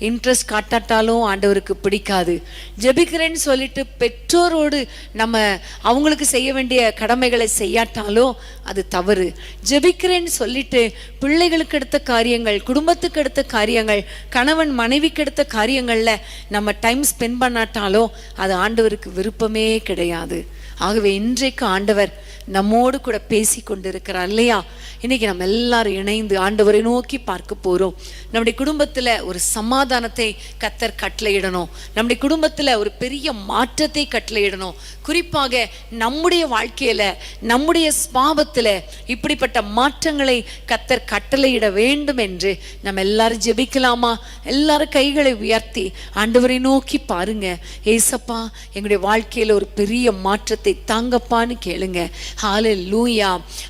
இன்ட்ரெஸ்ட் காட்டாட்டாலும் ஆண்டவருக்கு பிடிக்காது. ஜெபிக்கிறேன்னு சொல்லிட்டு பெற்றோரோடு நம்ம அவங்களுக்கு செய்ய வேண்டிய கடமைகளை செய்யாட்டாலும் அது தவறு. ஜெபிக்கிறேன்னு சொல்லிட்டு பிள்ளைகளுக்கு அடுத்த காரியங்கள், குடும்பத்துக்கு அடுத்த காரியங்கள், கணவன் மனைவிக்கு அடுத்த காரியங்கள்ல நம்ம டைம் ஸ்பெண்ட் பண்ணாட்டாலும் அது ஆண்டவருக்கு விருப்பமே கிடையாது. ஆகவே இன்றைக்கு ஆண்டவர் நம்மோடு கூட பேசி கொண்டிருக்கிறார் இல்லையா? இன்னைக்கு நம்ம எல்லாரும் இணைந்து ஆண்டவரை நோக்கி பார்க்க போறோம். நம்முடைய குடும்பத்துல ஒரு சமாதானத்தை கர்த்தர் கட்டளையிடணும், நம்முடைய குடும்பத்துல ஒரு பெரிய மாற்றத்தை கட்டளையிடணும். குறிப்பாக நம்முடைய வாழ்க்கையில, நம்முடைய ஸ்பாவத்துல இப்படிப்பட்ட மாற்றங்களை கர்த்தர் கட்டளையிட வேண்டும் என்று நம்ம எல்லாரும் ஜெபிக்கலாமா? எல்லாரும் கைகளை உயர்த்தி ஆண்டவரை நோக்கி பாருங்க. ஏசப்பா, எங்களுடைய வாழ்க்கையில ஒரு பெரிய மாற்றத்தை தாங்கப்பான்னு கேளுங்க. ஹல்லேலூயா.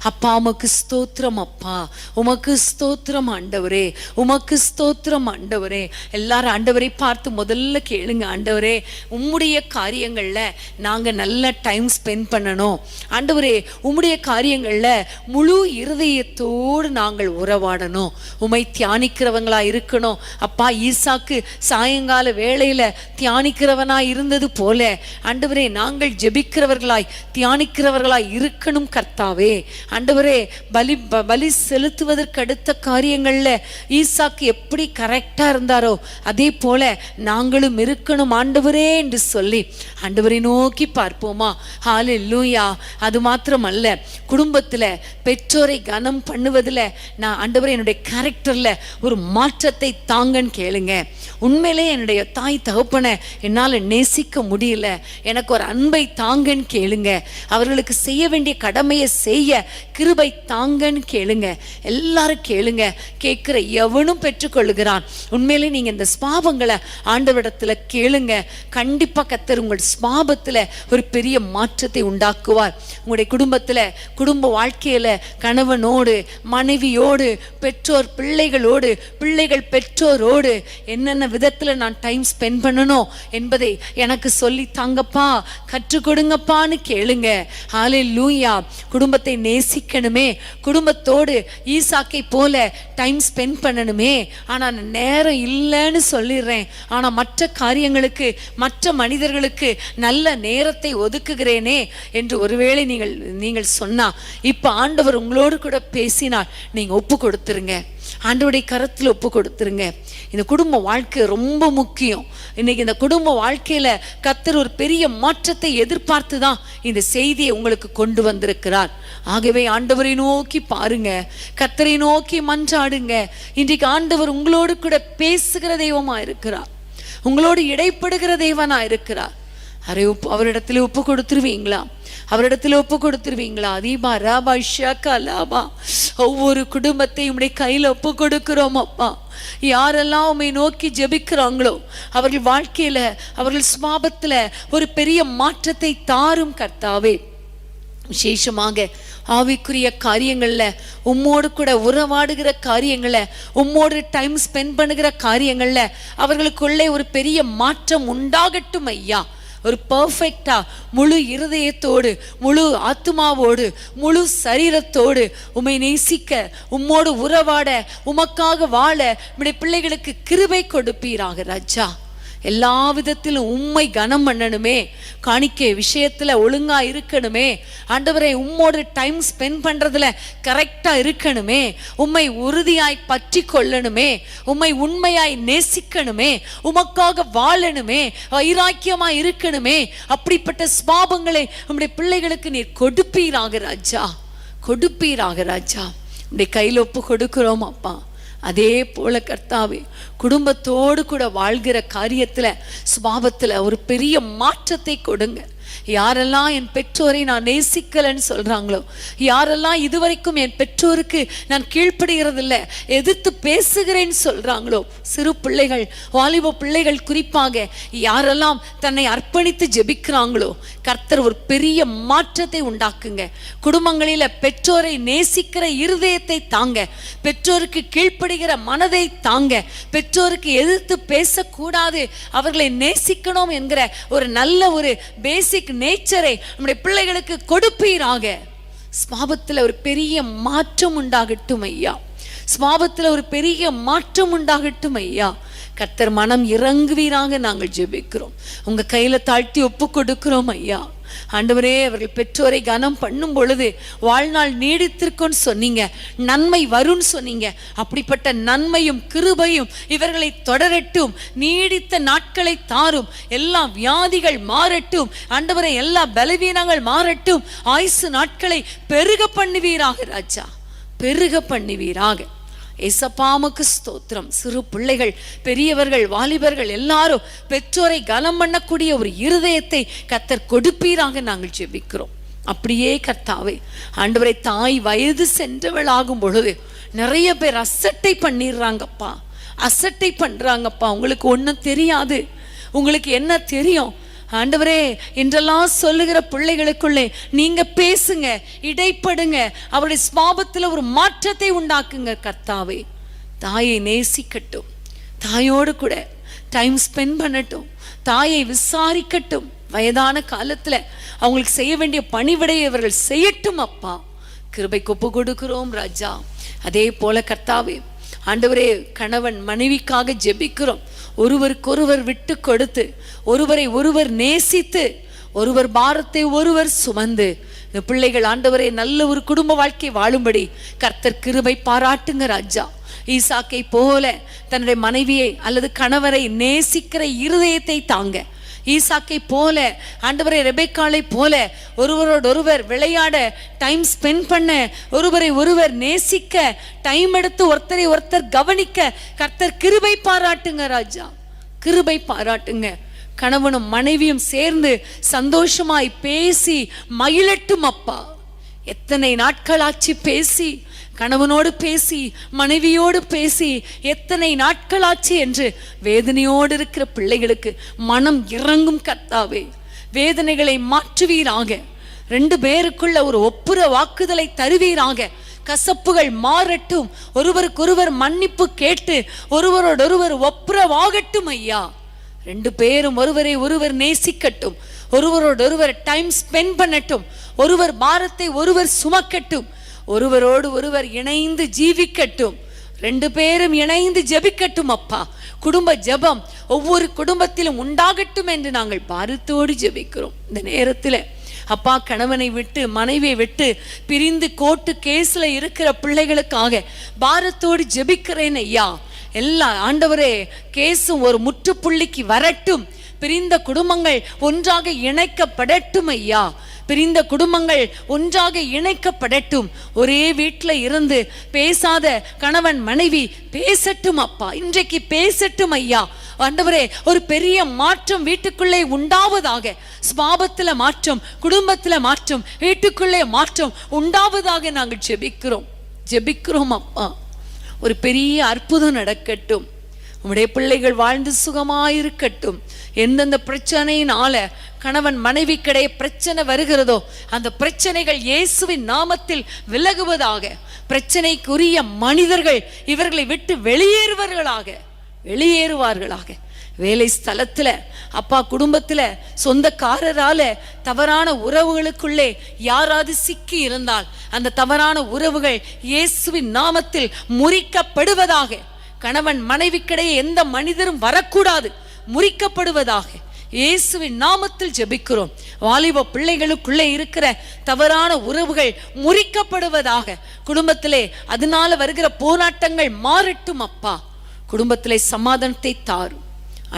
அப்பா உமக்கு ஸ்தோத்திரம், அப்பா உமக்கு ஸ்தோத்திரம் ஆண்டவரே, உமக்கு ஸ்தோத்திரம் ஆண்டவரே. எல்லாரும் ஆண்டவரை பார்த்து முதல்ல கேளுங்க. ஆண்டவரே, உம்முடைய காரியங்கள்ல நாங்க நல்ல டைம் ஸ்பெண்ட் பண்ணணும். ஆண்டவரே, உம்முடைய காரியங்கள்ல முழு இருதயத்தோடு நாங்கள் உறவாடணும், உம்மை தியானிக்கிறவங்களா இருக்கணும். அப்பா, ஈசாக்கு சாயங்கால வேளையில தியானிக்கிறவனா இருந்தது போல ஆண்டவரே நாங்கள் ஜெபிக்கிறவர்களாய் தியானிக்கிறவர்களாய் இருக்கணும் கர்த்தாவே. ஆண்டவரே, பலி செலுத்துவதற்கு அடுத்த காரியங்கள்ல ஈசாக்கு எப்படி கரெக்டா இருந்தாரோ அதே போல நாங்களும் இருக்கணும் ஆண்டவரே என்று சொல்லி ஆண்டவரை நோக்கி பார்ப்போமா? ஹல்லேலூயா. அது மாத்திரமல்ல, குடும்பத்துல பெற்றோரை கனம் பண்ணுவதுல நான் ஆண்டவரே என்னுடைய கேரக்டர்ல ஒரு மாற்றத்தை தாங்கன்னு கேளுங்க. உண்மையிலே என்னுடைய தாய் தகப்பனை என்னால நேசிக்க முடியல, எனக்கு ஒரு அன்பை தாங்கன்னு கேளுங்க. அவர்களுக்கு செய்ய வேண்டிய கடமையை செய்ய கிருபை தாங்கன்னு கேளுங்க. எல்லாரும் கேளுங்க. கேட்கிற எவனும் பெற்றுக்கொள்ளுகிறான். உண்மையிலே நீங்க இந்த ஸ்பாவங்களை ஆண்டவரிடத்துல கேளுங்க. கண்டிப்பா கர்த்தர் உங்கள் ஸ்பாவத்துல ஒரு பெரிய மாற்றத்தை உண்டாக்குவார். உங்களுடைய குடும்பத்துல, குடும்ப வாழ்க்கையில கணவனோடு, மனைவியோடு, பெற்றோர் பிள்ளைகளோடு, பிள்ளைகள் பெற்றோரோடு என்னென்ன விதத்துல நான் டைம் ஸ்பெண்ட் பண்ணணும் என்பதை எனக்கு சொல்லி தாங்கப்பா, கற்றுக் கொடுங்கப்பான்னு கேளுங்க. ஹல்லேலூயா. குடும்பத்தை நேசிக்கணுமே, குடும்பத்தோடு ஈசாக்கை போல டைம் ஸ்பெண்ட் பண்ணணுமே. ஆனா நேரம் இல்லைன்னு சொல்லிடுறேன், ஆனா மற்ற காரியங்களுக்கு, மற்ற மனிதர்களுக்கு நல்ல நேரத்தை ஒதுக்குகிறேனே என்று ஒருவேளை நீங்கள் சொன்னா, இப்ப ஆண்டவர் உங்களோடு கூட பேசினால் நீங்க ஒப்பு கொடுத்துருங்க. ஆண்டவருடைய கரத்துல ஒப்பு கொடுத்துருங்க. இந்த குடும்ப வாழ்க்கை ரொம்ப முக்கியம். இன்னைக்கு இந்த குடும்ப வாழ்க்கையில கர்த்தர் ஒரு பெரிய மாற்றத்தை எதிர்பார்த்து தான் இந்த செய்தியை உங்களுக்கு கொண்டு வந்திருக்கிறார். ஆகவே ஆண்டவரை நோக்கி பாருங்க, கர்த்தரை நோக்கி மன்றாடுங்க. இன்றைக்கு ஆண்டவர் உங்களோடு கூட பேசுகிற தெய்வமா இருக்கிறார், உங்களோடு இடைப்படுகிற தெய்வனா இருக்கிறார். அவரிடத்துல ஒப்பு கொடுத்துருவீங்களா? அவரிடத்துல ஒப்பு கொடுத்துருவீங்களா? தீபா ராபா ஷாக்கா லாபா. ஒவ்வொரு குடும்பத்தையும் உடைய கையில ஒப்பு கொடுக்கிறோம் அப்பா. யாரெல்லாம் உம்மை நோக்கி ஜெபிக்கிறாங்களோ அவர்கள் வாழ்க்கையில, அவர்கள் ஸ்வாபத்துல ஒரு பெரிய மாற்றத்தை தாரும் கர்த்தாவே. விசேஷமாக ஆவிக்குரிய காரியங்கள்ல உம்மோடு கூட உறவாடுகிற காரியங்கள்ல உம்மோடு டைம் ஸ்பெண்ட் பண்ணுகிற காரியங்கள்ல அவர்களுக்குள்ளே ஒரு பெரிய மாற்றம் உண்டாகட்டும் ஐயா. ஒரு பர்ஃபெக்டா முழு இருதயத்தோடு முழு ஆத்மாவோடு முழு சரீரத்தோடு உம்மை நேசிக்க உம்மோடு உறவாட உமக்காக வாழ நம்முடைய பிள்ளைகளுக்கு கிருபை கொடுப்பீராக ராஜா. எல்லா விதத்திலும் உம்மை கனம் பண்ணணுமே, காணிக்கை விஷயத்துல ஒழுங்கா இருக்கணுமே ஆண்டவரே, உம்மோடு டைம் ஸ்பெண்ட் பண்றதுல கரெக்டா இருக்கணுமே, உம்மை உறுதியாய் பற்றி கொள்ளணுமே, உம்மை உண்மையாய் நேசிக்கணுமே, உமக்காக வாழணுமே, வைராக்கியமா இருக்கணுமே. அப்படிப்பட்ட ஸ்வாபங்களை நம்முடைய பிள்ளைகளுக்கு நீர் கொடுப்பீராக ராஜா, கொடுப்பீராக ராஜா. நம்முடைய கையில் ஒப்பு கொடுக்கிறோம் அப்பா. அதே போல கர்த்தாவே, குடும்பத்தோடு கூட வாழ்கிற காரியத்துல சுபாவத்துல ஒரு பெரிய மாற்றத்தை கொடுங்க. யாரெல்லாம் என் பெற்றோரை நான் நேசிக்கலன்னு சொல்றாங்களோ, யாரெல்லாம் இதுவரைக்கும் என் பெற்றோருக்கு நான் கீழ்ப்படுகிறது இல்லை, எதிர்த்து பேசுகிறேன்னு சொல்றாங்களோ, சிறு பிள்ளைகள் வாலிப பிள்ளைகள் குறிப்பாக யாரெல்லாம் தன்னை அர்ப்பணித்து ஜெபிக்கிறாங்களோ, கர்த்தர் ஒரு பெரிய மாற்றத்தை உண்டாக்குங்க. குடும்பங்களில பெற்றோரை நேசிக்கிற இருதயத்தை தாங்க, பெற்றோருக்கு கீழ்ப்படுகிற மனதை தாங்க, பெற்றோருக்கு எதிர்த்து பேசக்கூடாது, அவர்களை நேசிக்கணும் என்கிற ஒரு நல்ல ஒரு பேசிக் நேச்சரை நம்முடைய பிள்ளைகளுக்கு கொடுப்பீராக. ஸ்வாபத்துல ஒரு பெரிய மாற்றம் உண்டாகட்டும் ஐயா, ஸ்வாபத்துல ஒரு பெரிய மாற்றம் உண்டாகட்டும் ஐயா. கர்த்தர் மனம் இறங்குவீராக நாங்கள் ஜெபிக்கிறோம், உங்க கையில தாழ்த்தி ஒப்பு கொடுக்கிறோம் ஐயா. ஆண்டவரே, அவர்கள் பெற்றோரை கனம் பண்ணும் பொழுது வாழ்நாள் நீடித்திருக்கும்னு சொன்னீங்க, நன்மை வரும்னு சொன்னீங்க. அப்படிப்பட்ட நன்மையும் கிருபையும் இவர்களை தொடரட்டும், நீடித்த நாட்களை தாரும், எல்லா வியாதிகள் மாறட்டும் ஆண்டவரே, எல்லா பலவீனங்கள் மாறட்டும், ஆயுசு நாட்களை பெருக பண்ணுவீராக ராஜா, பெருக பண்ணுவீராக. ஏசப்பாமுக்கு ஸ்தோத்திரம். சிறு பிள்ளைகள் பெரியவர்கள் வாலிபர்கள் எல்லாரும் பெற்றோரை கனம் பண்ணக்கூடிய ஒரு இருதயத்தை கர்த்தர் கொடுப்பீராக நாங்கள் ஜெபிக்கிறோம். அப்படியே கர்த்தாவே ஆண்டவரை, தாய் வயது சென்றவளாகும் பொழுது நிறைய பேர் அசட்டை பண்ணிடுறாங்கப்பா, அசட்டை பண்றாங்கப்பா. உங்களுக்கு ஒன்றும் தெரியாது, உங்களுக்கு என்ன தெரியும் ஆண்டவரே என்றெல்லாம் சொல்லுகிற பிள்ளைகளுக்குள்ளே நீங்க பேசுங்க, இடைப்படுங்க, அவருடைய ஸ்வாபத்தில் ஒரு மாற்றத்தை உண்டாக்குங்க கர்த்தாவே. தாயை நேசிக்கட்டும், தாயோடு கூட டைம் ஸ்பெண்ட் பண்ணட்டும், தாயை விசாரிக்கட்டும், வயதான காலத்துல அவங்களுக்கு செய்ய வேண்டிய பணிவிடையை அவர்கள் செய்யட்டும் அப்பா. கிருபைக்கு ஒப்பு கொடுக்கிறோம் ராஜா. அதே போல கர்த்தாவே ஆண்டவரே, கணவன் மனைவிக்காக ஜெபிக்கிறோம். ஒருவருக்கொருவர் விட்டு கொடுத்து, ஒருவரை ஒருவர் நேசித்து, ஒருவர் பாரத்தை ஒருவர் சுமந்து இந்த பிள்ளைகள் ஆண்டவரே நல்ல ஒரு குடும்ப வாழ்க்கை வாழும்படி கர்த்தர் கிருபை பாராட்டுங்க ராஜா. ஈசாக்கை போல தன்னுடைய மனைவியை அல்லது கணவரை நேசிக்கிற இருதயத்தை தாங்க. ஈசாக்கை போல ஆண்டவரை ரெபெக்காளை போல ஒருவரோடொருவர் விளையாட, டைம் ஸ்பெண்ட் பண்ண, ஒருவரை ஒருவர் நேசிக்க, டைம் எடுத்து ஒருத்தரை ஒருத்தர் கவனிக்க கர்த்தர் கிருபை பாராட்டுங்க ராஜா, கிருபை பாராட்டுங்க. கணவனும் மனைவியும் சேர்ந்து சந்தோஷமாய் பேசி மகிழட்டும் அப்பா. எத்தனை நாட்களாச்சு பேசி, கணவனோடு பேசி மனைவியோடு பேசி எத்தனை நாட்களாச்சு என்று வேதனையோடு இருக்கிற பிள்ளைகளுக்கு மனம் இறங்கும் கர்த்தாவே. வேதனைகளை மாற்றுவீராக, ரெண்டு பேருக்குள்ள ஒரு ஒப்புர வாக்குதலை தருவீராக. கசப்புகள் மாறட்டும், ஒருவருக்கொருவர் மன்னிப்பு கேட்டு ஒருவரோடொருவர் ஒப்புரவாகட்டும் ஐயா. ரெண்டு பேரும் ஒருவரை ஒருவர் நேசிக்கட்டும், ஒருவரோடொருவர் டைம் ஸ்பெண்ட் பண்ணட்டும், ஒருவர் பாரத்தை ஒருவர் சுமக்கட்டும், ஒருவரோடு ஒருவர் இணைந்து ஜீவிக்கட்டும், ரெண்டு பேரும் இணைந்து ஜெபிக்கட்டும் அப்பா. குடும்ப ஜெபம் ஒவ்வொரு குடும்பத்திலும் உண்டாகட்டும் என்று நாங்கள் பாரத்தோடு ஜெபிக்கிறோம். இந்த நேரத்தில் அப்பா, கணவனை விட்டு மனைவியை விட்டு பிரிந்து கோர்ட்டு கேஸ்ல இருக்கிற பிள்ளைகளுக்காக பாரத்தோடு ஜெபிக்கிறேன் ஐயா. எல்லா ஆண்டவரே, கேஸும் ஒரு முற்றுப்புள்ளிக்கு வரட்டும், பிரிந்த குடும்பங்கள் ஒன்றாக இணைக்கப்படட்டும் ஐயா. பிரிந்த குடும்பங்கள் ஒன்றாக இணைக்கப்படட்டும். ஒரே வீட்டில் இருந்து பேசாத கணவன் மனைவி பேசட்டும் அப்பா, இன்றைக்கு பேசட்டும் ஐயா. ஆண்டவரே, ஒரு பெரிய மாற்றம் வீட்டுக்குள்ளே உண்டாவதாக. ஸ்வாபத்துல மாற்றம், குடும்பத்துல மாற்றம், வீட்டுக்குள்ளே மாற்றம் உண்டாவதாக நாங்கள் ஜெபிக்கிறோம், ஜெபிக்கிறோம் அப்பா. ஒரு பெரிய அற்புதம் நடக்கட்டும். உம்முடைய பிள்ளைகள் வாழ்ந்து சுகமாயிருக்கட்டும். எந்தெந்த பிரச்சனையினால கணவன் மனைவிக்கிடையே பிரச்சனை வருகிறதோ அந்த பிரச்சனைகள் இயேசுவின் நாமத்தில் விலகுவதாக. பிரச்சனைக்குரிய மனிதர்கள் இவர்களை விட்டு வெளியேறுவார்களாக. வேலை ஸ்தலத்துல, அப்பா குடும்பத்துல, சொந்தக்காரரால தவறான உறவுகளுக்குள்ளே யாராவது சிக்கி இருந்தால் அந்த தவறான உறவுகள் இயேசுவின் நாமத்தில் முறிக்கப்படுவதாக. கணவன் மனைவிக்கிடையே எந்த மனிதரும் வரக்கூடாது, முறிக்கப்படுவதாக. இயேசுவின் நாமத்தில் ஜெபிக்கிறோம். வாலிப பிள்ளைகளுக்குள்ளே இருக்கிற தவறான உறவுகள் முறிக்கப்படுவதாக. குடும்பத்திலே அதனால வருகிற போராட்டங்கள் மாறட்டும் அப்பா. குடும்பத்திலே சமாதானத்தை தாரும்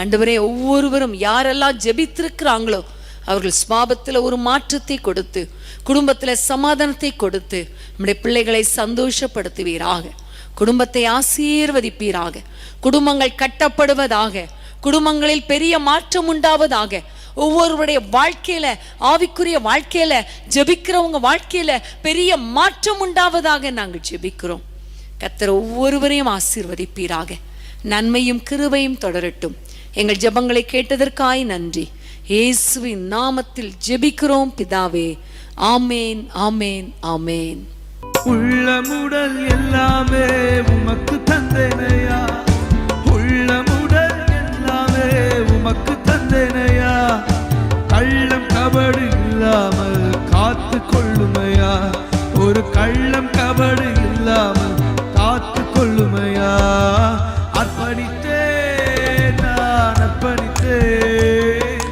ஆண்டவரே. ஒவ்வொருவரும் யாரெல்லாம் ஜெபித்திருக்கிறாங்களோ அவர்கள் சுபாவத்தில் ஒரு மாற்றத்தை கொடுத்து, குடும்பத்தில் சமாதானத்தை கொடுத்து நம்முடைய பிள்ளைகளை சந்தோஷப்படுத்துவீராக. குடும்பத்தை ஆசீர்வதிப்பீராக. குடும்பங்கள் கட்டப்படுவதாக. குடும்பங்களில் பெரிய மாற்றம் உண்டாவதாக. ஒவ்வொருவருடைய வாழ்க்கையில, ஆவிக்குரிய வாழ்க்கையில, ஜெபிக்கிறவங்க வாழ்க்கையில பெரிய மாற்றம் உண்டாவதாக நாங்கள் ஜெபிக்கிறோம். கர்த்தர் ஒவ்வொருவரையும் ஆசீர்வதிப்பீராக. நன்மையும் கிருபையும் தொடரட்டும். எங்கள் ஜெபங்களை கேட்டதற்காய் நன்றி. இயேசுவின் நாமத்தில் ஜெபிக்கிறோம் பிதாவே. ஆமேன், ஆமேன், ஆமேன். உள்ளமுடல் எல்லாமே உமக்கு தந்தேனையா, உள்ளமுடல் எல்லாமே உமக்கு தந்தேனையா. கள்ளம் கபடு இல்லாமல் காத்து கொள்ளுமையா, ஒரு கள்ளம் கபடு இல்லாமல் காத்து கொள்ளுமையா. அர்ப்பணித்தேன் நான், அர்ப்பணித்தேன்,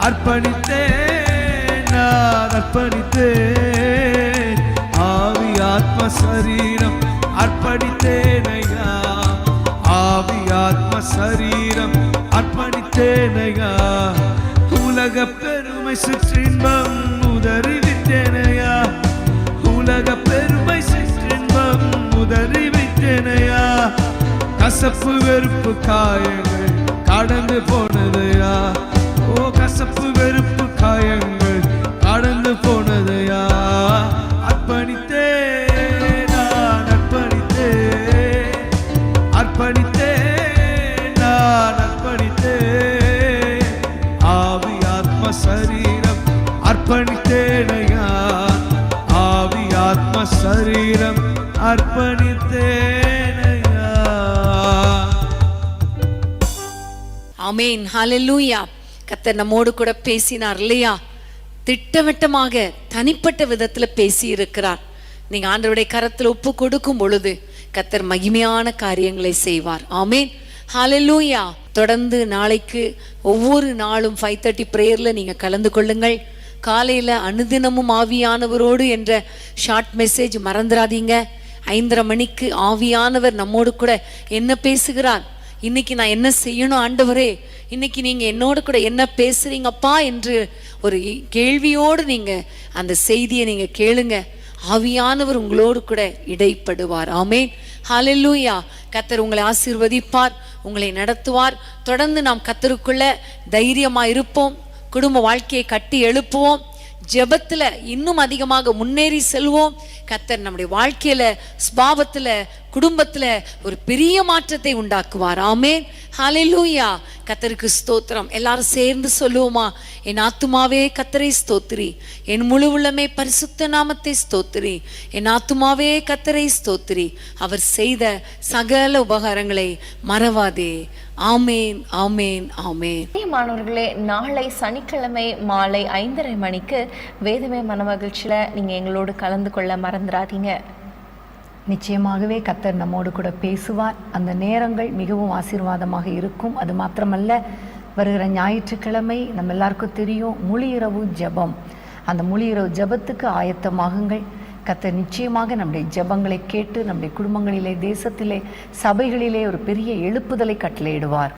அர்ப்பணித்தேன் நான், அர்ப்பணித்தேன். ஆவி ஆத்ம சரீரம் அர்ப்பணித்தேனையா, ஆவி ஆத்ம சரீரம் அர்ப்பணித்தேனையா. உலக பெருமை சிற்றின்பம் உதறிவிட்டேனையா, உலக பெருமை சிற்றின்பம் உதறிவிட்டேனையா. கசப்பு வெறுப்பு காயங்கள் கடந்து போனதையா, ஓ கசப்பு வெறுப்பு காயங்கள் கடந்து போனதையா. அர்ப்பணித்தேன் நான், அர்ப்பணித்தேன், அர்ப்பணித்தேன் நான், அர்ப்பணித்தேன். ஆவி ஆத்ம சரீரம் அர்ப்பணித்தேனையா, ஆவி ஆத்ம சரீரம் அர்ப்பணித்தேனையா. ஆமேன், ஹல்லேலூயா. கர்த்தர் நம்மோடு கூட பேசினார் இல்லையா? திட்டவட்டமாக தனிப்பட்ட விதத்துல பேசி இருக்கிறார். நீங்க ஆண்டவருடைய கரத்துல ஒப்பு கொடுக்கும் பொழுது கர்த்தர் மகிமையான காரியங்களை செய்வார். ஆமேன், ஹல்லேலூயா. தொடர்ந்து நாளைக்கு ஒவ்வொரு நாளும் 5:30 பிரேயர்ல நீங்க கலந்து கொள்ளுங்கள். காலையில அனுதினமும் ஆவியானவரோடு என்ற ஷார்ட் மெசேஜ் மறந்துடாதீங்க. 5:30 மணிக்கு ஆவியானவர் நம்மோடு கூட என்ன பேசுகிறார், இன்னைக்கு நான் என்ன செய்யணும் ஆண்டவரே, இன்னைக்கு நீங்க என்னோடு கூட என்ன பேசுறீங்கப்பா என்று ஒரு கேள்வியோடு நீங்க அந்த செய்தியை நீங்க கேளுங்க. ஆவியானவர் உங்களோடு கூட இடைப்படுவார். ஆமேன், ஹல்லேலூயா. கர்த்தர் உங்களை ஆசீர்வதிப்பார், உங்களை நடத்துவார். தொடர்ந்து நாம் கர்த்தருக்குள்ள தைரியமா இருப்போம். குடும்ப வாழ்க்கையை கட்டி எழுப்புவோம். ஜெபத்துல இன்னும் அதிகமாக முன்னேறி செல்வோம். கர்த்தர் நம்முடைய வாழ்க்கையில, ஸ்பாவத்துல, குடும்பத்துல ஒரு பெரிய மாற்றத்தை உண்டாக்குவார். ஆமேன், ஹல்லேலூயா. கர்த்தருக்கு ஸ்தோத்திரம். எல்லாரும் சேர்ந்து சொல்லுவோமா? என் ஆத்துமாவே கர்த்தரை ஸ்தோத்திரி, என் முழு உள்ளமே பரிசுத்த நாமத்தை ஸ்தோத்திரி. என் ஆத்துமாவே கர்த்தரை ஸ்தோத்திரி, அவர் செய்த சகல உபகாரங்களை மறவாதே. ஆமேன், ஆமேன், ஆமேன். மாணவர்களே, நாளை சனிக்கிழமை மாலை 5:30 மணிக்கு வேதமே மனமகிழ்ச்சியில நீங்க எங்களோடு கலந்து கொள்ள மறந்துடாதீங்க. நிச்சயமாகவே கர்த்தர் நம்மோடு கூட பேசுவார். அந்த நேரங்கள் மிகவும் ஆசீர்வாதமாக இருக்கும். அது மாத்திரமல்ல, வருகிற ஞாயிற்றுக்கிழமை நம்ம எல்லாருக்கும் தெரியும் முழு இரவு ஜெபம். அந்த முழு இரவு ஜெபத்துக்கு ஆயத்தமாகுங்கள். கர்த்தர் நிச்சயமாக நம்முடைய ஜெபங்களை கேட்டு நம்முடைய குடும்பங்களிலே, தேசத்திலே, சபைகளிலே ஒரு பெரிய எழுப்புதலை கட்டளையிடுவார்.